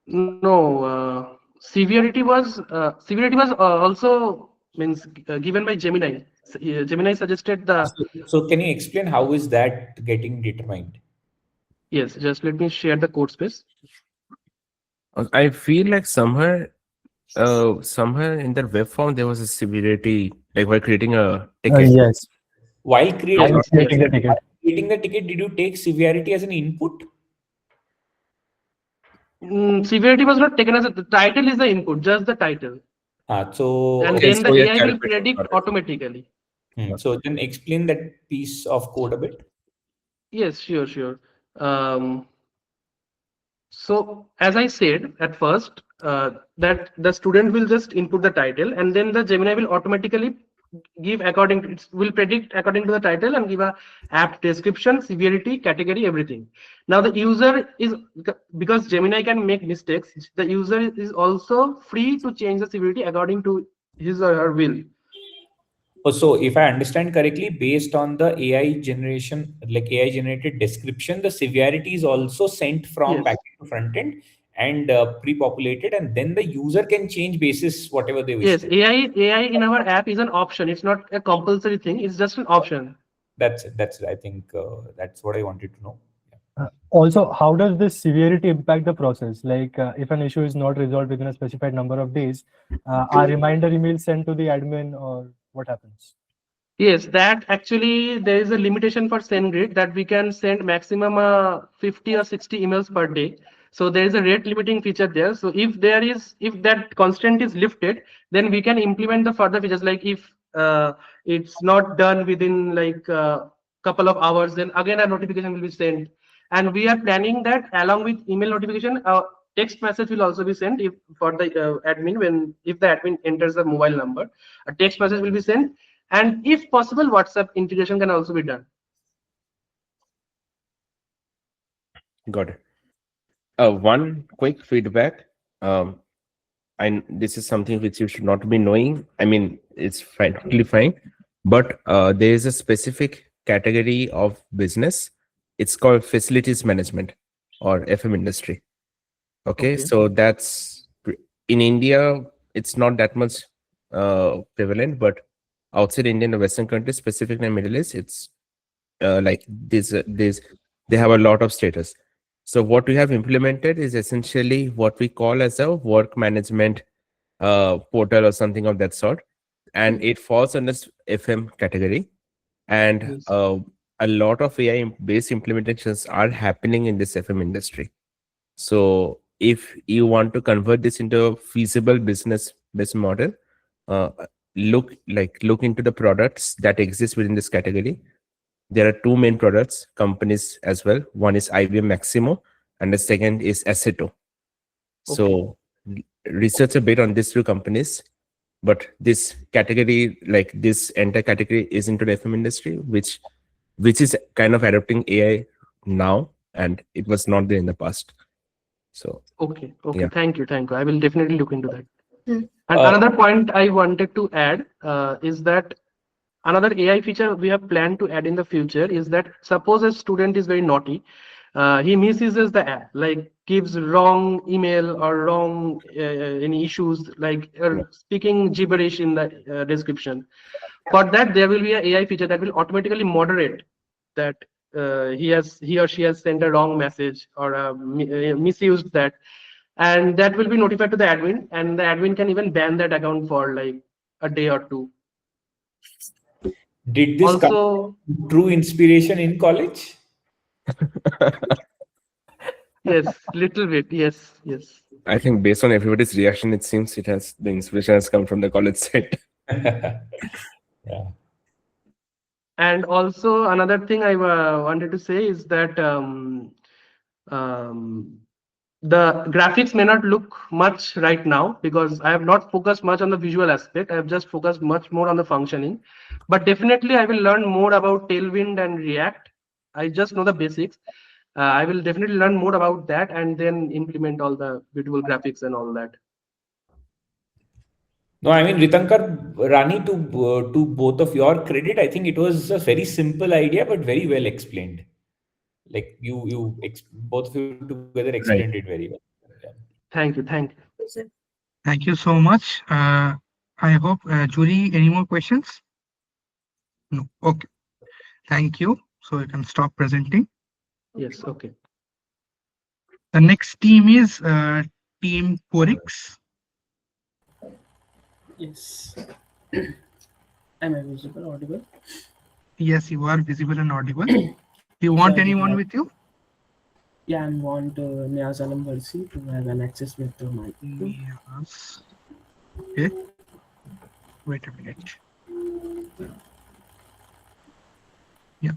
No, severity was also means given by Gemini. Gemini suggested the. So can you explain how is that getting determined? Yes, just let me share the code space. I feel like somewhere in the web form there was a severity, like while creating a ticket. Yes. While creating the ticket, did you take severity as an input? Severity was not taken as the title is the input, just the title. So then the AI will predict automatically. So then explain that piece of code a bit. Yes, sure. So as I said at first, that the student will just input the title, and then the Gemini will automatically give it will predict according to the title and give a app description, severity, category, everything. Now the user is, because Gemini can make mistakes, the user is also free to change the severity according to his or her will. So if I understand correctly, based on the AI generation, like AI generated description, the severity is also sent from Yes. backend to front end and pre-populated, and then the user can change basis whatever they wish. Yes, AI in our app is an option. It's not a compulsory thing. It's just an option. That's I think that's what I wanted to know. Also, how does this severity impact the process? Like, if an issue is not resolved within a specified number of days, are reminder emails sent to the admin, or what happens? Yes, that actually there is a limitation for send rate that we can send maximum 50 or 60 emails per day. So there is a rate limiting feature there. So if that constraint is lifted, then we can implement the further features. Like if it's not done within like a couple of hours, then again a notification will be sent. And we are planning that along with email notification, text message will also be sent if for the admin if the admin enters the mobile number, a text message will be sent. And if possible, WhatsApp integration can also be done. Got it. One quick feedback. And this is something which you should not be knowing. I mean, it's totally fine. But there is a specific category of business. It's called facilities management or FM industry. Okay. So that's in India. It's not that much prevalent, but outside India and the Western countries, specifically in Middle East, it's like this. They have a lot of status. So what we have implemented is essentially what we call as a work management portal or something of that sort, and it falls under FM category. And a lot of AI-based implementations are happening in this FM industry. So if you want to convert this into a feasible business model, look into the products that exist within this category. There are two main products, companies as well. One is IBM Maximo, and the second is Assetto. So research a bit on these two companies, but this category, like this entire category, is into the FM industry, which is kind of adopting AI now, and it was not there in the past. So okay, yeah. Thank you. I will definitely look into that. Hmm. And another point I wanted to add is that another AI feature we have planned to add in the future is that suppose a student is very naughty, he misuses the app, like gives wrong email or wrong any issues, like speaking gibberish in the description. For that, there will be an AI feature that will automatically moderate that he or she has sent a wrong message or misused that, and that will be notified to the admin, and the admin can even ban that account for like a day or two. Did this also come true inspiration in college? Yes, little bit. Yes. I think based on everybody's reaction, it seems the inspiration has come from the college side. Yeah. And also another thing I wanted to say is that the graphics may not look much right now because I have not focused much on the visual aspect. I have just focused much more on the functioning. But definitely I will learn more about Tailwind and React. I just know the basics. I will definitely learn more about that and then implement all the beautiful graphics and all that. No, I mean, Ritankar, Rani, to both of your credit, I think it was a very simple idea, but very well explained. Like both of you together explained it very well. Yeah. Thank you. Thank you so much. I hope, Julie, any more questions? No. Okay. Thank you. So you can stop presenting. Yes. Okay. The next team is Team Porix. Yes. Am I visible, audible? Yes, you are visible and audible. Do you want anyone with you? Yeah, I want Niaz Alam Varsi to have an access with the mic. Yes. Okay. Wait a minute. Yeah.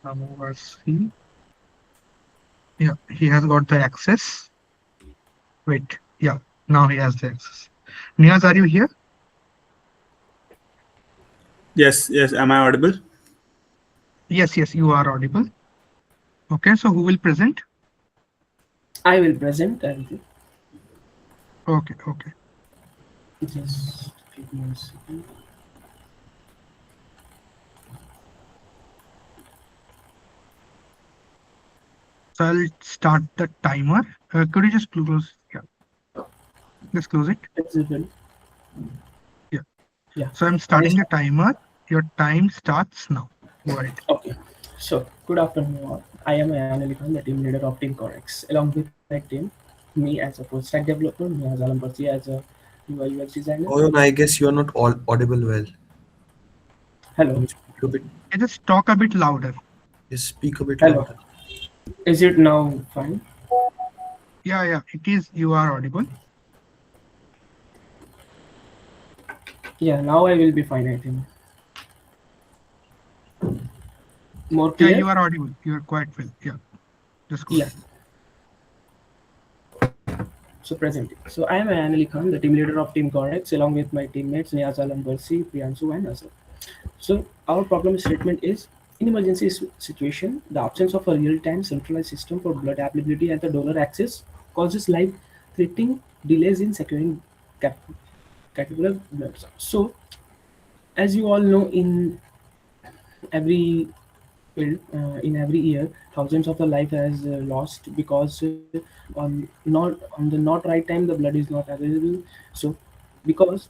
Varsi. Yeah, he has got the access. Wait, yeah, now he has the access. Niaz, are you here? Yes, yes. Am I audible? Yes, yes, you are audible. Okay, so who will present? I will present and Okay, okay. just give me a second. So I'll start the timer. Could you just close? Yeah, just close it. Visible. Yeah. Yeah. So I'm starting the timer. Your time starts now. Go ahead. Okay. So, good afternoon, all. I am Anil Khan, the team leader of Team Corex. Along with my team, me as a full stack developer, me as Alam Parsi as a UI UX designer. Oh, I guess you are not all audible well. Hello. Can you speak a bit? Just talk a bit louder. Just speak a bit Hello. louder. Is it now fine? Yeah, yeah, it is. You are audible. Yeah, now I will be fine, I think. More Yeah, clear? you are audible. You are quite well. Yeah, just go Yeah. ahead. So presenting. So I am Anil Khan, the team leader of Team Corex, along with my teammates Niaz Alam Barsi, Priyanshu, and Azhar. So our problem statement is: in emergency situation, the absence of a real-time centralized system for blood availability at the donor access causes life-threatening delays in securing capillary blood. So, as you all know, in every in every year, thousands of the life has lost because on the not right time the blood is not available. So, because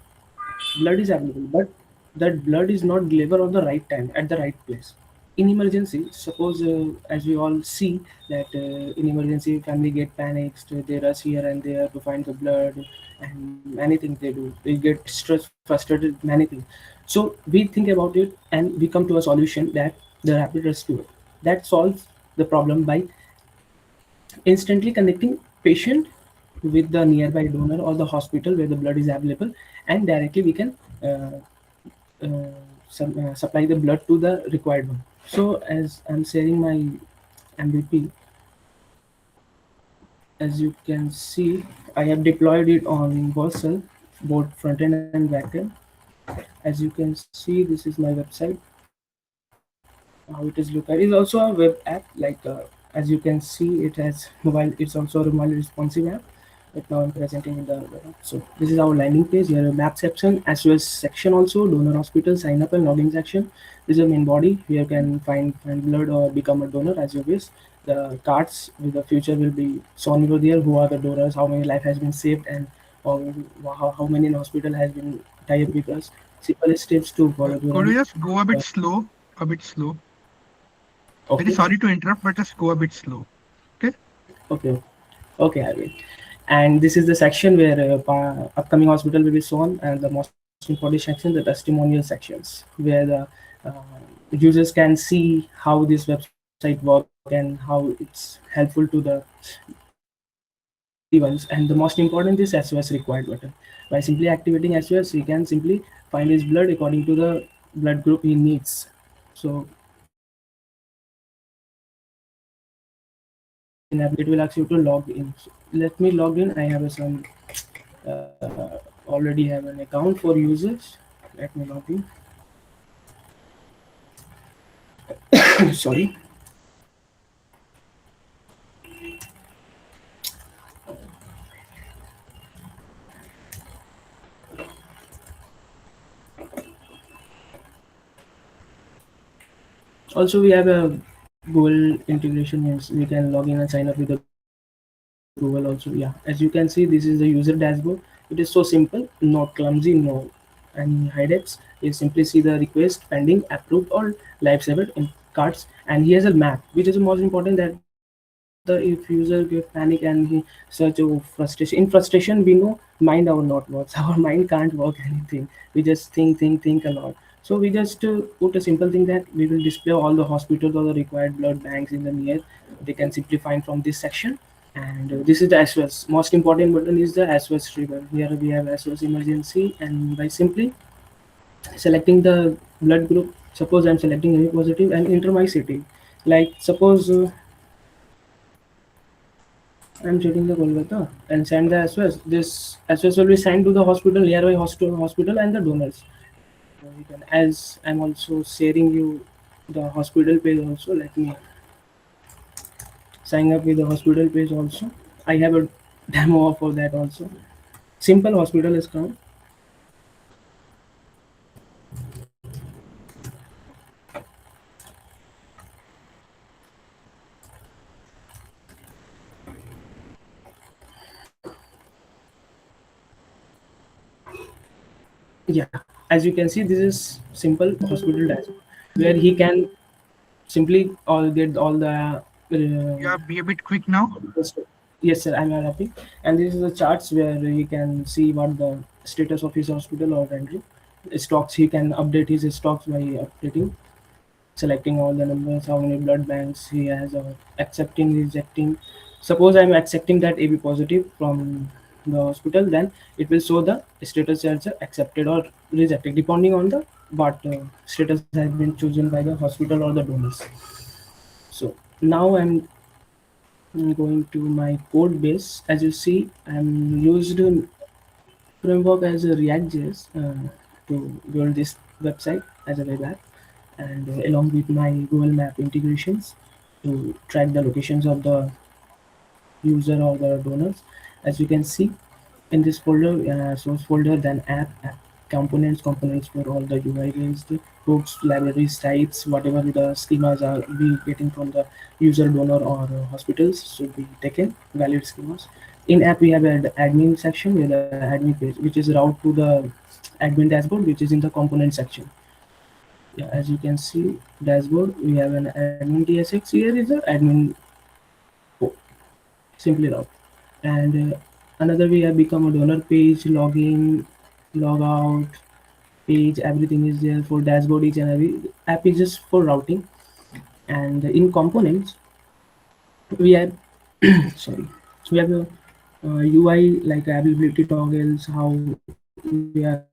blood is available, but that blood is not delivered on the right time at the right place. In emergency, suppose as we all see that in emergency family get panicked, they rush here and there to find the blood, and many things they do. They get stressed, frustrated, many things. So we think about it and we come to a solution that the rapid rescue that solves the problem by instantly connecting patient with the nearby donor or the hospital where the blood is available, and directly we can supply the blood to the required one. So as I'm sharing my MVP, as you can see, I have deployed it on Vercel, both front end and back end. As you can see, this is my website. How it is look at. It's also a web app. Like as you can see, it has mobile. It's also a mobile responsive app. But now I'm presenting in the web app. So this is our landing page. Here a map section as well as section also donor hospital sign up and login section. This is the main body. Here you can find blood or become a donor as you wish. The cards with the future will be shown over there. Who are the donors? How many life has been saved, and how many in hospital has been tied up with us. Simple steps to follow to Could run. you just go a bit slow? A bit slow. Very Okay. sorry to interrupt, but just go a bit slow. Okay. Okay. Okay, I will. And this is the section where upcoming hospital will be shown, and the most important section, the testimonial sections, where the uh, users can see how this website work and how it's helpful to the everyone's. And the most important is SOS required button. By simply activating SOS, he can simply find his blood according to the blood group he needs. So it will ask you to log in. So let me log in. I have some already have an account for users. Let me log in. Sorry. Also, we have a Google integration, means we can log in and sign up with the Google also. Yeah, as you can see, this is the user dashboard. It is so simple, not clumsy, no any headaches. You simply see the request pending, approved, or live saved in cards, and he has a map, which is the most important, that the if user get panic and he search frustration. In frustration, we know mind our not works. Our mind can't work anything. We just think a lot. So we just put a simple thing that we will display all the hospitals or the required blood banks in the near. They can simply find from this section. And this is the SOS. Most important button is the SOS trigger. Here we have SOS emergency, and by simply selecting the blood group, suppose I'm selecting A positive and enter my city. Like suppose I'm checking the Kolkata and send the SOS. This SOS will be sent to the hospital, nearby hospital and the donors. You can, as I'm also sharing you the hospital page also. Let me sign up with the hospital page also. I have a demo for that also. Simple hospital is come. Yeah, as you can see, this is simple hospital dashboard where he can simply all get all the Yeah, be a bit quick now. yes sir, I'm happy. And this is the charts where he can see what the status of his hospital or entry stocks. He can update his stocks by updating, selecting all the numbers, how many blood banks he has, or accepting, rejecting. Suppose I'm accepting that AB positive from the hospital, then it will show the status as accepted or rejected depending on the what status has been chosen by the hospital or the donors. So now I'm going to my code base. As you see, I'm used framework as a React.js to build this website as a web app, and along with my Google Map integrations to track the locations of the user or the donors. As you can see in this folder, source folder, then app components for all the UI based hooks, libraries, types, whatever the schemas are we getting from the user, donor, or hospitals should be taken valid schemas. In app, we have an admin section with the admin page, which is route to the admin dashboard, which is in the component section. Yeah, as you can see, dashboard, we have an admin TSX. Here is the admin simply route. And another we have become a donor page, login, log out page, everything is there for dashboard. Each and every app is just for routing. And in components we have sorry, so we have a UI like availability toggles, how we are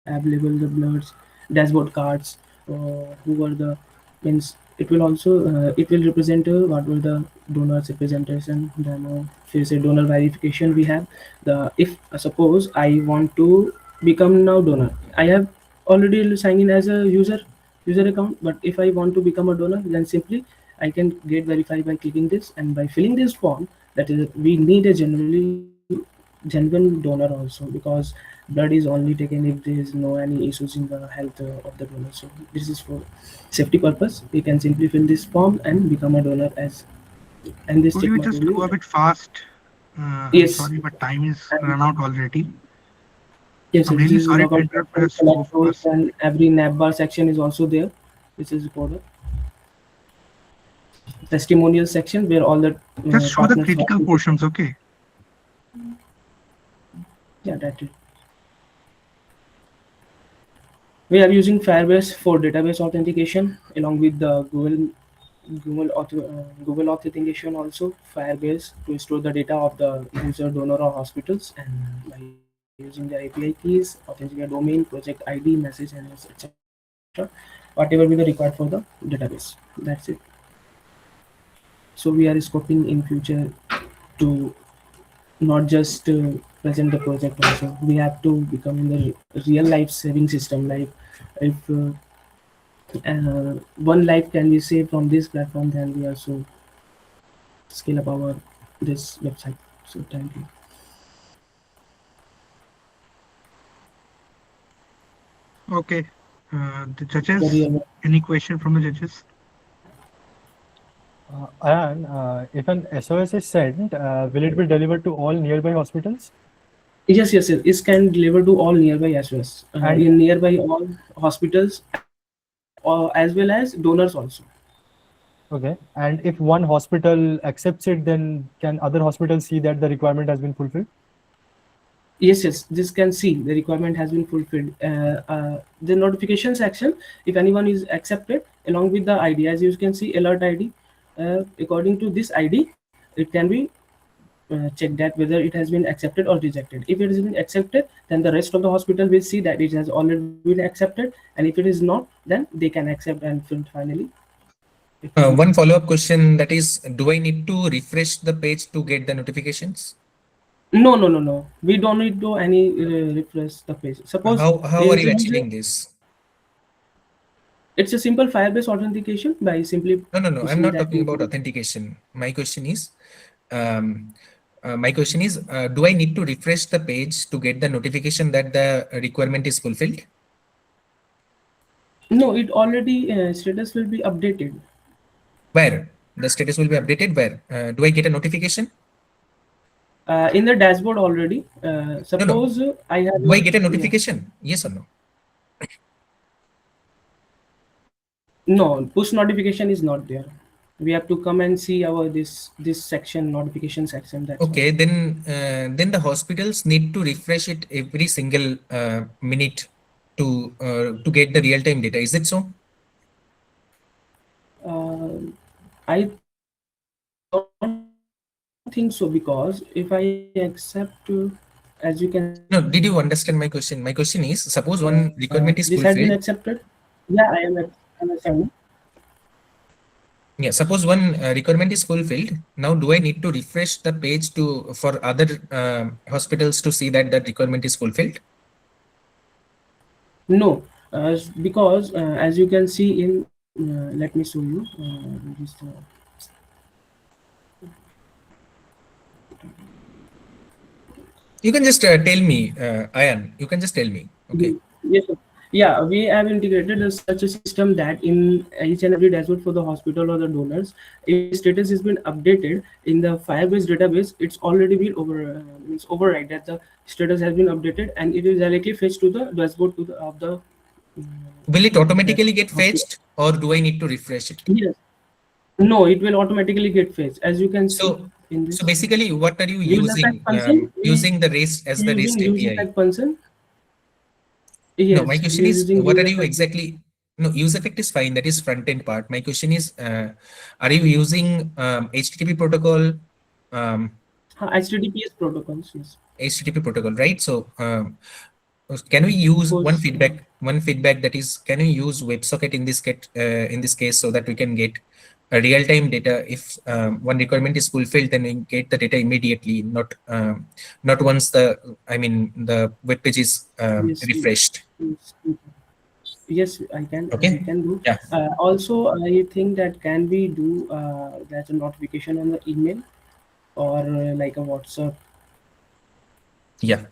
available the bloods, dashboard cards, who were the means. It will also it will represent what were the donors representation demo. If you say donor verification, we have the if suppose I want to become now donor, I have already signed in as a user account, but if I want to become a donor, then simply I can get verified by clicking this and by filling this form. That is, we need a generally genuine donor also, because blood is only taken if there is no any issues in the health of the donor. So this is for safety purpose. We can simply fill this form and become a donor as, and this Could check you mark just will go a be bit fast? I'm yes. sorry, but time is And run out already. yes, I'm this really is sorry to logout interrupt. section, Just go select roles, fast. and every navbar section is also there. This is recorded. Testimonial section where all the Just show the partners critical portions, okay? yeah, that's it. We are using Firebase for database authentication along with the Google authentication also. Firebase to store the data of the user, donor, or hospitals, and by using the API keys, authenticate domain, project ID, message, and etc. Whatever be the required for the database. That's it. So we are scoping in future to not just present the project also. We have to become in the real life saving system. Like if one life can be saved from this platform, then we also scale up our this website. So thank you. Okay. The Sorry judges, about. any question from the judges? Ayan, if an SOS is sent, will it be delivered to all nearby hospitals? Yes. It can deliver to all nearby as well as And in nearby all hospitals as well as donors also. okay, and if one hospital accepts it, then can other hospitals see that the requirement has been fulfilled? Yes. This can see the requirement has been fulfilled. The notification section, if anyone is accepted, along with the ID, as you can see, alert ID. According to this ID, it can be check that whether it has been accepted or rejected. If it has been accepted, then the rest of the hospital will see that it has already been accepted, and if it is not, then they can accept and finally One follow-up question, that is, do I need to refresh the page to get the notifications? No. We don't need to any refresh the page. Suppose How are you achieving this? it's a simple Firebase authentication by simply No. I'm pushing not that talking about into authentication. My question is, do I need to refresh the page to get the notification that the requirement is fulfilled? No, it already status will be updated. Where? The status will be updated where? Do I get a notification? In the dashboard already. No. Suppose I have Do I get a yeah. notification? Yes or no? No, push notification is not there. We have to come and see our this section, notification section. That's Okay, then the hospitals need to refresh it every single minute to get the real-time data. Is it so? I don't think so, because if I accept, as you can see, No, did you understand my question? My question is, suppose one requirement is this has been fulfilled. accepted. Yeah, I am understanding. Yeah, suppose one requirement is fulfilled. Now, do I need to refresh the page for other hospitals to see that that requirement is fulfilled? No, because as you can see in, let me show you. Where is You can just tell me, Ayan. You can just tell me. Okay. Yes, sir. Yeah, we have integrated such a system that in each and every dashboard for the hospital or the donors, if status has been updated in the Firebase database, it's already been means override that the status has been updated, and it is directly fetched to the dashboard of the. Will it automatically get hospital. fetched, or do I need to refresh it? Yes. No, it will automatically get fetched, as you can see So, in this. so basically, what are you User tag using? function. Using the REST as the REST Using user API. tag function. No, my Yes, question we are is, using what are user you tag. exactly? No, use effect is fine. That is front end part. My question is, are you using HTTP protocol? HTTPS protocols, yes. HTTP protocol, right? So, can we use one feedback? One feedback, that is, can we use WebSocket in this case, so that we can get a real-time data? If one requirement is fulfilled, then we get the data immediately, not once the web page is Yes, refreshed. yes, I can. Okay. We can do. Yeah. Also, I think that can we do that a notification on the email or like a WhatsApp. Yeah.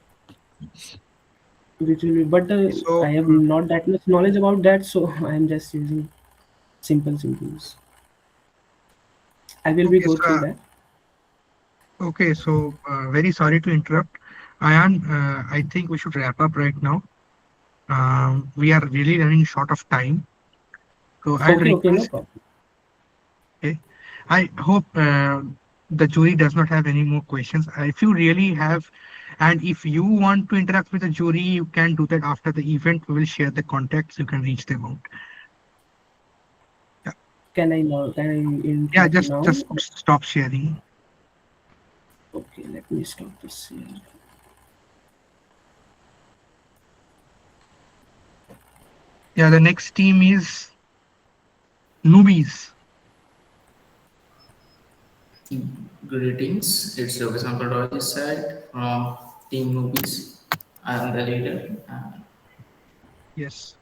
Which will be, but So, I have not that much knowledge about that, so I'm just using simple use. I will be okay, go through that. Okay, so very sorry to interrupt. Ayan, I think we should wrap up right now. We are really running short of time. So I'll Okay, no request. problem. Okay, I hope the jury does not have any more questions. If you really have, and if you want to interact with the jury, you can do that after the event. We will share the contacts. You can reach them out. Yeah. Can I know? Can I Yeah, interact now? just stop sharing. Okay, let me stop this here. Yeah, the next team is newbies. Greetings, it's Yogesh Ankadwala side from Team Newbies. I am the leader. Yes.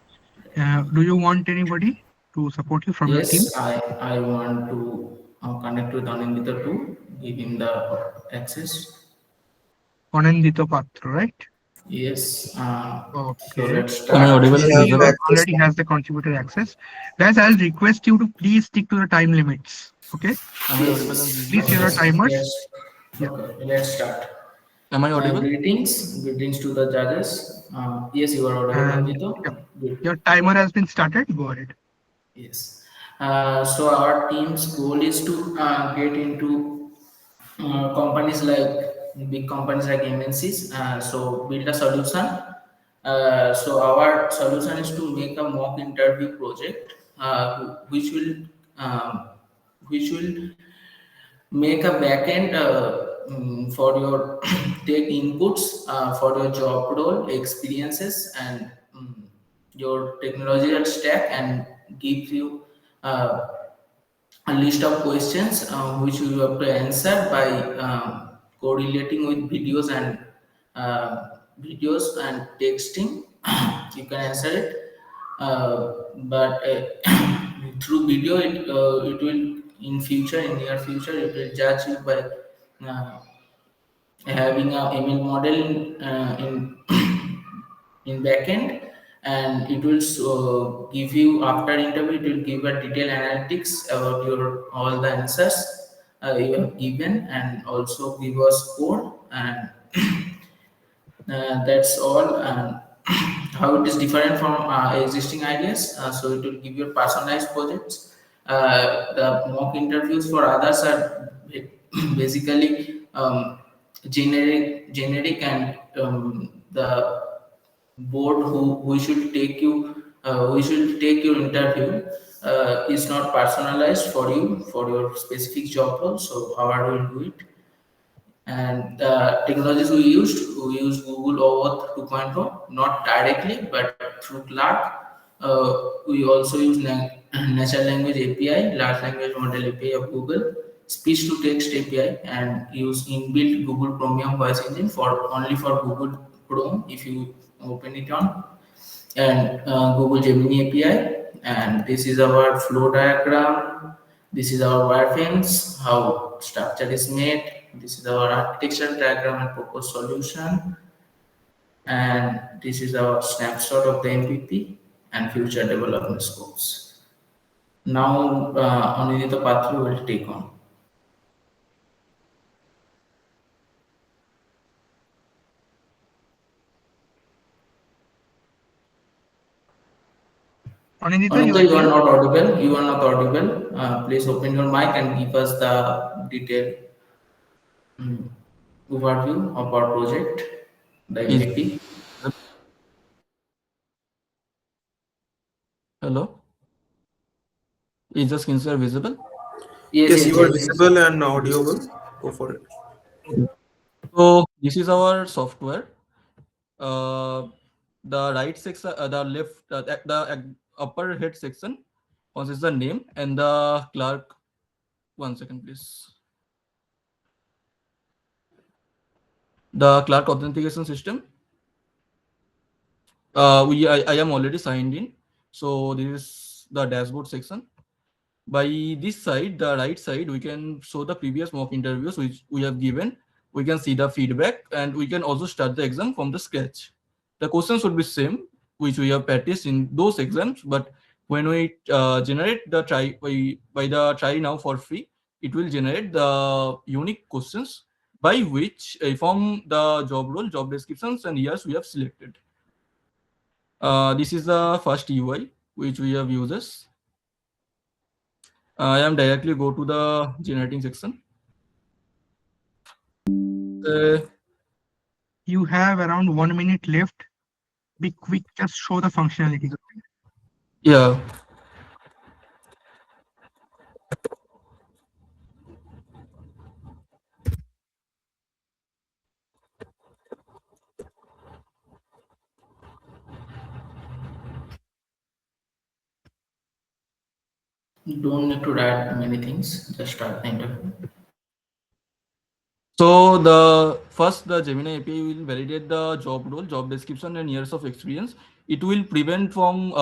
Do you want anybody to support you from your team? Yes, I want to connect with Anindita too, give him the access. Anandito Patra, right? Yes, so Okay. let's start. Already has the contributor access. Guys, I'll request you to please stick to the time limits. Okay. Please share your timers. Yes. Yeah. Okay, let's start. Am I audible? Greetings to the judges. Yes, you are audible, And Anindita. Good. your timer has been started. Go ahead. Yes. So our team's goal is to get into companies like big companies like MNCs. So build a solution. So our solution is to make a mock interview project, um, which will make a backend for your take inputs for your job role experiences and your technological stack, and gives you uh, a list of questions which you have to answer by correlating with videos and texting. You can answer it, but through video it will in future, in near future, it will judge you by uh, having a ML model in backend, and it will give you, after interview, it will give a detailed analytics about your all the answers you have given, and also give a score, and that's all. And how it is different from existing ideas, so it will give you personalized projects. The mock interviews for others are basically generic, and the board who we should take you we should take your interview is not personalized for you, for your specific job role. So how are we do it? And the technologies we use Google OAuth 2.0, not directly but through Clark. We also use natural language API, large language model API of Google, speech to text API, and use inbuilt Google Chromium voice engine for only for Google Chrome if you open it on, and Google Gemini API. And this is our flow diagram. This is our wireframes, how structure is made. This is our architecture diagram and proposed solution. And this is our snapshot of the MVP and future development scopes. Now, Anindita Patru will take on. Anindita, You are not audible. You are not audible. Please open your mic and give us the detailed overview of our project, the MVP. Hello? Is the screen share visible? Yes, you are visible and audible. Go for it. So this is our software. The right section, the left, the upper head section consists the name and the clerk. One second, please. The clerk authentication system. I am already signed in. So this is the dashboard section. By this side, the right side, we can show the previous mock interviews which we have given. We can see the feedback, and we can also start the exam from the scratch. The questions would be same, which we have practiced in those exams, but when we generate the try by the try now for free, it will generate the unique questions by which from the job role, job descriptions, and years we have selected. This is the first UI which we have uses. I am directly go to the generating section. You have around 1 minute left. Be quick, just show the functionalities. Yeah. You don't need to write many things, just start the interview. So the Gemini API will validate the job role, job description, and years of experience. It will prevent from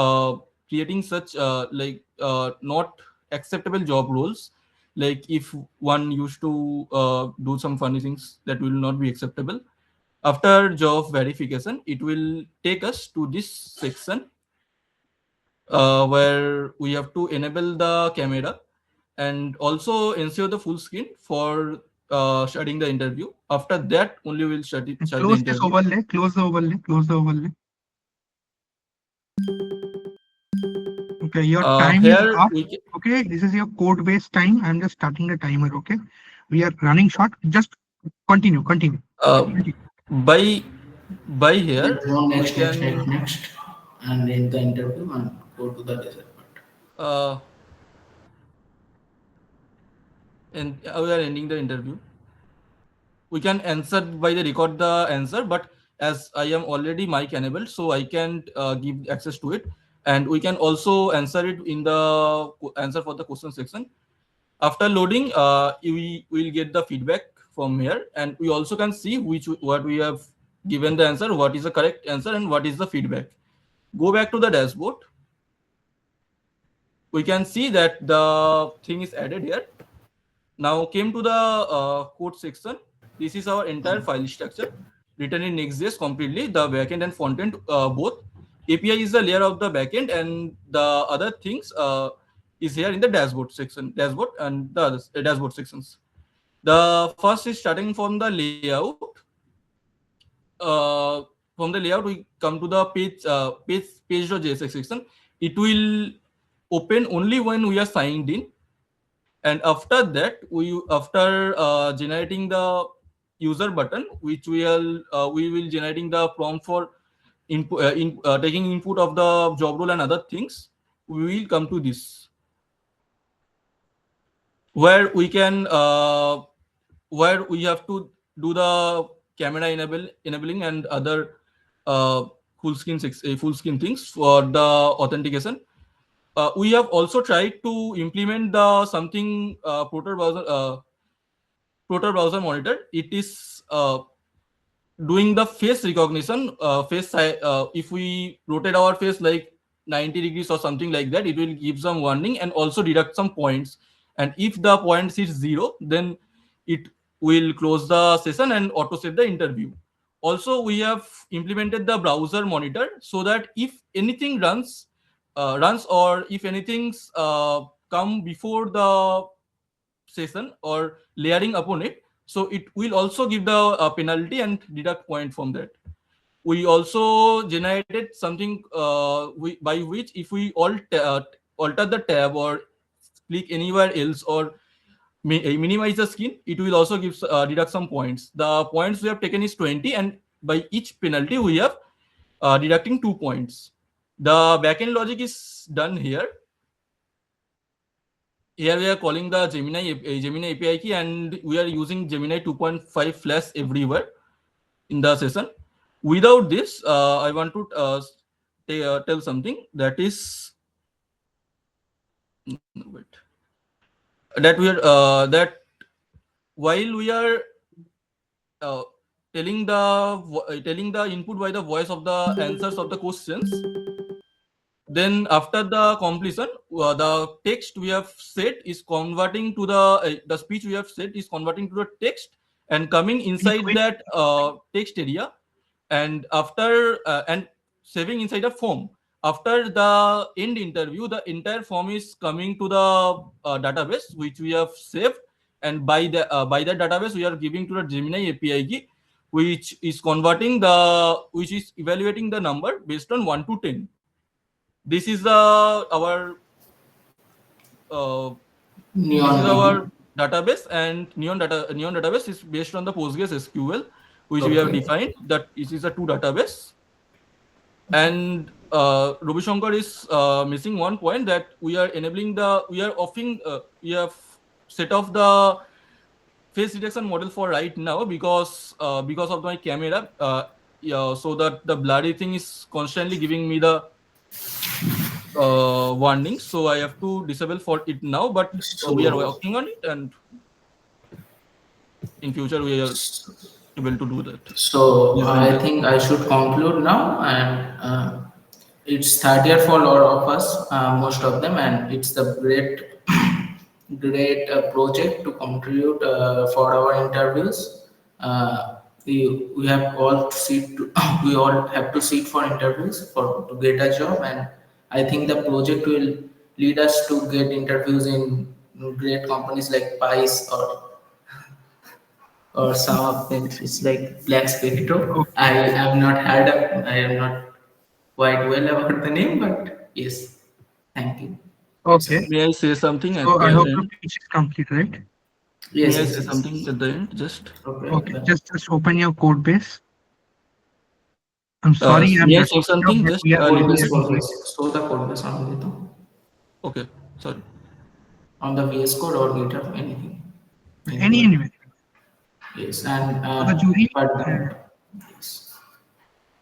creating such not acceptable job roles. Like if one used to do some funny things that will not be acceptable. After job verification, it will take us to this section where we have to enable the camera and also ensure the full screen for starting the interview. After that, only we'll start the Close this interview. overlay, close the overlay, close the overlay. Okay, your time is Here up. we can, Okay, this is your code based time. I'm just starting the timer. Okay, we are running short. Just continue. by here Go we next, can and end the interview and go to the result part. and we are ending the interview. We can answer by the record the answer, but as I am already mic enabled, so I can give access to it, and we can also answer it in the answer for the question section. After loading, we will get the feedback from here, and we also can see what we have given the answer, what is the correct answer, and what is the feedback. Go back to the dashboard. We can see that the thing is added here. Now came to the code section. This is our entire file structure written in Next.js completely, the backend and frontend both. API is the layer of the backend, and the other things is here in the dashboard section, dashboard and the other dashboard sections. The first is starting from the layout. From the layout, we come to the page.jsx section. It will open only when we are signed in, and after that, after generating the user button, which we will generating the prompt for input, taking input of the job role and other things. We will come to this, where we can where we have to do the camera enabling and other full screen things for the authentication. We have also tried to implement the something Protor browser monitor. It is doing the face recognition. If we rotate our face like 90 degrees or something like that, it will give some warning and also deduct some points. And if the points is 0, then it will close the session and auto save the interview. Also, we have implemented the browser monitor so that if anything runs or if anything's come before the session or layering upon it, so it will also give the penalty and deduct point from that. We also generated something by which if we alter the tab or click anywhere else or minimize the skin, it will also give deduct some points. The points we have taken is 20, and by each penalty we have deducting 2 points. The backend logic is done here. Here we are calling the Gemini API key, and we are using Gemini 2.5 Flash everywhere in the session. Without this, I want to tell something that is that while we are telling the input by the voice of the answers of the questions, then after the completion, the text we have set is converting to the speech we have set is converting to the text and coming inside that text area, and after and saving inside a form. After the end interview, the entire form is coming to the database which we have saved, and by that database we are giving to the Gemini API key, which is evaluating the number based on 1 to 10. This is our database, and Neon database is based on the Postgres SQL, which we have defined that it is a 2 database. And Ravi Shankar is missing one point, that we are we have set off the face detection model for right now because of my camera, so that the blurry thing is constantly giving me the warnings, so I have to disable for it now, but we are working on it, and in future we are able to do that. So I think I should conclude now, and it's third year for a lot of us, most of them, and it's the great project to contribute for our interviews. We have all to sit we all have to sit for interviews to get a job, and I think the project will lead us to get interviews in great companies like Pice or some of them it's like Black Spirito. I have not heard of, I am not quite well about the name, but yes, thank you. Okay. May I say something at So I the hope end? the pitch is complete, right? Yes, May I yes, say yes. something at the end? Just Okay. Just open your code base. I'm sorry, I'm may I not say sure, something? but Just we are a not little Code able to base, see. show the code base on the Okay, sorry. on the VS Code or GitHub, anything. Anyway. Yes, and So the jury. but yes,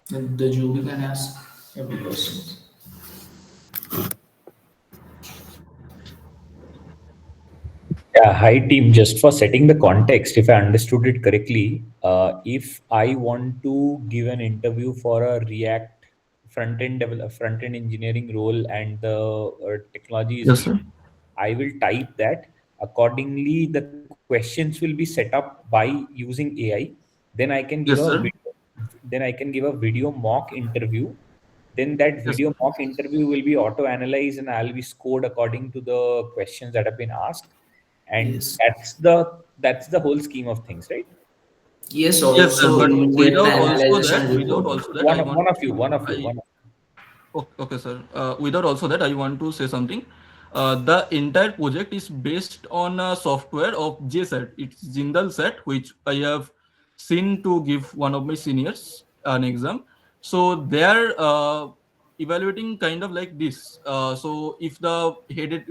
the jury can ask every question. Yeah, hi team. Just for setting the context, if I understood it correctly, if I want to give an interview for a React front end engineering role, and the technology is Yes, sir. React, I will type that. Accordingly, the questions will be set up by using AI. Then I can give Yes, a sir. video, then I can give a video mock interview. Then that Yes, video mock interview will be auto analyzed, and I'll be scored according to the questions that have been asked. And Yes. that's the whole scheme of things, right? Yes, yes, sir. also But you will get the analyzation without report. also that, one I of want one of to you one of you I one of Okay, sir. Without also that, I want to say something. The entire project is based on a software of JSET. It's Jindal Set, which I have seen to give one of my seniors an exam. So they are evaluating kind of like this. So if the head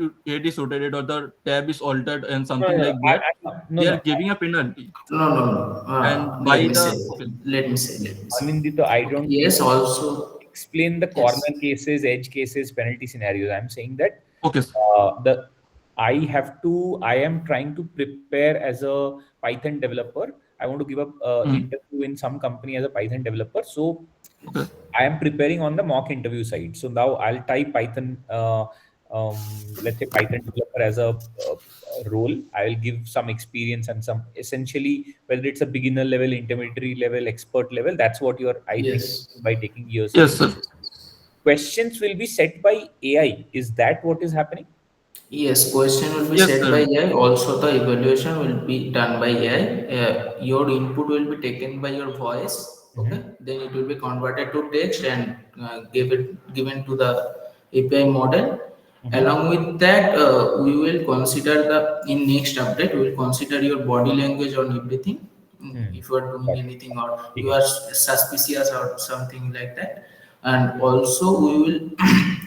is rotated or the tab is altered and No, something no, like that, no, they are no. giving a penalty. No, no, no. And Let by me say. the okay, Let me say. Anindito, I Okay. don't Yes, need also. explain the Yes. corner cases, edge cases, penalty scenarios. I'm saying that okay, sir. the I am trying to prepare as a Python developer. I want to give up Mm, interview in some company as a Python developer. So okay. I am preparing on the mock interview side. So now I'll type Python, let's say Python developer as a role. I will give some experience and some essentially whether it's a beginner level, intermediary level, expert level. That's what you're, I think, Yes. by taking years Yes, level. sir. Questions will be set by AI. Is that what is happening? Yes, question will be Yes, set by sir. AI. Also, the evaluation will be done by AI. Your input will be taken by your voice. Okay, Mhm. then it will be converted to text and given to the API model. Mhm. Along with that, we will consider the in next update. We will consider your body language on everything. Hmm. If you are doing Got it. anything or you Okay. are suspicious or something like that, and also we will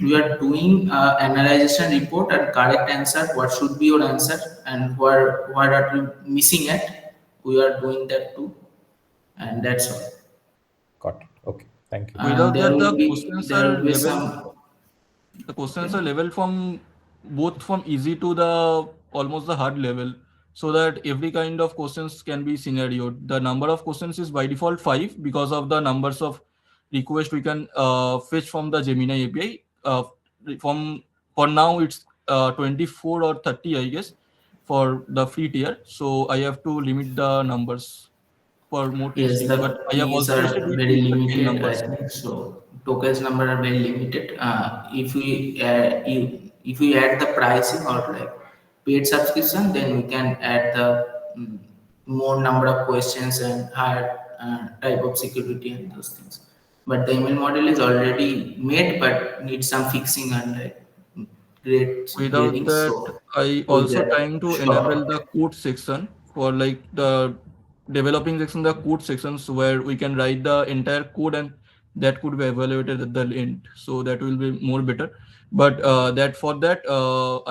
we are doing analyzation report and correct answer, what should be your answer and where are you missing at, we are doing that too, and that's all. Got it. Okay. Thank you. And Without that, there will be some. the questions Okay. are level from both from easy to the almost the hard level, so that every kind of questions can be scenarioed. The number of questions is by default 5 because of the numbers of request we can fetch from the Gemini API. From for now it's 24 or 30, I guess, for the free tier. So I have to limit the numbers for more Yes, testing. But the I have keys also tested are with very 13 limited, I numbers. think. So tokens number are very limited. If we add the pricing or like paid subscription, then we can add the more number of questions and higher type of security and those things. But the email model is already made, but needs some fixing and like great Without grading. that, So I with also that, trying to enable stop. the code section for like the developing section, the code sections where we can write the entire code and that could be evaluated at the end. So that will be more better. But I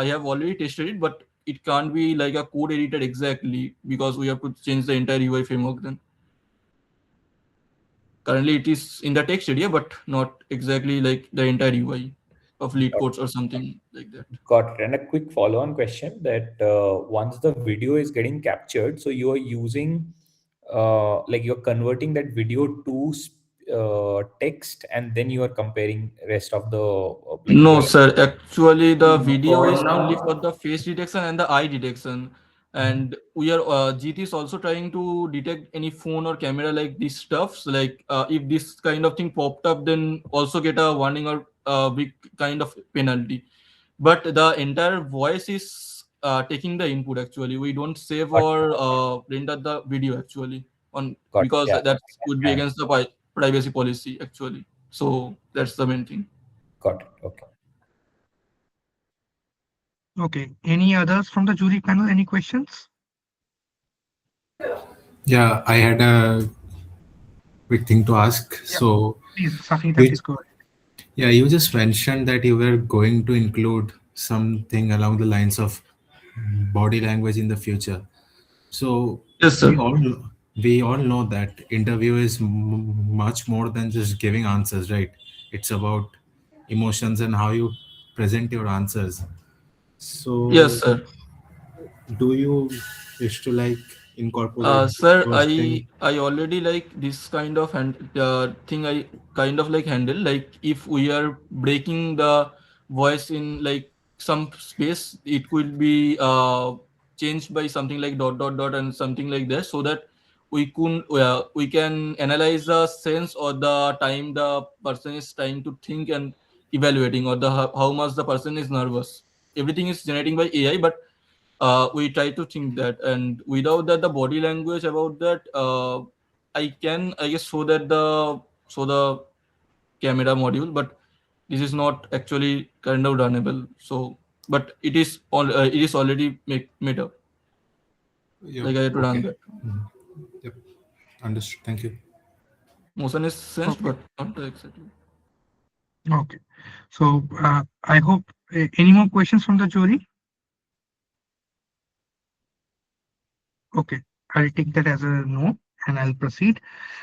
have already tested it, but it can't be like a code edited exactly because we have to change the entire UI framework then. Currently it is in the text area, but not exactly like the entire UI of lead codes or something like that. Got it. And a quick follow-on question that once the video is getting captured, so you are using like you're converting that video to text, and then you are comparing rest of the like No, your. sir. Actually, the video For is only for now, the face detection and the eye detection. And we are GT is also trying to detect any phone or camera like these stuffs. Like if this kind of thing popped up, then also get a warning or a big kind of penalty. But the entire voice is taking the input. Actually, we don't save Got or render the video actually on got it. because Yeah. that would be And against the privacy policy actually. So that's the main thing. got it. Okay. Okay. Any others from the jury panel? Any questions? Yeah, I had a quick thing to ask. Yeah. So, Please, Safita, you, please go ahead. yeah, you just mentioned that you were going to include something along the lines of body language in the future. So Yes, we sir. all we all know that interview is much more than just giving answers, right? It's about emotions and how you present your answers. Yes, So sir. Do you wish to like incorporate Sir, those things? I already like this kind of thing. I kind of like handle, like if we are breaking the voice in like some space, it could be changed by something like dot dot dot and something like that, so that we can analyze the sense or the time the person is trying to think and evaluating, or the how much the person is nervous. Everything is generating by AI, but we try to think that, and without that the body language about that, I guess show the camera module, but this is not actually kind of runnable. So but it is already made up, Yeah. like I had to run Okay. that. Yep. Understood. Thank you. Motion is sensed, Okay. but not exactly. Okay. So I hope any more questions from the jury? Okay, I'll take that as a no and I'll proceed.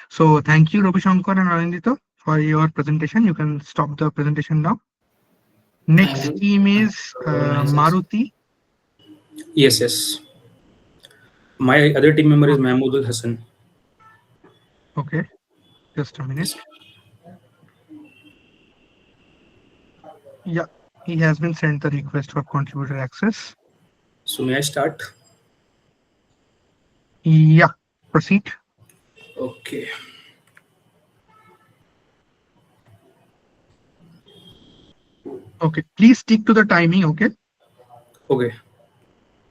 So thank you, Ravi Shankar and Anandito, for your presentation. You can stop the presentation now. Thank Next you. team is Very nice. Maruti. Yes, yes. My other team member is Mahmoodul Hassan. Okay, just a minute. Yeah, he has been sent the request for contributor access. So may I start? Yeah, proceed. Okay. Okay, please stick to the timing, okay? Okay.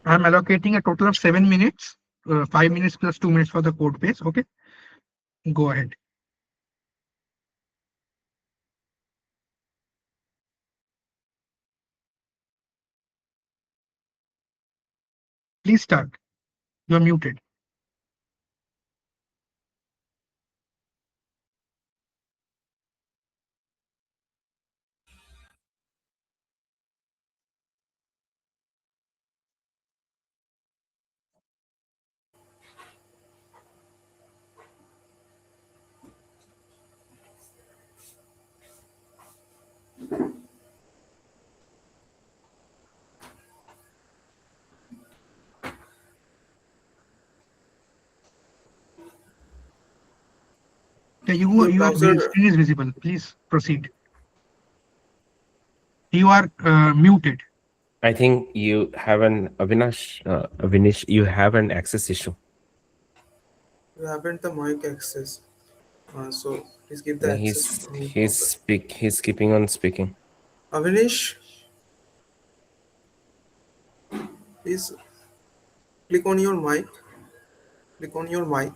I'm allocating a total of 7 minutes, 5 minutes plus 2 minutes for the code base, okay? Go ahead. Please start. You're muted. Yeah, Your your browser. screen is visible. Please proceed. You are muted. I think you have an Avinish, you have an access issue. You haven't the mic access. So please give I the think access from your browser. he's keeping on speaking. Avinish, please click on your mic. Click on your mic.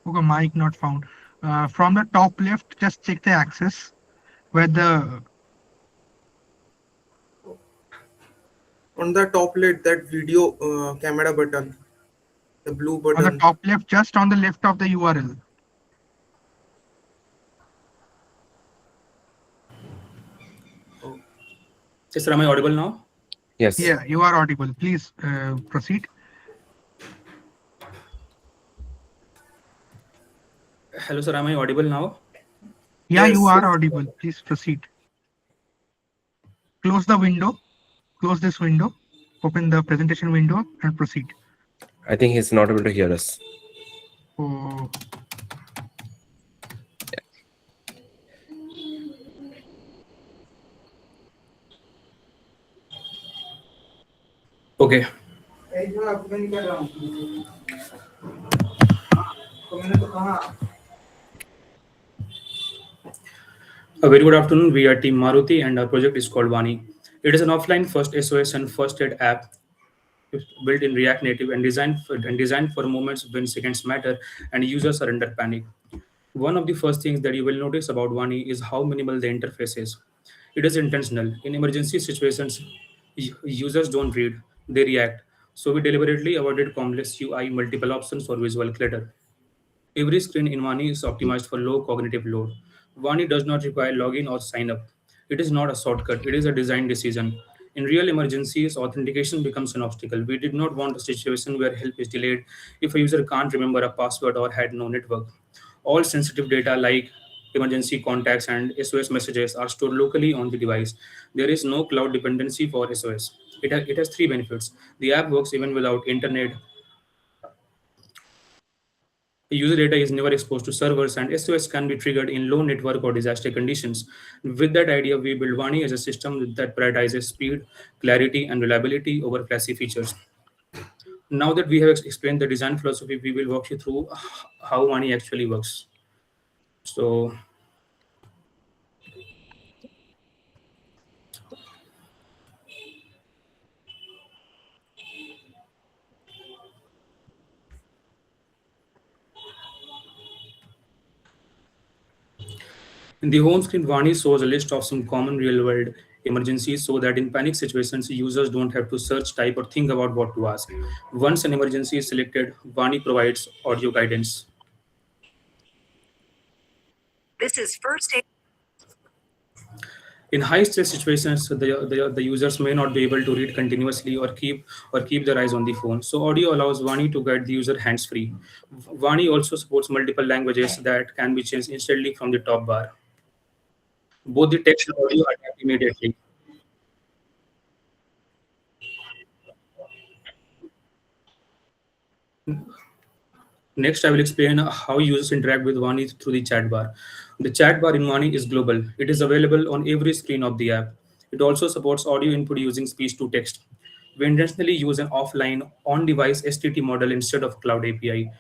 Okay, mic not found. From the top left, just check the access where the On the top left, that video camera button, the blue on the button. top left, just on the left of the URL. Yes, sir. Am I audible now? Yes. Yeah, you are audible. Please proceed. Hello, sir. Am I audible now? Yeah, you Yes. are audible. Please proceed. Close the window. Close this window. Open the presentation window and proceed. I think he's not able to hear us. Oh. Okay. A very good afternoon. We are Team Maruti and our project is called Vani. It is an offline first SOS and first aid app built in React Native and designed for moments when seconds matter and users are under panic. One of the first things that you will notice about Vani is how minimal the interface is. It is intentional. In emergency situations, users don't read, they react. So we deliberately avoided complex UI, multiple options, or visual clutter. Every screen in Vani is optimized for low cognitive load. Vani does not require login or sign up. It is not a shortcut, it is a design decision. In real emergencies, authentication becomes an obstacle. We did not want a situation where help is delayed if a user can't remember a password or had no network. All sensitive data like emergency contacts and SOS messages are stored locally on the device. There is no cloud dependency for SOS. it has three benefits. The app works even without internet. User data is never exposed to servers, and SOS can be triggered in low network or disaster conditions. With that idea, we built Vani as a system that prioritizes speed, clarity, and reliability over flashy features. Now that we have explained the design philosophy, we will walk you through how Vani actually works. So, in the home screen, Vani shows a list of some common real-world emergencies so that in panic situations, users don't have to search, type, or think about what to ask. Once an emergency is selected, Vani provides audio guidance. This is first aid. In high-stress situations, the users may not be able to read continuously or keep their eyes on the phone. So audio allows Vani to guide the user hands-free. Vani also supports multiple languages that can be changed instantly from the top bar. Both the text and audio adapt immediately. Next, I will explain how users interact with Vani through the chat bar. The chat bar in Vani is global. It is available on every screen of the app. It also supports audio input using speech to text. We intentionally use an offline, on-device STT model instead of cloud API.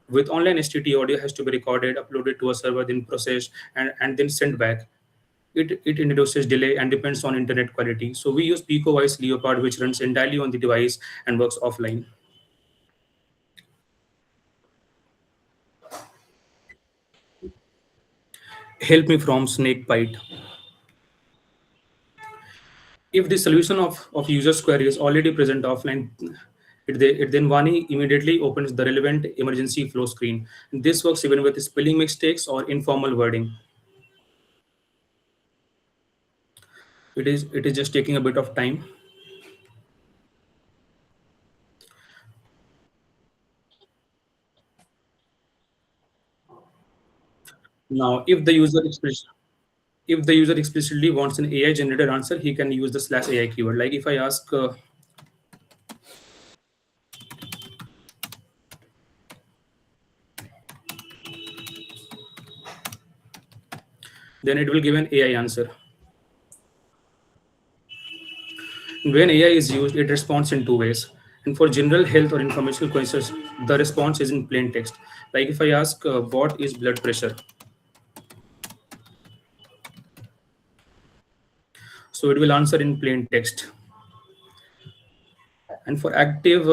With online STT, audio has to be recorded, uploaded to a server, then processed, and then sent back. It introduces delay and depends on internet quality. So we use Pico Voice Leopard, which runs entirely on the device and works offline. Help me from Snakebite. If the solution of user's query is already present offline, it then Vani immediately opens the relevant emergency flow screen. This works even with spelling mistakes or informal wording. It is just taking a bit of time. Now, if the user explicitly wants an AI generated answer, he can use the /AI keyword. Like if I ask then it will give an AI answer. When AI is used, it responds in two ways. And for general health or informational questions, the response is in plain text. Like if I ask, what is blood pressure? So it will answer in plain text. And for active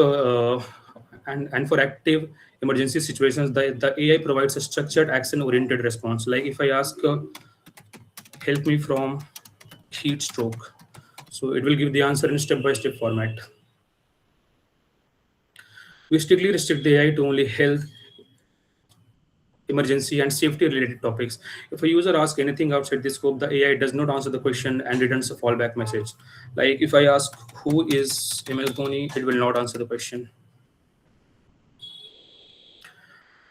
and for active emergency situations, the AI provides a structured action-oriented response. Like if I ask, help me from heat stroke. So it will give the answer in step-by-step format. We strictly restrict the AI to only health, emergency, and safety-related topics. If a user asks anything outside the scope, the AI does not answer the question and returns a fallback message. Like if I ask, who is MS Dhoni, it will not answer the question.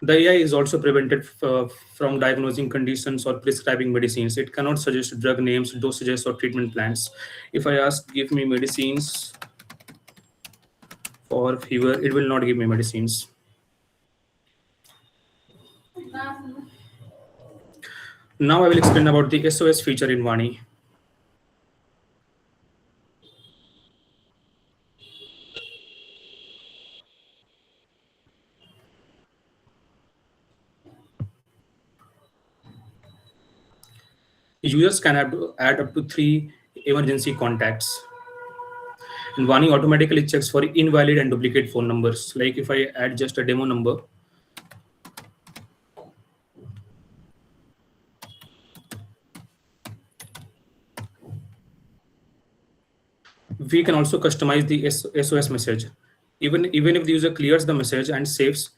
The AI is also prevented from diagnosing conditions or prescribing medicines. It cannot suggest drug names, dosages, or treatment plans. If I ask, give me medicines for fever, it will not give me medicines. Now I will explain about the SOS feature in Vani. Users can add up to 3 emergency contacts. And Vani automatically checks for invalid and duplicate phone numbers. Like if I add just a demo number, we can also customize the SOS message. Even if the user clears the message and saves,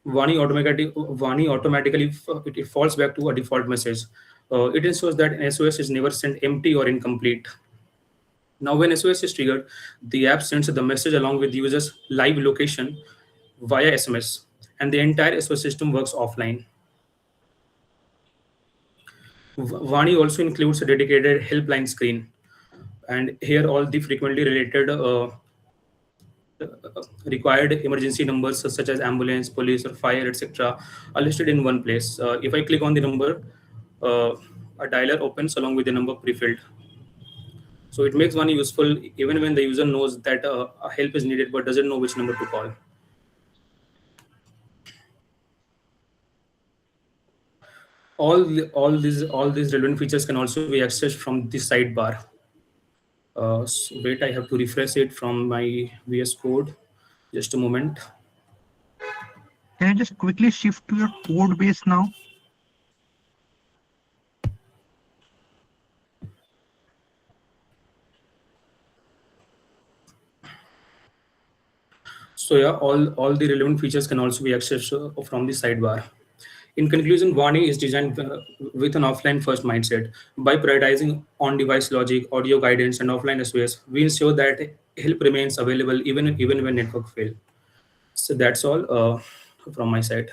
Vani automatically it falls back to a default message. It ensures that an SOS is never sent empty or incomplete. Now, when SOS is triggered, the app sends the message along with the user's live location via SMS, and the entire SOS system works offline. Vani also includes a dedicated helpline screen. And here all the frequently related required emergency numbers such as ambulance, police, or fire, etc., are listed in one place. If I click on the number, a dialer opens along with the number pre-filled. So it makes one useful even when the user knows that a help is needed but doesn't know which number to call. All these relevant features can also be accessed from the sidebar. So wait, I have to refresh it from my VS Code. Just a moment. Can you just quickly shift to your code base now? So yeah, all the relevant features can also be accessed from the sidebar. In conclusion, Vani is designed with an offline first mindset. By prioritizing on-device logic, audio guidance, and offline SOS, we ensure that help remains available even when network fail. So that's all from my side.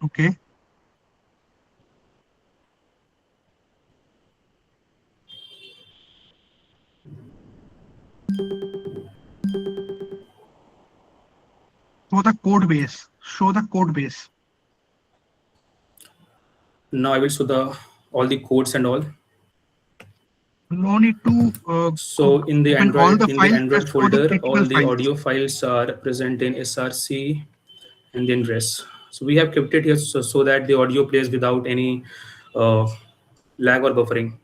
Okay. Show the code base. Show the code base. Now I will show all the codes and all. No need to So in the open all the files, Android just show the folder, all critical the files. audio files are present in SRC and then res. So we have kept it here so that the audio plays without any lag or buffering.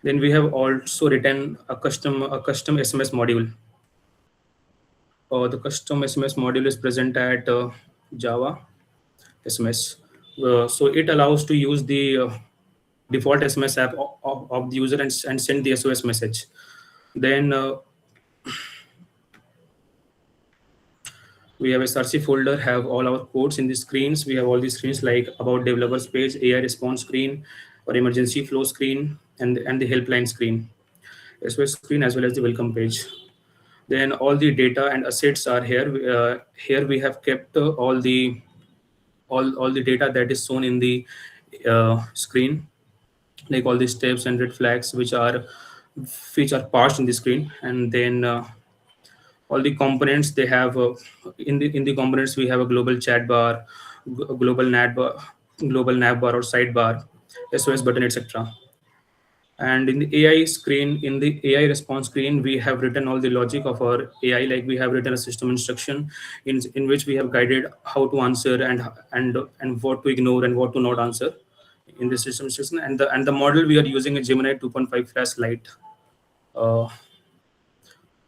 Then we have also written a custom SMS module. The custom SMS module is present at Java SMS. So it allows to use the default SMS app of the user and send the SOS message. Then we have a SRC folder, have all our codes in the screens. We have all these screens like about developers page, AI response screen, or emergency flow screen, and the helpline screen, SOS screen, as well as the welcome page. Then all the data and assets are here. Here we have kept all the data that is shown in the screen, like all the steps and red flags which are parsed in the screen. And then all the components they have in the components we have a global chat bar, global nav bar or sidebar, SOS button, etc. And in the AI screen, in the AI response screen, we have written all the logic of our AI, like we have written a system instruction in which we have guided how to answer and what to ignore and what to not answer in the system instruction. And the model we are using is Gemini 2.5 Flash Lite.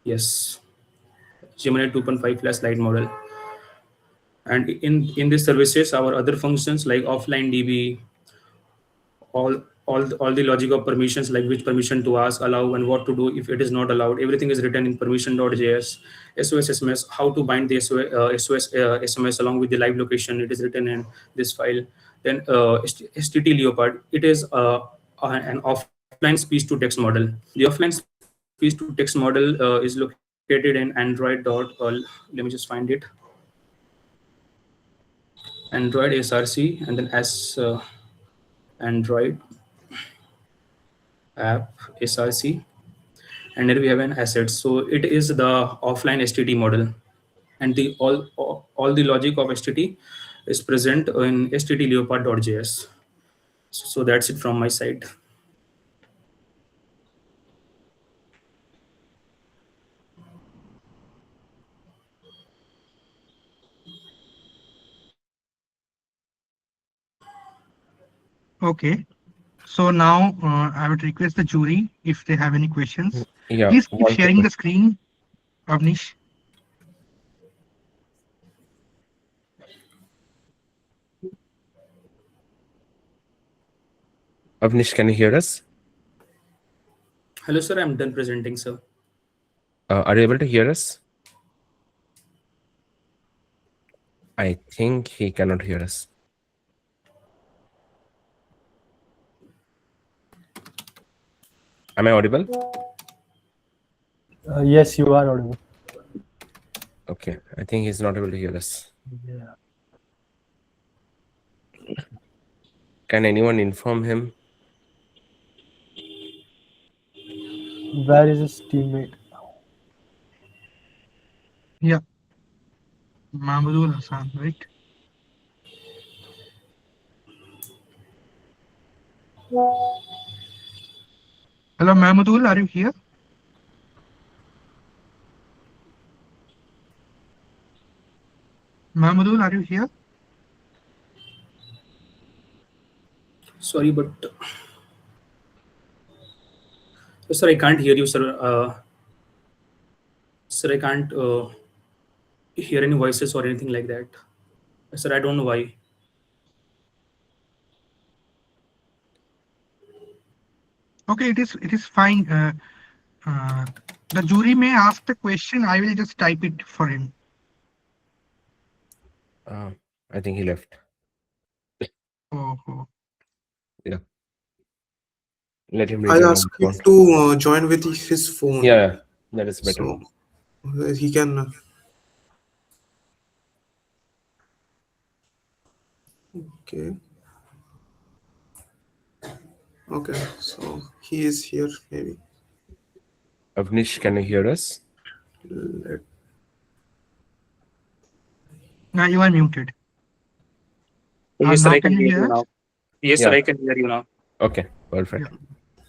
Yes, Gemini 2.5 Flash Lite model. And in these services, our other functions like offline DB, all the logic of permissions, like which permission to ask, allow, and what to do if it is not allowed, everything is written in permission.js. SOS SMS, how to bind the SOS SMS along with the live location, it is written in this file. Then STT Leopard, it is an offline speech to text model. The offline speech to text model is located in Android. Let me just find it. Android SRC, and then Android app SRC, and here we have an asset. So it is the offline STT model, and the all the logic of STT is present in STT Leopard.js. So that's it from my side. Okay. So now I would request the jury if they have any questions. Yeah. Please keep sharing the screen, Avnish. Avnish, can you hear us? Hello, sir. I'm done presenting, sir. Are you able to hear us? I think he cannot hear us. Am I audible? Yes, you are audible. Okay, I think he's not able to hear us. Yeah. Can anyone inform him? Where is his teammate? Yeah, Mahmudul Hassan, right? Hello, Mahmudul, are you here? Mahmudul, are you here? Sorry, but sir, I can't hear you, sir. Sir, I can't hear any voices or anything like that. Sir, I don't know why. Okay, it is fine. The jury may ask the question. I will just type it for him. I think he left. Oh. Yeah. Let him I rejoin on asked the him phone. to join with his phone. Yeah, that is better. So he can. Okay. Okay. So he is here. Maybe. Avnish, can you hear us? Now you are muted. Yes, sir, Now I can can you hear hear you us? now. Yes, sir, I can hear you now. Okay, perfect. Yeah.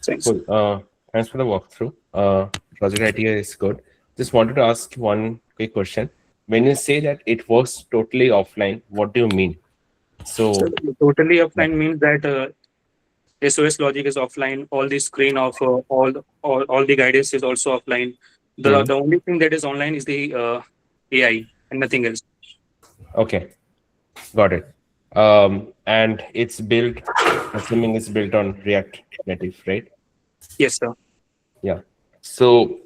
Thanks. Cool. Thanks for the walkthrough. Project idea is good. Just wanted to ask one quick question. When you say that it works totally offline, what do you mean? So Totally offline means that SOS logic is offline. All the screen of all the guidance is also offline. The only thing that is online is the AI and nothing else. Okay, got it. And it's built, assuming it's built on React Native, right? Yes, sir. Yeah. So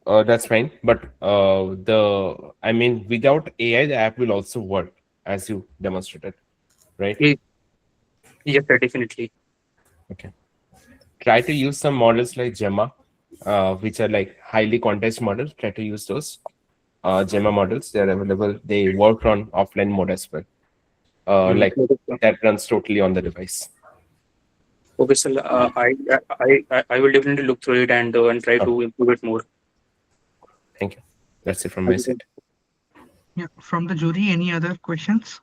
that's fine. But I mean, without AI, the app will also work as you demonstrated, right? Yes, sir, definitely. Okay. Try to use some models like Gemma, which are like highly context models. Try to use those Gemma models. They're available. They work on offline mode as well. Like that runs totally on the device. Okay, sir. I will definitely look through it and try to improve it more. Thank you. That's it from my side. Yeah. From the jury, any other questions?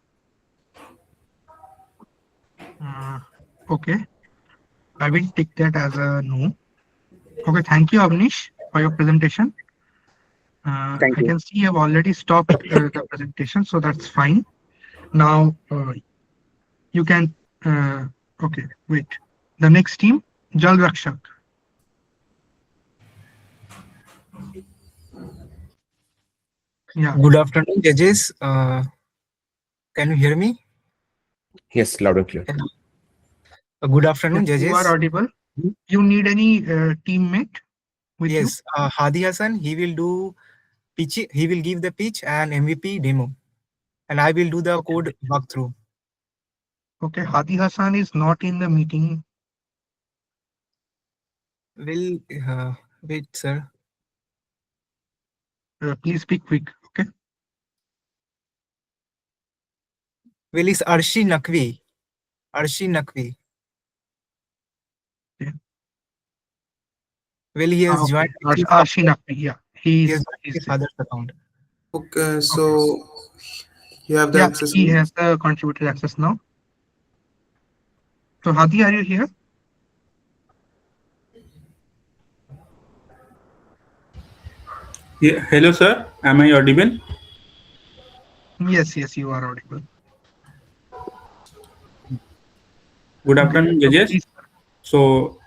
Okay. I will take that as a no. Okay. Thank you, Avnish, for your presentation. I can see you have already stopped the presentation, so that's fine. Now you can. Okay. Wait. The next team, Jal Rakshak. Yeah. Good afternoon, judges. Can you hear me? Yes, loud and clear. Good afternoon, Yes, judges. you are audible. You need any teammate with you? Yes, Hadi Hassan. He will do pitch. He will give the pitch and MVP demo, and I will do the code walkthrough. Okay, Hadi Hassan is not in the meeting. Will wait, sir. Please speak quick. Okay. Will is Arshi Nakvi. Arshi Nakvi. Okay. Will he has Okay. joined with his Arshi Nakvi. Yeah, he has he's joined his father's account. Okay, so you have the yeah, access. he has the contributor access now. So Hadi, are you here? Yeah. Hello, sir. Am I audible? Yes, you are audible. Good Okay, afternoon, so judges. please. So,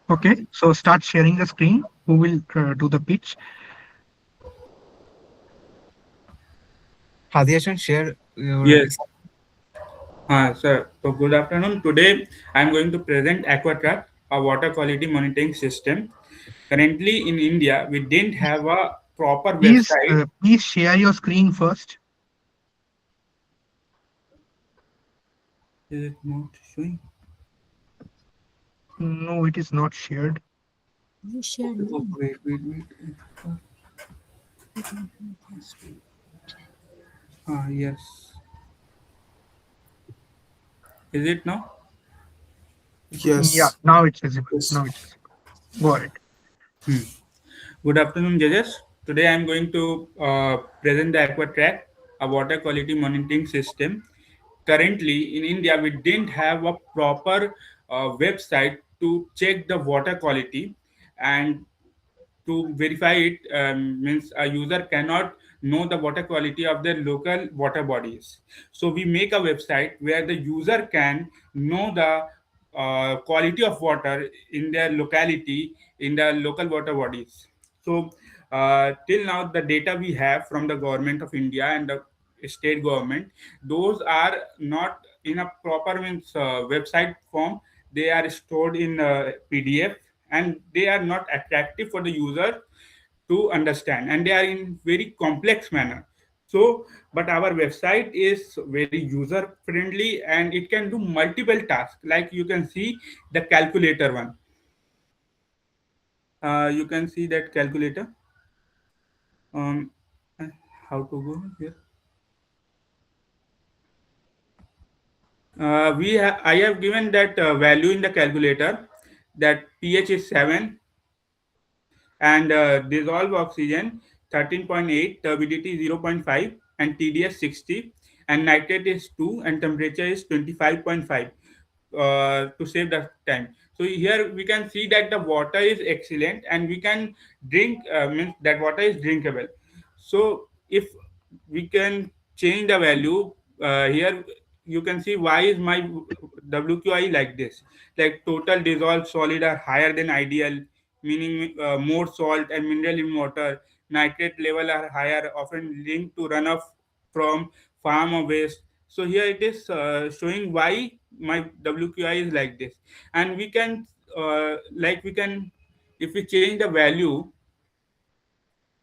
Okay, so start sharing the screen. Who will do the pitch? Hadi Hassan, share your. yes. Sir, so good afternoon. Today, I'm going to present AquaTrap, a water quality monitoring system. Currently, in India, we didn't have a proper website. Please share your screen first. Is it not showing? No, it is not shared. You shared. Oh, wait. Yes. Is it now? Yeah, Yes. now it's visible. Now it's visible. Go ahead. Hmm. Good afternoon, judges. Today I am going to present the AquaTrack, a water quality monitoring system. Currently, in India, we didn't have a proper website to check the water quality, and to verify it means a user cannot know the water quality of their local water bodies. So we make a website where the user can know the quality of water in their locality, in the local water bodies. So till now the data we have from the government of India and the state government, those are not in a proper means website form. They are stored in PDF, and they are not attractive for the user to understand, and they are in very complex manner. So but our website is very user friendly, and it can do multiple tasks. Like you can see the calculator one. You can see that calculator. um, how to go here? I have given that value in the calculator, that pH is 7, and dissolved oxygen 13.8, turbidity 0.5, and TDS 60, and nitrate is 2, and temperature is 25.5, to save the time. So here we can see that the water is excellent, and we can drink, means that water is drinkable. So if we can change the value, here you can see why is my WQI like this. Like total dissolved solid are higher than ideal, meaning more salt and mineral in water. Nitrate level are higher, often linked to runoff from farm or waste. So here it is showing why my WQI is like this. And we can like we can, if we change the value,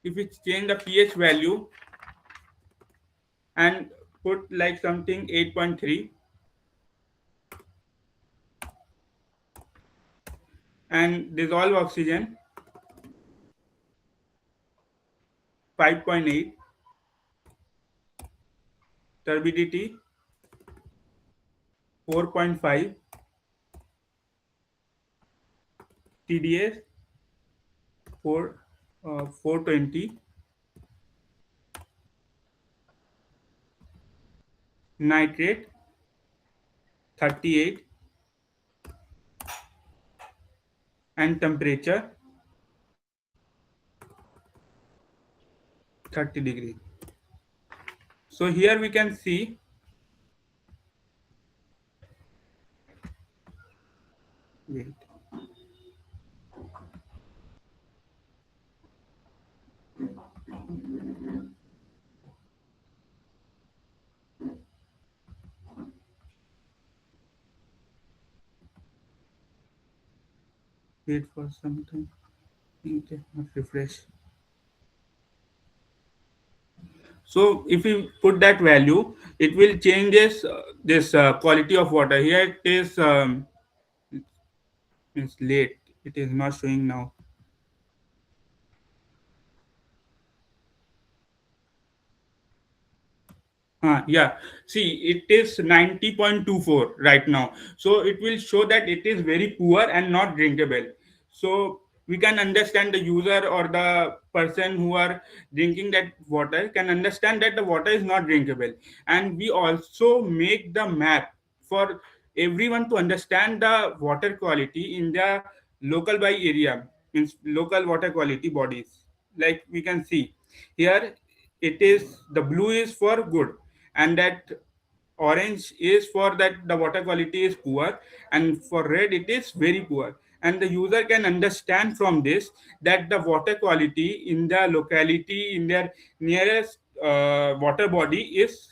if we change the pH value and put like something 8.3, and dissolve oxygen 5.8, turbidity 4.5, TDS 420, nitrate 38, and temperature 30 degree. So here we can see, wait, wait for some time. Okay, not refresh. So if we put that value, it will change this quality of water. Here it is, it's late. It is not showing now. Yeah, see, it is 90.24 right now. So it will show that it is very poor and not drinkable. So we can understand, the user or the person who are drinking that water can understand that the water is not drinkable. And we also make the map for everyone to understand the water quality in the local by area, means local water quality bodies. Like we can see here, it is, the blue is for good, and that orange is for that the water quality is poor, and for red it is very poor. And the user can understand from this that the water quality in the locality, in their nearest water body is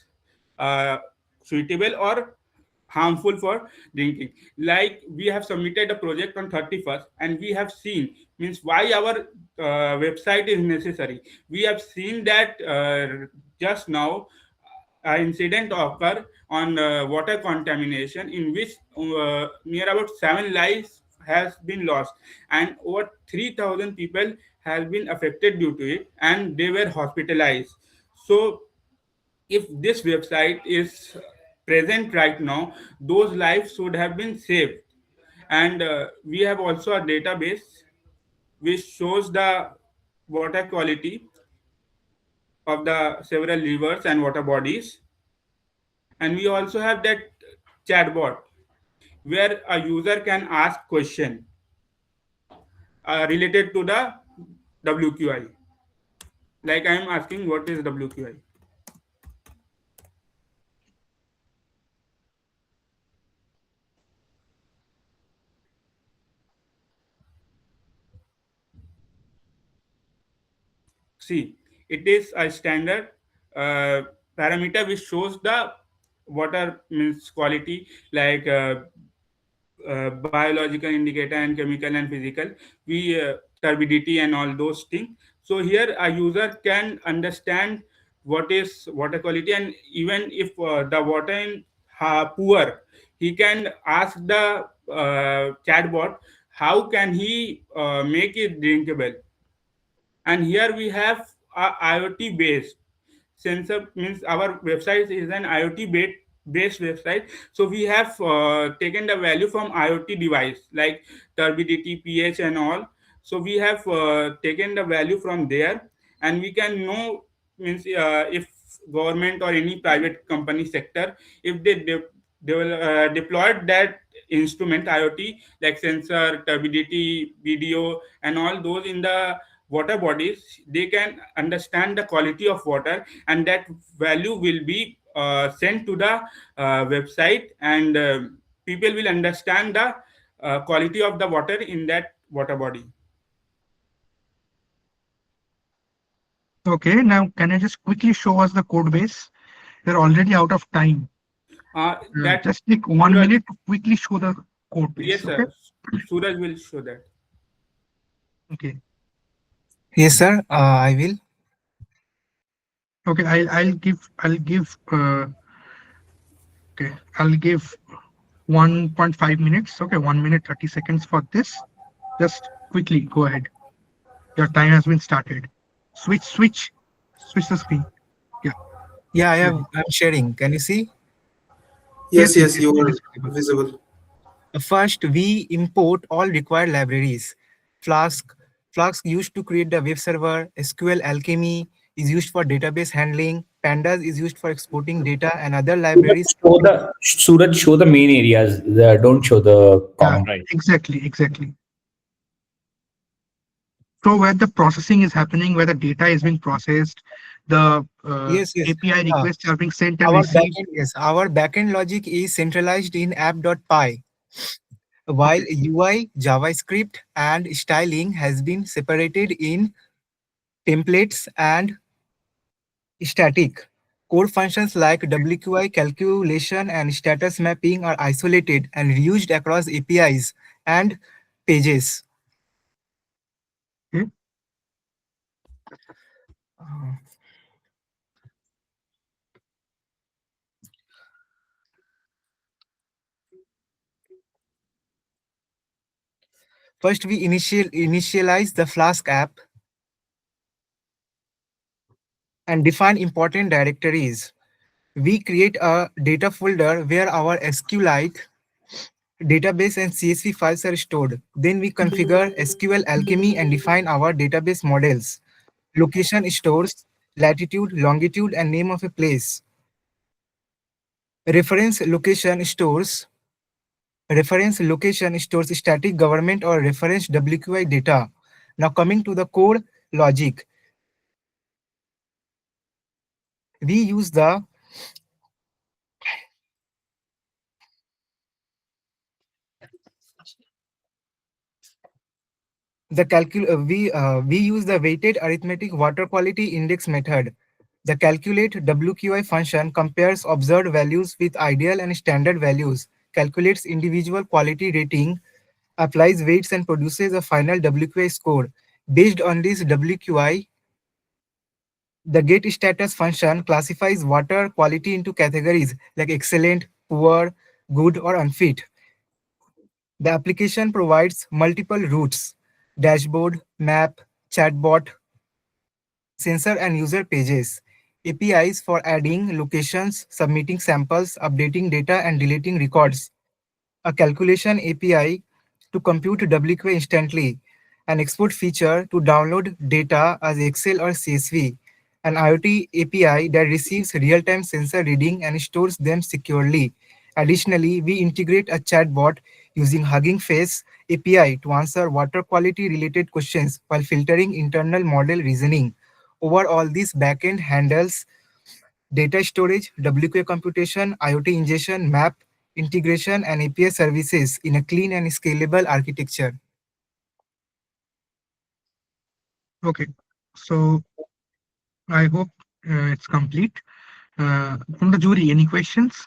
uh, suitable or harmful for drinking. Like we have submitted a project on 31st, and we have seen, means why our website is necessary. We have seen that just now an incident occurred on water contamination, in which near about 7 lives has been lost, and over 3,000 people has been affected due to it, and they were hospitalized. So if this website is present right now, those lives should have been saved. And we have also a database which shows the water quality of the several rivers and water bodies. And we also have that chatbot where a user can ask question related to the WQI. Like I am asking what is WQI. See, it is a standard uh, parameter which shows the water means quality, like biological indicator and chemical and physical, we turbidity and all those things. So here a user can understand what is water quality, and even if the water in poor, he can ask the chatbot how can he make it drinkable. And here we have a IoT based sensor, means our website is an IoT based website. So we have taken the value from IoT device like turbidity, pH and all. So we have taken the value from there, and we can know, means if government or any private company sector, if they will deployed that instrument IoT like sensor, turbidity, video and all those in the water bodies, they can understand the quality of water, and that value will be sent to the website, and people will understand the quality of the water in that water body. Okay, now can I just quickly show us the code base? We're already out of time. That just take 1 Suraj, minute to quickly show the code base. yes Okay. sir, Suraj will show that. Okay. Yes, sir. I will. Okay, I'll give okay, I'll give 1.5 minutes. Okay, 1 minute 30 seconds for this. Just quickly go ahead. Your time has been started. Switch the screen. Yeah. Yeah, I'm sharing. Can you see? Yes, yes, you are visible. First, we import all required libraries. Flask, Flask used to create the web server. SQL Alchemy is used for database handling. Pandas is used for exporting data, and other libraries. Show the main areas. Don't show the common. Yeah, exactly. So where the processing is happening, where the data is being processed, the Yes. API requests are being sent and Our received. backend, yes, our backend logic is centralized in app.py, while UI, JavaScript, and styling has been separated in templates and static. Core functions like WQI calculation and status mapping are isolated and reused across APIs and pages. Okay. First, we initialize the Flask app and define important directories. We create a data folder where our SQLite database and CSV files are stored. Then we configure SQL Alchemy and define our database models. Location stores latitude, longitude, and name of a place. Reference location stores static government or reference WQI data. Now coming to the core logic. We use the we use the weighted arithmetic water quality index method. The calculate WQI function compares observed values with ideal and standard values, calculates individual quality rating, applies weights and produces a final WQI score. Based on this WQI, the get status function classifies water quality into categories like excellent, poor, good, or unfit. The application provides multiple routes: dashboard, map, chatbot, sensor and user pages, APIs for adding locations, submitting samples, updating data, and deleting records, a calculation API to compute WQA instantly, an export feature to download data as Excel or CSV, an IoT API that receives real-time sensor reading and stores them securely. Additionally, we integrate a chatbot using Hugging Face API to answer water quality related questions while filtering internal model reasoning. Overall, this backend handles data storage, WQA computation, IoT ingestion, map integration, and API services in a clean and scalable architecture. Okay, so I hope it's complete. From the jury, any questions?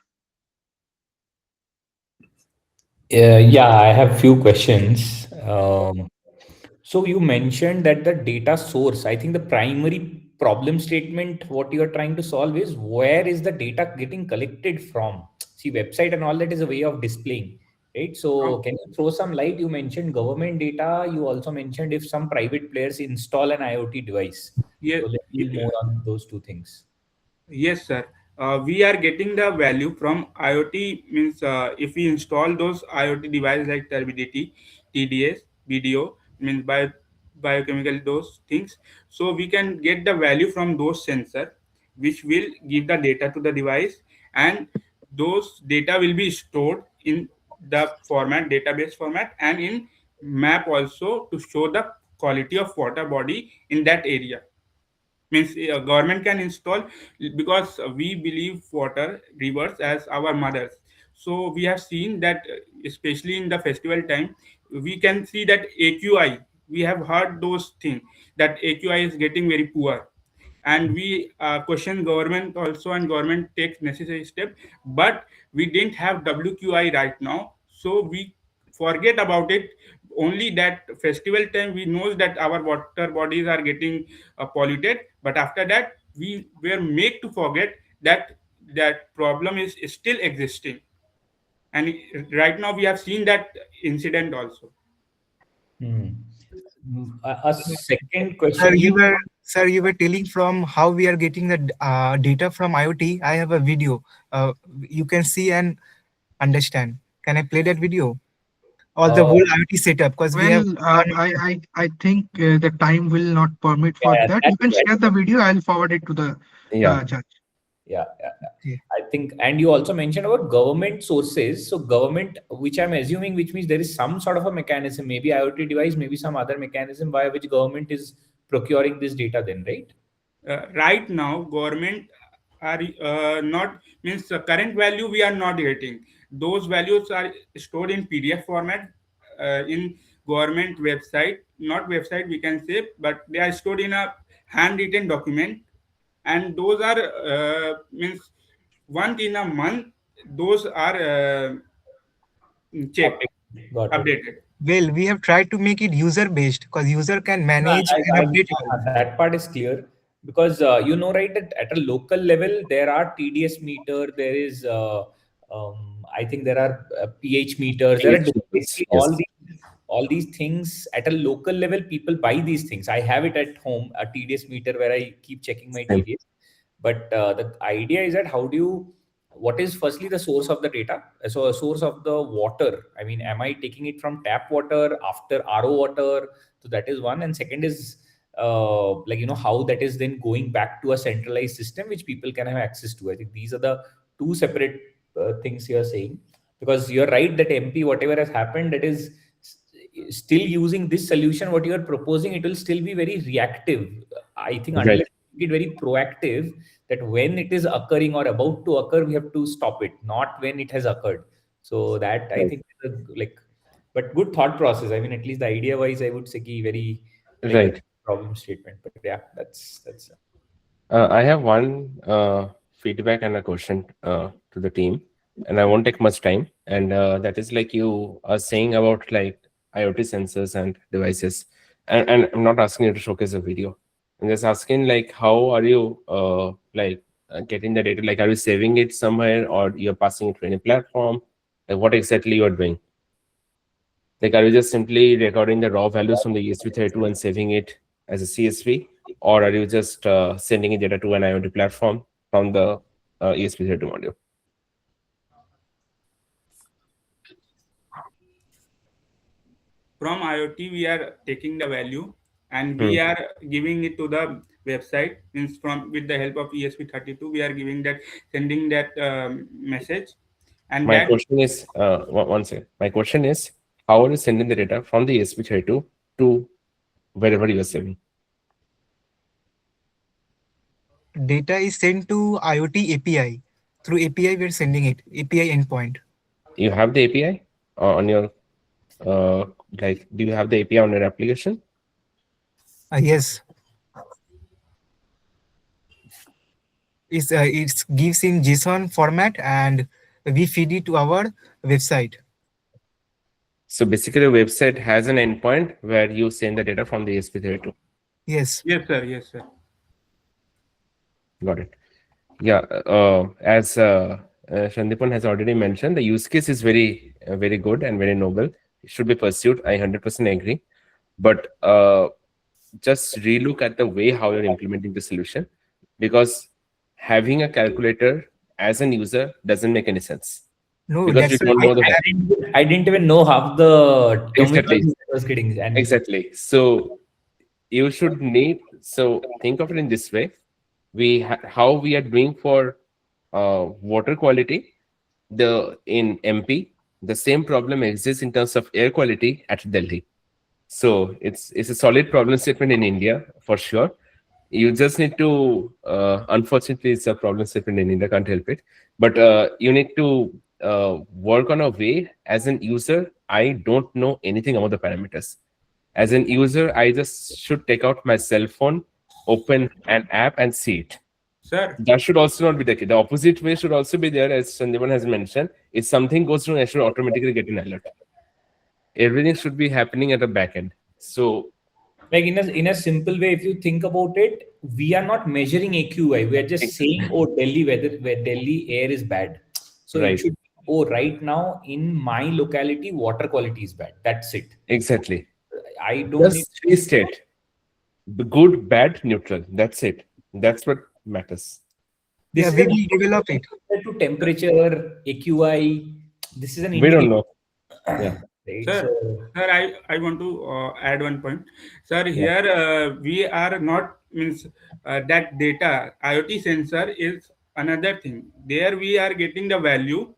Yeah, I have few questions. So you mentioned that the data source, I think the primary problem statement, what you are trying to solve is where is the data getting collected from? See, website and all that is a way of displaying, right? So can you throw some light? You mentioned government data. You also mentioned if some private players install an IoT device. Yes, So let's get more on those two things. yes, sir. We are getting the value from IoT means if we install those IoT devices like turbidity, TDS, BDO means biochemical those things. So we can get the value from those sensor, which will give the data to the device, and those data will be stored in the format database format and in map also to show the quality of water body in that area. Means government can install, because we believe water rivers as our mothers. So we have seen that especially in the festival time, we can see that AQI, we have heard those things, that AQI is getting very poor, and we question government also, and government takes necessary step, but we didn't have WQI right now, so we forget about it. Only that festival time we know that our water bodies are getting polluted, but after that we were made to forget that that problem is still existing, and right now we have seen that incident also. A second Sir, question, you were telling from how we are getting the data from IoT. I have a video. You can see and understand. Can I play that video? All the whole IoT setup, because we have Well, I think the time will not permit for Yeah, that. You that's can right. share the video. I'll forward it to the Yeah. judge. Yeah. I think, and you also mentioned about government sources. So government, which I'm assuming, which means there is some sort of a mechanism, maybe IoT device, maybe some other mechanism by which government is procuring this data then, right? Right now government are not, means the current value we are not getting. Those values are stored in PDF format in government website, not website we can say, but they are stored in a handwritten document, and those are means once in a month those are checked, Got it. updated. Well, we have tried to make it user based, because user can manage and update it. That part is clear, because you know, right, that at a local level there are TDS meter, there is I think there are pH meters, there are basically all these things at a local level. People buy these things. I have it at home, a TDS meter where I keep checking my TDS. But the idea is that how do you, what is firstly the source of the data? So a source of the water, I mean, am I taking it from tap water, after RO water? So that is one. And second is like, you know, how that is then going back to a centralized system which people can have access to. I think these are the two separate things you're saying, because you're right that MP, whatever has happened, that is still using this solution. What you are proposing, it will still be very reactive. I think unless Right. you get very proactive, that when it is occurring or about to occur, we have to stop it, not when it has occurred. So that I think is like, but good thought process. I mean, at least the idea wise, I would say very like a Right. problem statement. But yeah, that's I have one feedback and a question to the team, and I won't take much time. And that is like you are saying about like IoT sensors and devices, and I'm not asking you to showcase a video. I'm just asking like how are you getting the data? Like, are you saving it somewhere, or you're passing it to any platform? Like, what exactly you are doing? Like, are you just simply recording the raw values from the ESP32 and saving it as a CSV? Or are you just sending it data to an IoT platform from the ESP32 module? from IoT we are taking the value and we are giving it to the website. Means from with the help of ESP32 we are giving that, sending that message, and My that question is, one second. My question is, how are you sending the data from the ESP32 to wherever you are saving? Data is sent to IoT API. Through API, we're sending it, API endpoint. You have the API on your, like, do you have the API on your application? Yes. It gives in JSON format and we feed it to our website. So basically, the website has an endpoint where you send the data from the ESP32. Yes. Yes, sir. Yes, sir. Got it. Yeah. As Shandipan has already mentioned, the use case is very, very good and very noble. It should be pursued. I 100% agree. But just relook at the way how you're implementing the solution, because having a calculator as an user doesn't make any sense. No, because you don't know the I didn't even know half the exactly terminology I was getting. And exactly. So you should need, so think of it in this way. How we are doing for water quality, in MP the same problem exists in terms of air quality at Delhi. So it's a solid problem statement in India for sure. You just need to, unfortunately, it's a problem statement in India, can't help it. But you need to work on a way. As an user, I don't know anything about the parameters. As an user, I just should take out my cell phone, open an app, and see it. Sir, that should also not be the case. The opposite way should also be there, as Sandeepan has mentioned. If something goes wrong, I should automatically get an alert. Everything should be happening at the back end. So, like in a simple way, if you think about it, we are not measuring AQI. We are just saying, oh, Delhi weather, where Delhi air is bad. So right. It should, oh, right now in my locality, water quality is bad. That's it. Exactly. I don't just need three state. The good, bad, neutral. That's it. That's what matters. This we will develop it. To temperature, AQI. This is an We don't know. Yeah. Right? Sir, I want to add one point. Sir, here we are not, means that data, IoT sensor is another thing. There we are getting the value.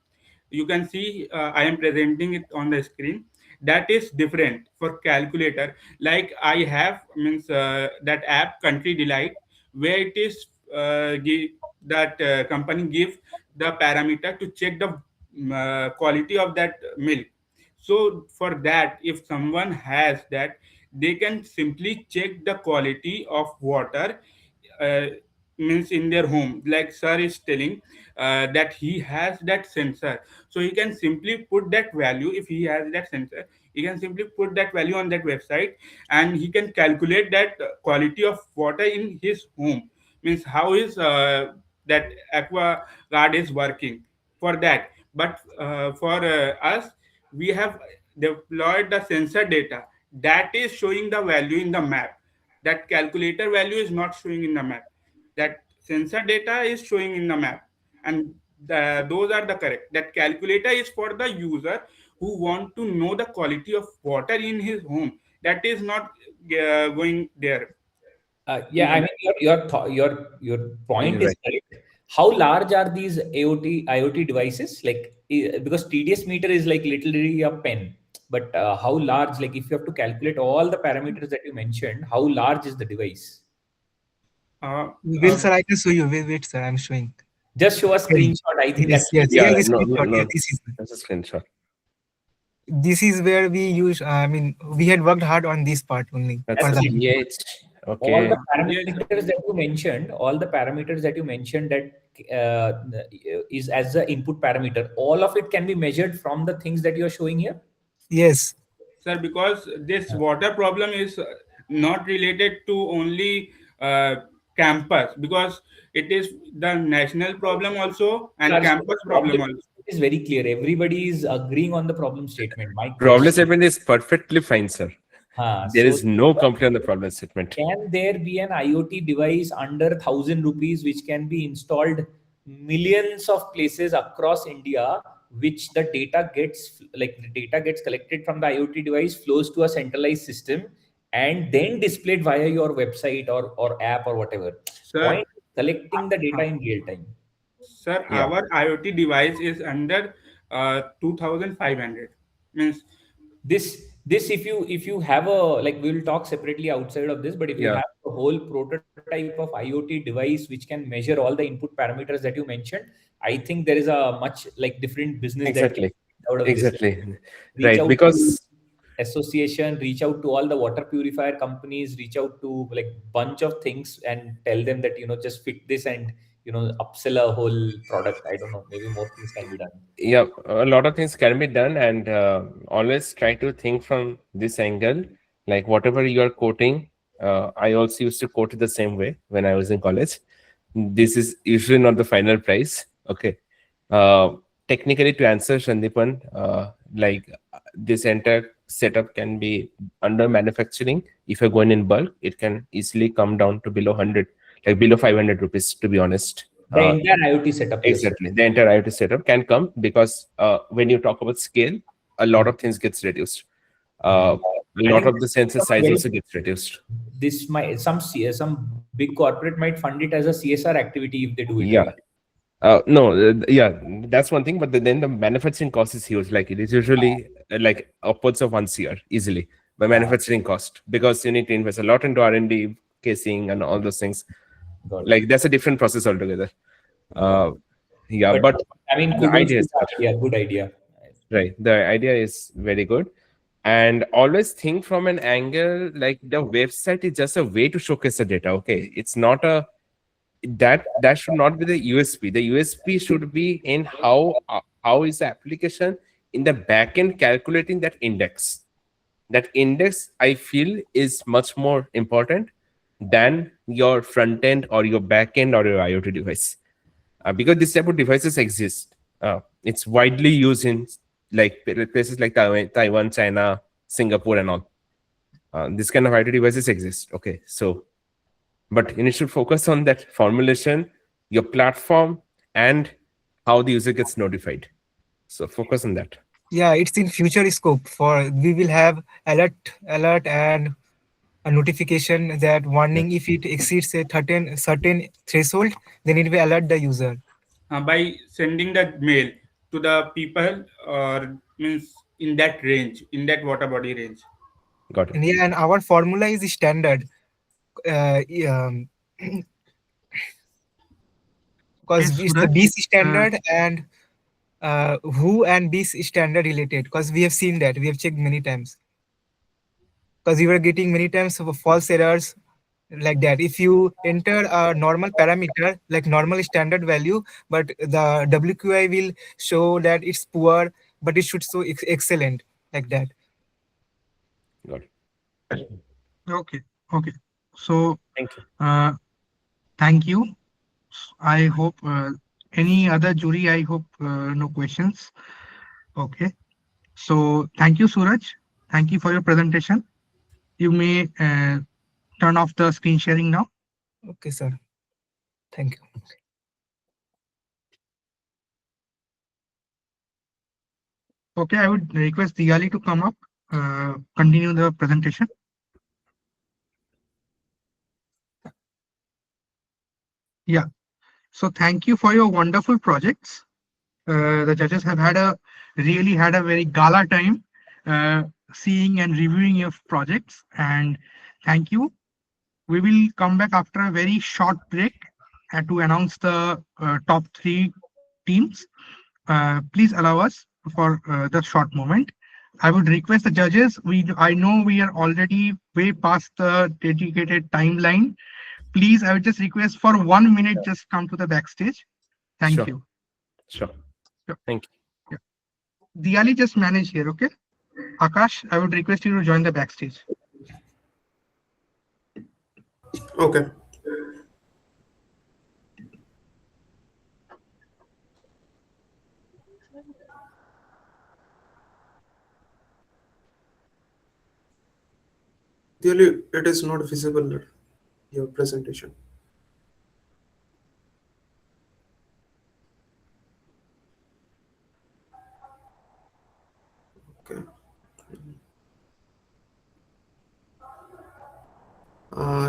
You can see I am presenting it on the screen. That is different for calculator. Like I have, means that app Country Delight, where it is that company give the parameter to check the quality of that milk. So for that, if someone has that, they can simply check the quality of water, uh, means in their home. Like sir is telling that he has that sensor, so he can simply put that value. If he has that sensor, he can simply put that value on that website, and he can calculate that quality of water in his home. Means how is that aqua guard is working for that. But for us, we have deployed the sensor data that is showing the value in the map. That calculator value is not showing in the map. That sensor data is showing in the map, and those are the correct. That calculator is for the user who want to know the quality of water in his home. That is not going there. Yeah, I mean your point is correct. How large are these IoT devices? Like because TDS meter is like literally a pen, but how large? Like if you have to calculate all the parameters that you mentioned, how large is the device? Sir, I can show you. Wait, sir, I'm showing. Just show a screenshot. I think yes, that's yeah, This is that's a screenshot. This is where we use. I mean, we had worked hard on this part only. That's okay. All the parameters that you mentioned, that is as the input parameter, all of it can be measured from the things that you are showing here. Yes, sir, because this water problem is not related to only campus, because it is the national problem also and campus problem also. It is very clear. Everybody is agreeing on the problem statement. My problem statement is perfectly fine, sir. There is no complaint on the problem statement. Can there be an IoT device under 1,000 rupees which can be installed millions of places across India which the data gets, like the data gets collected from the IoT device, flows to a centralized system, and then displayed via your website or app or whatever. Sir, Point is collecting the data in real time. sir, Yeah. our IoT device is under 2500. Means this if you have a, like, we will talk separately outside of this, but if you Yeah. have a whole prototype of IoT device which can measure all the input parameters that you mentioned, I think there is a much like different business that can Exactly. out of this. Exactly. Reach Right. out to Because association, reach out to all the water purifier companies, reach out to like bunch of things and tell them that, just fit this and, upsell a whole product. I don't know, maybe more things can be done. yeah, a lot of things can be done, and always try to think from this angle. Like whatever you are quoting, I also used to quote it the same way when I was in college. This is usually not the final price. Okay. Uh, Technically, to answer Shandipan, like this entire setup can be under manufacturing. If you're going in bulk, it can easily come down to below 100, like below 500 rupees, to be honest. The entire IoT setup. Exactly. The entire IoT setup can come because when you talk about scale, a lot of things gets reduced. A lot of the sensor size also gets reduced. This might some big corporate might fund it as a CSR activity if they do it Yeah. right. No, yeah, that's one thing. But then the manufacturing cost is huge. Like it is usually like upwards of 1 crore easily by manufacturing cost, because you need to invest a lot into R&D, casing, and all those things. Like that's a different process altogether. Yeah, but I mean, the kudos idea to is that. good. Yeah, good idea. Right. The idea is very good. And always think from an angle like the website is just a way to showcase the data. Okay. It's not a that should not be the USP. The USP should be in how is the application in the backend calculating that index. That index, I feel, is much more important than your front end or your backend or your IoT device. Because this type of devices exist. It's widely used in like places like Taiwan, China, Singapore, and all. This kind of IoT devices exist. Okay, so but you should focus on that formulation, your platform, and how the user gets notified. So focus on that. Yeah, it's in future scope. For we will have alert and a notification that warning if it exceeds a certain threshold, then it will alert the user. By sending that mail to the people, or means in that range, in that water body range. Got it. And yeah, and our formula is standard. Because Yes, it's the Suraj. BC standard and who and BC standard related. Because we have seen that, we have checked many times. Because we were getting many times of false errors like that. If you enter a normal parameter like normal standard value, but the WQI will show that it's poor, but it should show excellent like that. Got it. Okay. Okay. So Thank you. thank you. I hope any other jury, I hope no questions. Okay. So thank you, Suraj. Thank you for your presentation. You may turn off the screen sharing now. Okay, sir. Thank you. Okay, I would request Digali to come up, continue the presentation. Yeah. So thank you for your wonderful projects. The judges have really had a very gala time seeing and reviewing your projects, and thank you. We will come back after a very short break to announce the top 3 teams. Please allow us for the short moment. I would request the judges. I know we are already way past the dedicated timeline. Please, I would just request for 1 minute, just come to the backstage. Thank Sure. you. Sure. Thank you. Diali, just manage here, okay? Akash, I would request you to join the backstage. Okay. Really, it is not visible, your presentation.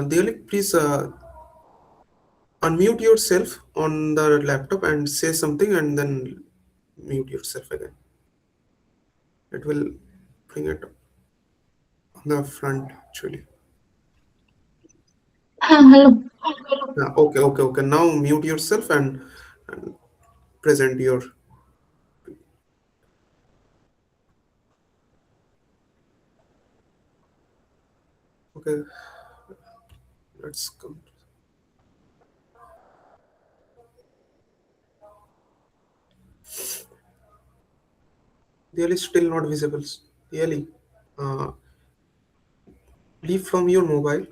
Deolik, please unmute yourself on the laptop and say something and then mute yourself again. It will bring it on the front actually. Hello. Okay. Now mute yourself and present your. Okay, let's come. Really still not visible. Really, uh, leave from your mobile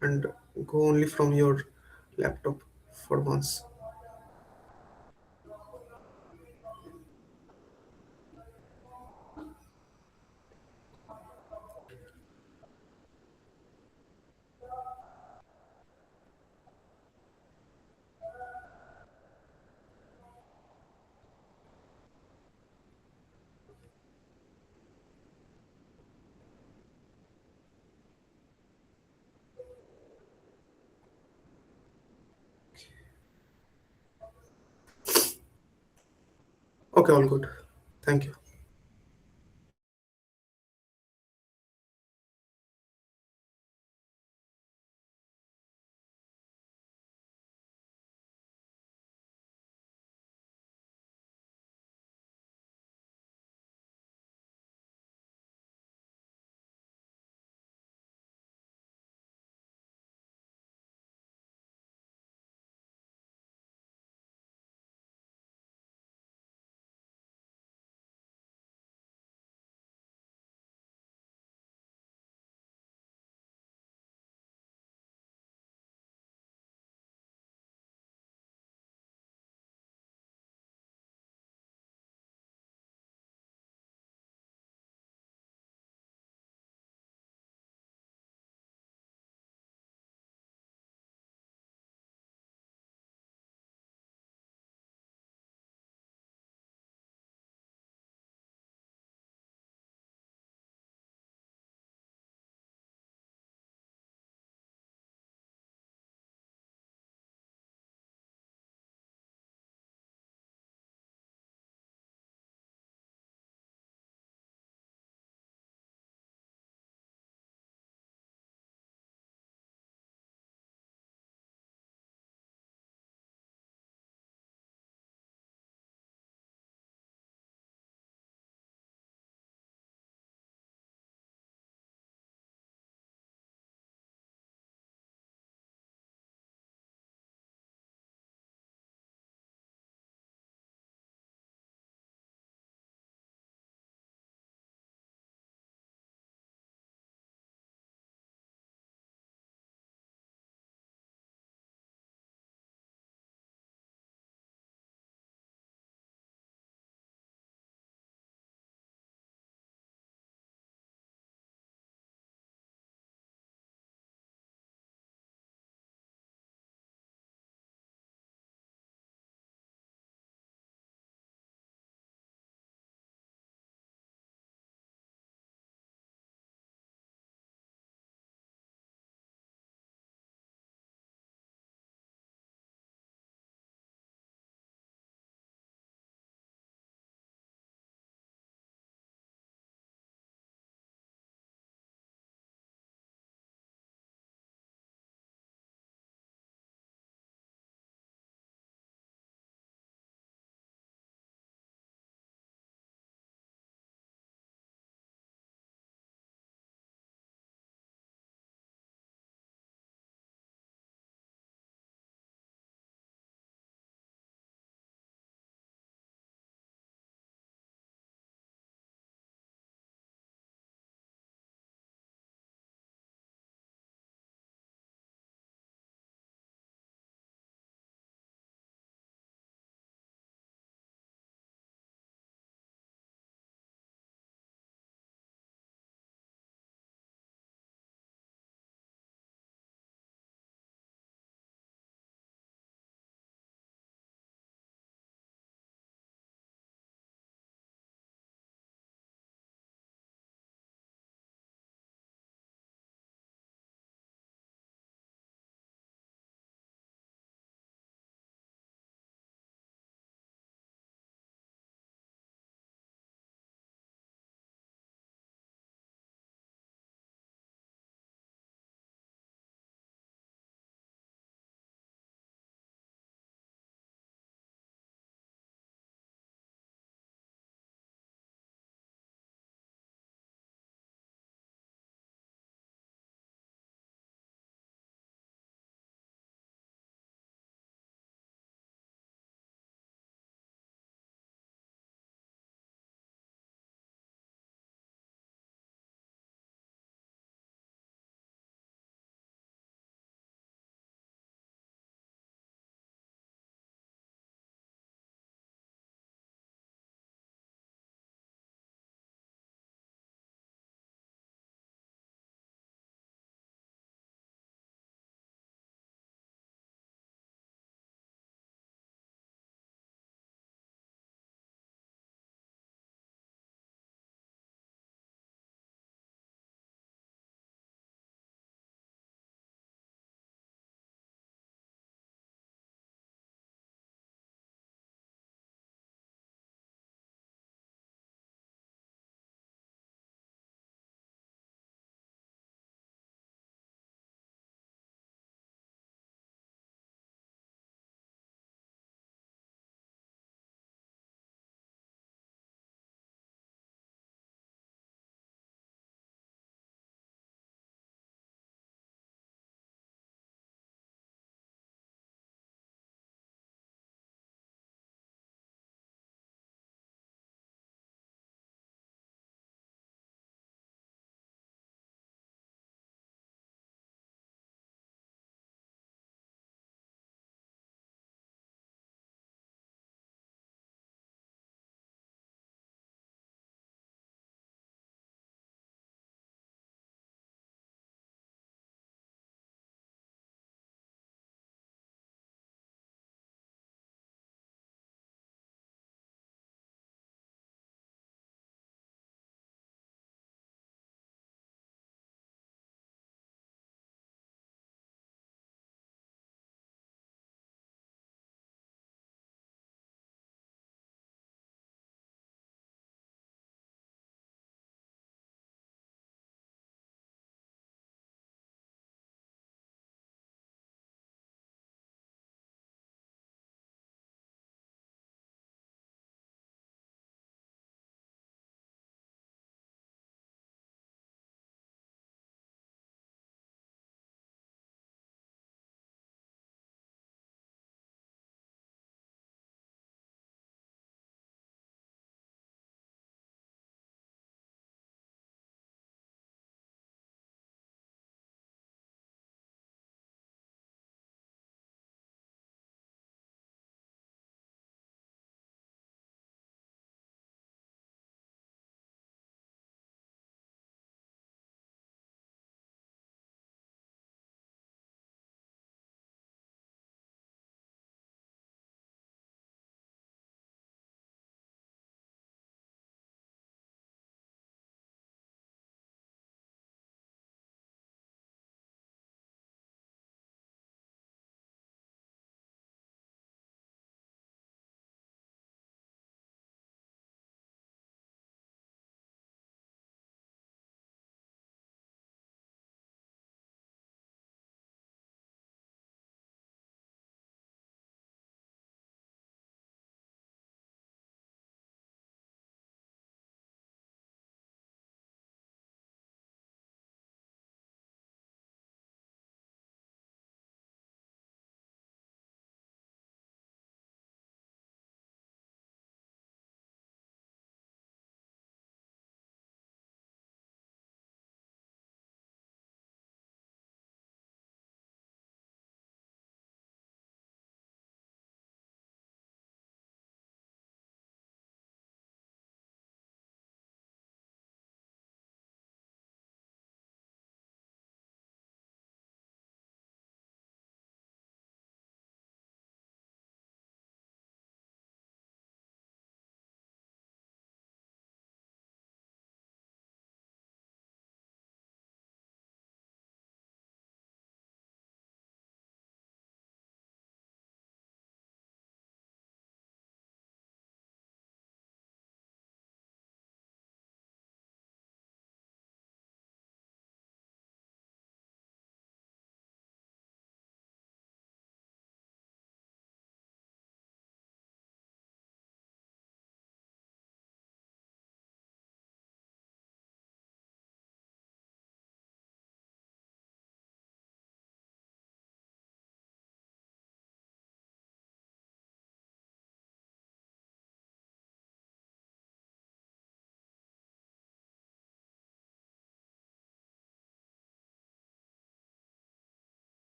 and go only from your laptop for once. Okay, all good. Thank you.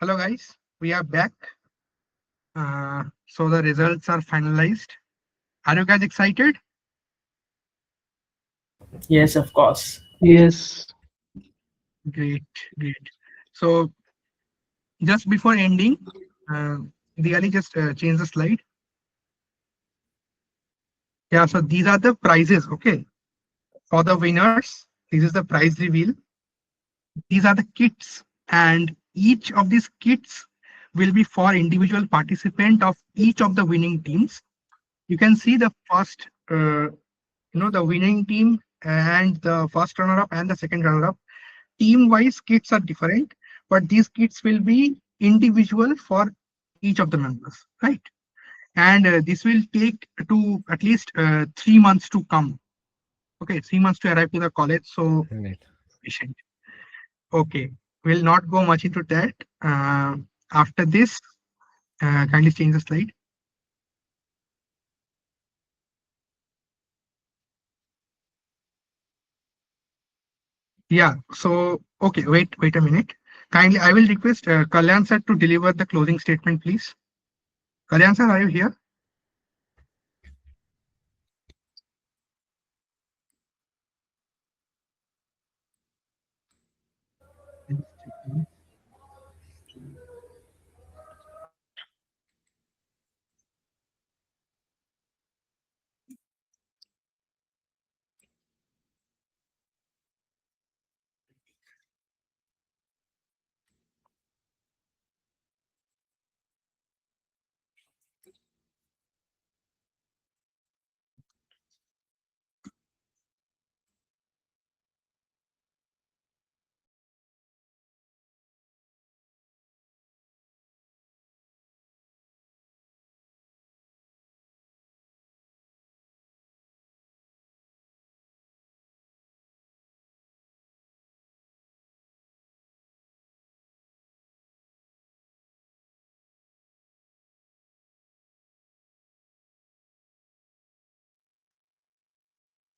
Hello guys, we are back. So the results are finalized. Are you guys excited? Yes, of course. Yes. Great, great. So just before ending, Diyali just change the slide. Yeah, so these are the prizes, okay? For the winners, this is the prize reveal. These are the kits, and each of these kits will be for individual participant of each of the winning teams. You can see the first, the winning team and the first runner-up and the second runner-up. Team-wise kits are different, but these kits will be individual for each of the members, right? And this will take to at least 3 months to come. Okay, 3 months to arrive to the college. So patient. Okay, we'll not go much into that. After this, kindly change the slide. Yeah, so, okay, wait a minute. Kindly, I will request Kalyan sir to deliver the closing statement, please. Kalyan sir, are you here?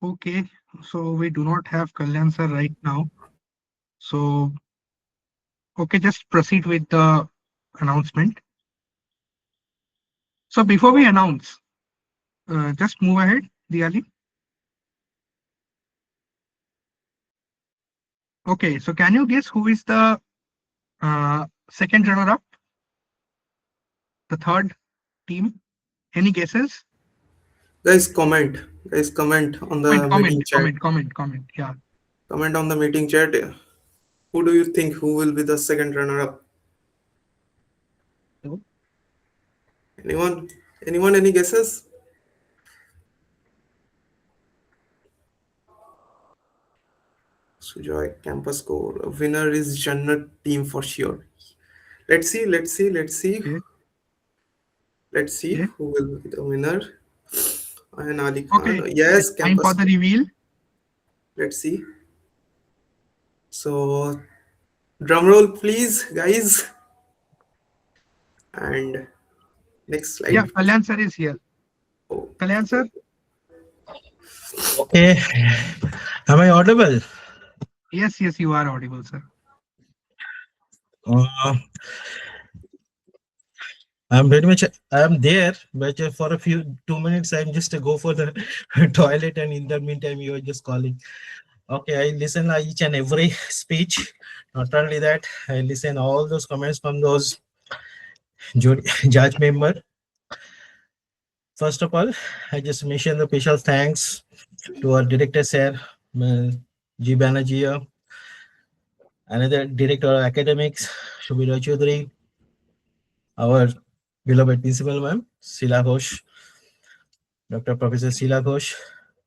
Okay, so we do not have Kalyan sir right now. So, okay, just proceed with the announcement. So before we announce, just move ahead, Diyali. Okay, so can you guess who is the second runner-up, the third team? Any guesses? Guys, comment on the meeting chat. Comment. Yeah. Comment on the meeting chat. Who do you think who will be the second runner-up? Anyone? Anyone? Any guesses? Sujoy, campus core. Winner is Jannat team for sure. Let's see. Okay. Let's see Okay. who will be the winner. And Ali Okay, Khan. Yes, it's time campus. for the reveal. Let's see. So, drum roll, please, guys. And next slide. Yeah, Kalyan sir is here. Kalyan sir? Okay. Am I audible? Yes, you are audible, sir. I'm very much, I'm there, but for a few 2 minutes, I'm just to go for the toilet, and in the meantime, you are just calling. Okay, I listen each and every speech. Not only that, I listen all those comments from those judge member. First of all, I just mention the special thanks to our director, sir, G. Banerjee, another director of academics, Shubira Chaudhary, our beloved principal, ma'am, Sheila Ghosh, Dr. Professor Sheila Ghosh,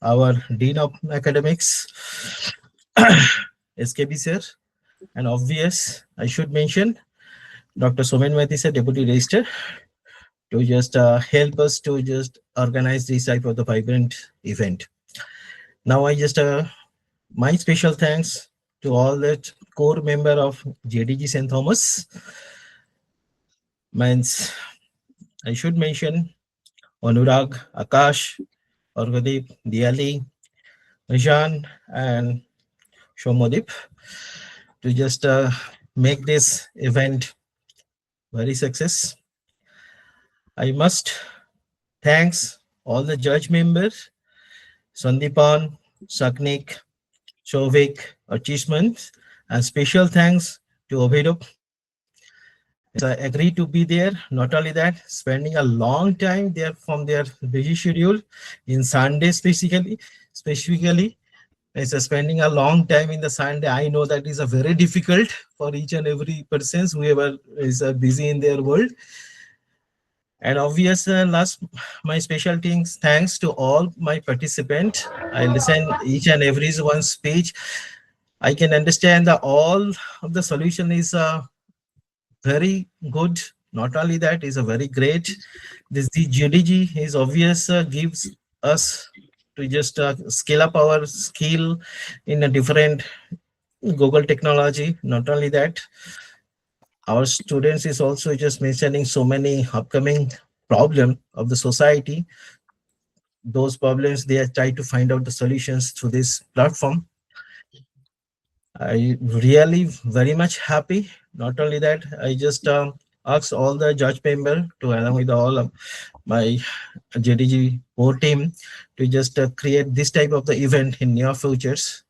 our Dean of Academics, SKB sir, and obvious, I should mention, Dr. Somen Mathi sir, Deputy Registrar, to just help us to just organize this type of the vibrant event. Now I just, my special thanks to all that core member of JDG St. Thomas. Means I should mention Anurag, Akash, Orgadeep, Diyali, Rajan, and Shomodip to just make this event very success. I must thanks all the judge members, Sandipan, Saknik, Shovik, achievements, and special thanks to Obhidop. Agreed to be there. Not only that, spending a long time there from their busy schedule in Sunday specifically. It's spending a long time in the Sunday. I know that is a very difficult for each and every person whoever is busy in their world. And obvious last, my special things, thanks to all my participants. I listen each and every one speech. I can understand that all of the solution is very good. Not only that, is a very great. This the GDG is obvious gives us to just scale up our skill in a different Google technology. Not only that, our students is also just mentioning so many upcoming problem of the society. Those problems they are trying to find out the solutions through this platform. I really very much happy. Not only that, I just asked all the judge member to along with all of my GDG core team to just create this type of the event in near futures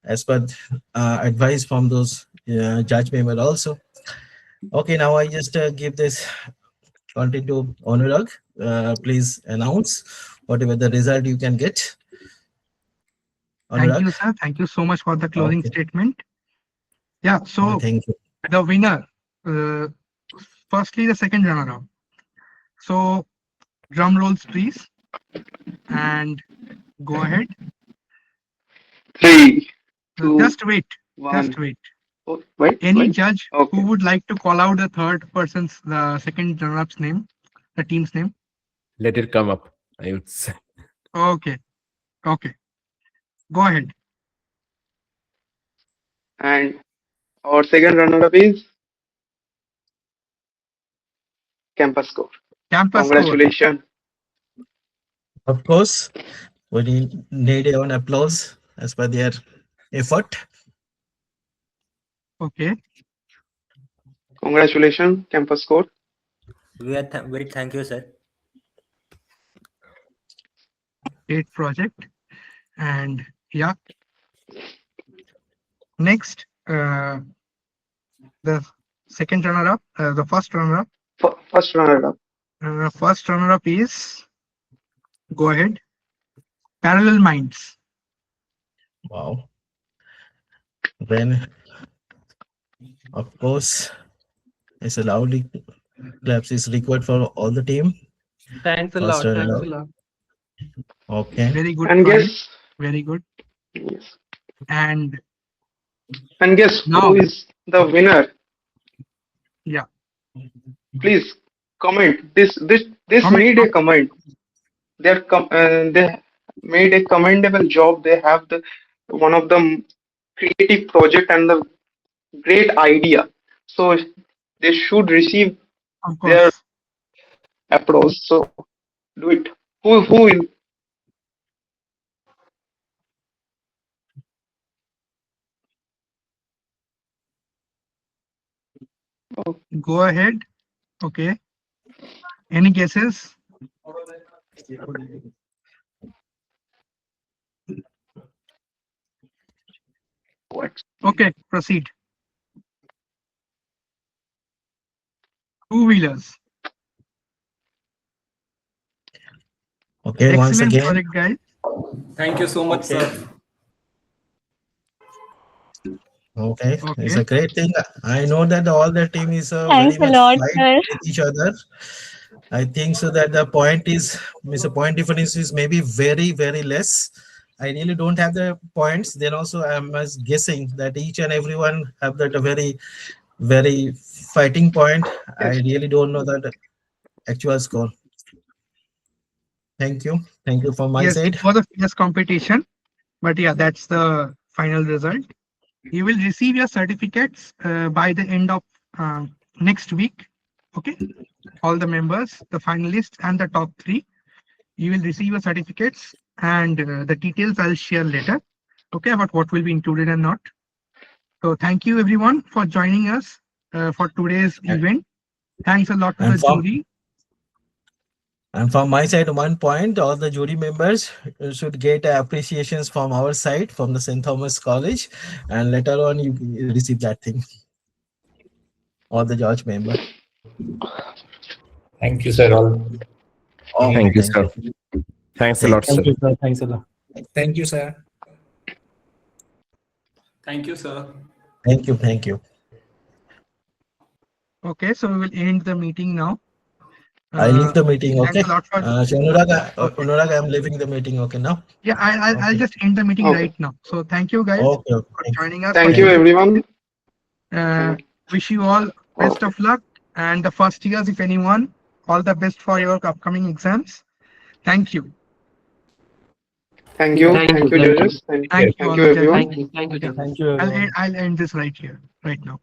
as per advice from those judge member also. Okay, now I just give this content to Anurag. Please announce whatever the result you can get. Thank Anurag. you, sir. Thank you so much for the closing Okay. statement. Yeah, so Thank you. the winner, firstly, the second runner-up. So drum rolls, please, and go ahead. 3, 2, Just wait. 1. Just wait. Oh, wait. Any judge Okay. who would like to call out the third person's, the second runner-up's name, the team's name? Let it come up, I would say. Okay. Okay. Go ahead. And our second runner-up is Campus Core. Campus Core. Congratulations. Of course, we need an applause as per their effort. Okay. Congratulations, Campus Core. We are very thank you, sir. Great project. And yeah. Next, the second runner-up, the first runner-up. First runner-up. First runner-up is, go ahead, Parallel Minds. Wow. Then, of course, it's a loudly claps is required for all the team. Thanks a First lot. Thanks a runner-up. lot. Okay. Very good. And project. guess. Very good. Yes. And guess now, who is the winner? Yeah. Please comment. This Comment. need a comment. They made a commendable job. They have the one of the creative project and the great idea. So they should receive Of their course. applause. So do it. Who will? Go ahead. Okay. Any guesses? Okay, proceed. Two-wheelers. Okay, once Excellent again. project, guys. Thank you so much, sir. Okay, it's a great thing. I know that all the team is very Thanks a much lot, fight sir. with each other. I think so that the point is, the point difference is maybe very, very less. I really don't have the points. Then also I'm just guessing that each and everyone have that a very, very fighting point. I really don't know that actual score. Thank you. Thank you from my Yes, side. it was a fierce competition, but yeah, that's the final result. You will receive your certificates by the end of next week. Okay, all the members, the finalists, and the top 3, you will receive your certificates, and the details I'll share later. Okay, about what will be included and not. So thank you everyone for joining us for today's event. Thanks a lot to And the jury. And from my side, one point, all the jury members should get appreciations from our side, from the St. Thomas College, and later on you receive that thing. All the judge member. Thank you, sir. All. Thank you, sir. Thanks a lot, sir. Thank you, sir. Thanks a lot. Thank you, sir. Thank you, sir. Thank you. Thank you. Okay, so we will end the meeting now. I leave the meeting. Thanks Okay. a lot for Anurag, I'm leaving the meeting. Okay, now. Yeah, I'll just end the meeting right now. So thank you guys Okay. for joining us. Thank you, everyone. Wish you all best of luck, and the first years, if anyone, all the best for your upcoming exams. Thank you. Thank you. Thank you. Thank you, judges. Thank you, all the everyone. judges. Thank you. Yeah. Thank you, everyone. I'll end this right here, right now.